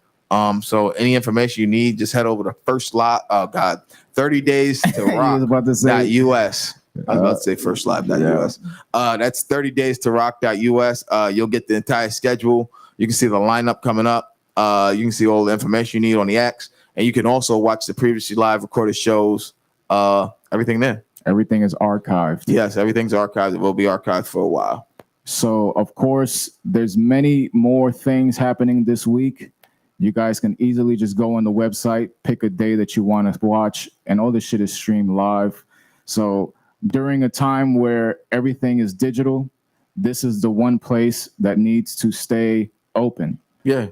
So any information you need, just head over to 30days2rock.us. I was about to say firstlive.us. That's 30days2rock.us. You'll get the entire schedule. You can see the lineup coming up. You can see all the information you need on the acts, and you can also watch the previously live recorded shows. Everything there. Everything is archived. Yes, everything's archived. It will be archived for a while. So, of course, there's many more things happening this week. You guys can easily just go on the website, pick a day that you want to watch, and all this shit is streamed live. So during a time where everything is digital, this is the one place that needs to stay open. Yeah.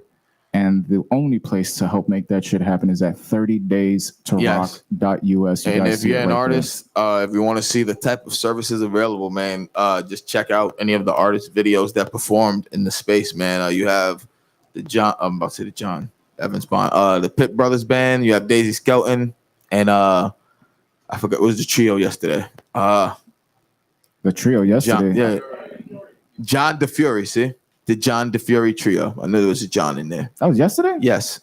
And the only place to help make that shit happen is at 30days2rock.us. And if you're an artist, if you want to see the type of services available, man, just check out any of the artist videos that performed in the space, man. You have the John Evans Bond, the Pitt Brothers Band. You have Daisy Skelton, and I forgot, it was the trio yesterday. The trio yesterday. John DeFury, see? The John DeFury trio. I knew there was a John in there. That was yesterday? Yes.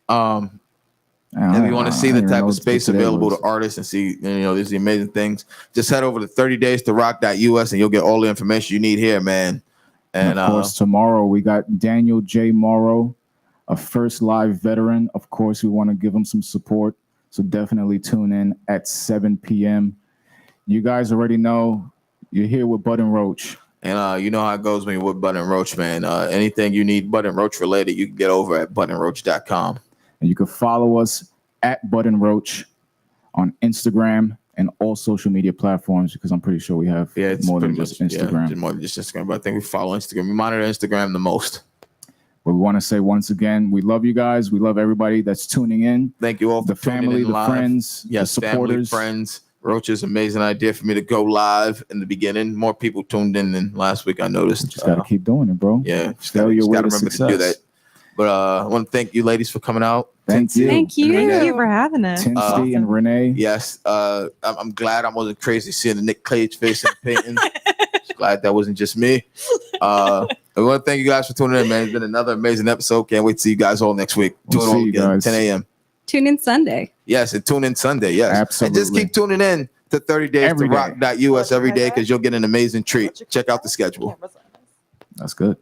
If you want to see the type of space available to artists and see, these amazing things, just head over to 30days2rock.us and you'll get all the information you need here, man. And of course, tomorrow we got Daniel J. Morrow, a first live veteran. Of course, we want to give him some support. So definitely tune in at 7 p.m. You guys already know you're here with Bud and Roach. And you know how it goes when you're with Bud and Roach, man. Anything you need Bud and Roach related, you can get over at budandroach.com. And you can follow us at Bud and Roach on Instagram and all social media platforms, because I'm pretty sure we have more than just Instagram. More than just Instagram, but I think we follow Instagram. We monitor Instagram the most. But we want to say once again, we love you guys. We love everybody that's tuning in. Thank you all for the family, the live. friends, the supporters. Family, friends. Roach's amazing idea for me to go live in the beginning. More people tuned in than last week, I noticed. Just got to keep doing it, bro. Yeah. Just got to remember to do that. But I want to thank you ladies for coming out. Thank you. Thank you for having us. Tinsty and Renee. Yes. I'm glad I wasn't crazy seeing the Nick Cage face in the painting. Glad that wasn't just me. I want to thank you guys for tuning in, man. It's been another amazing episode. Can't wait to see you guys all next week. We'll see you guys. 10 a.m. Tune in Sunday. Yes, and tune in Sunday. Yes. Absolutely. And just keep tuning in to 30days2rock.us every day, because you'll get an amazing treat. Check out the schedule. That's good.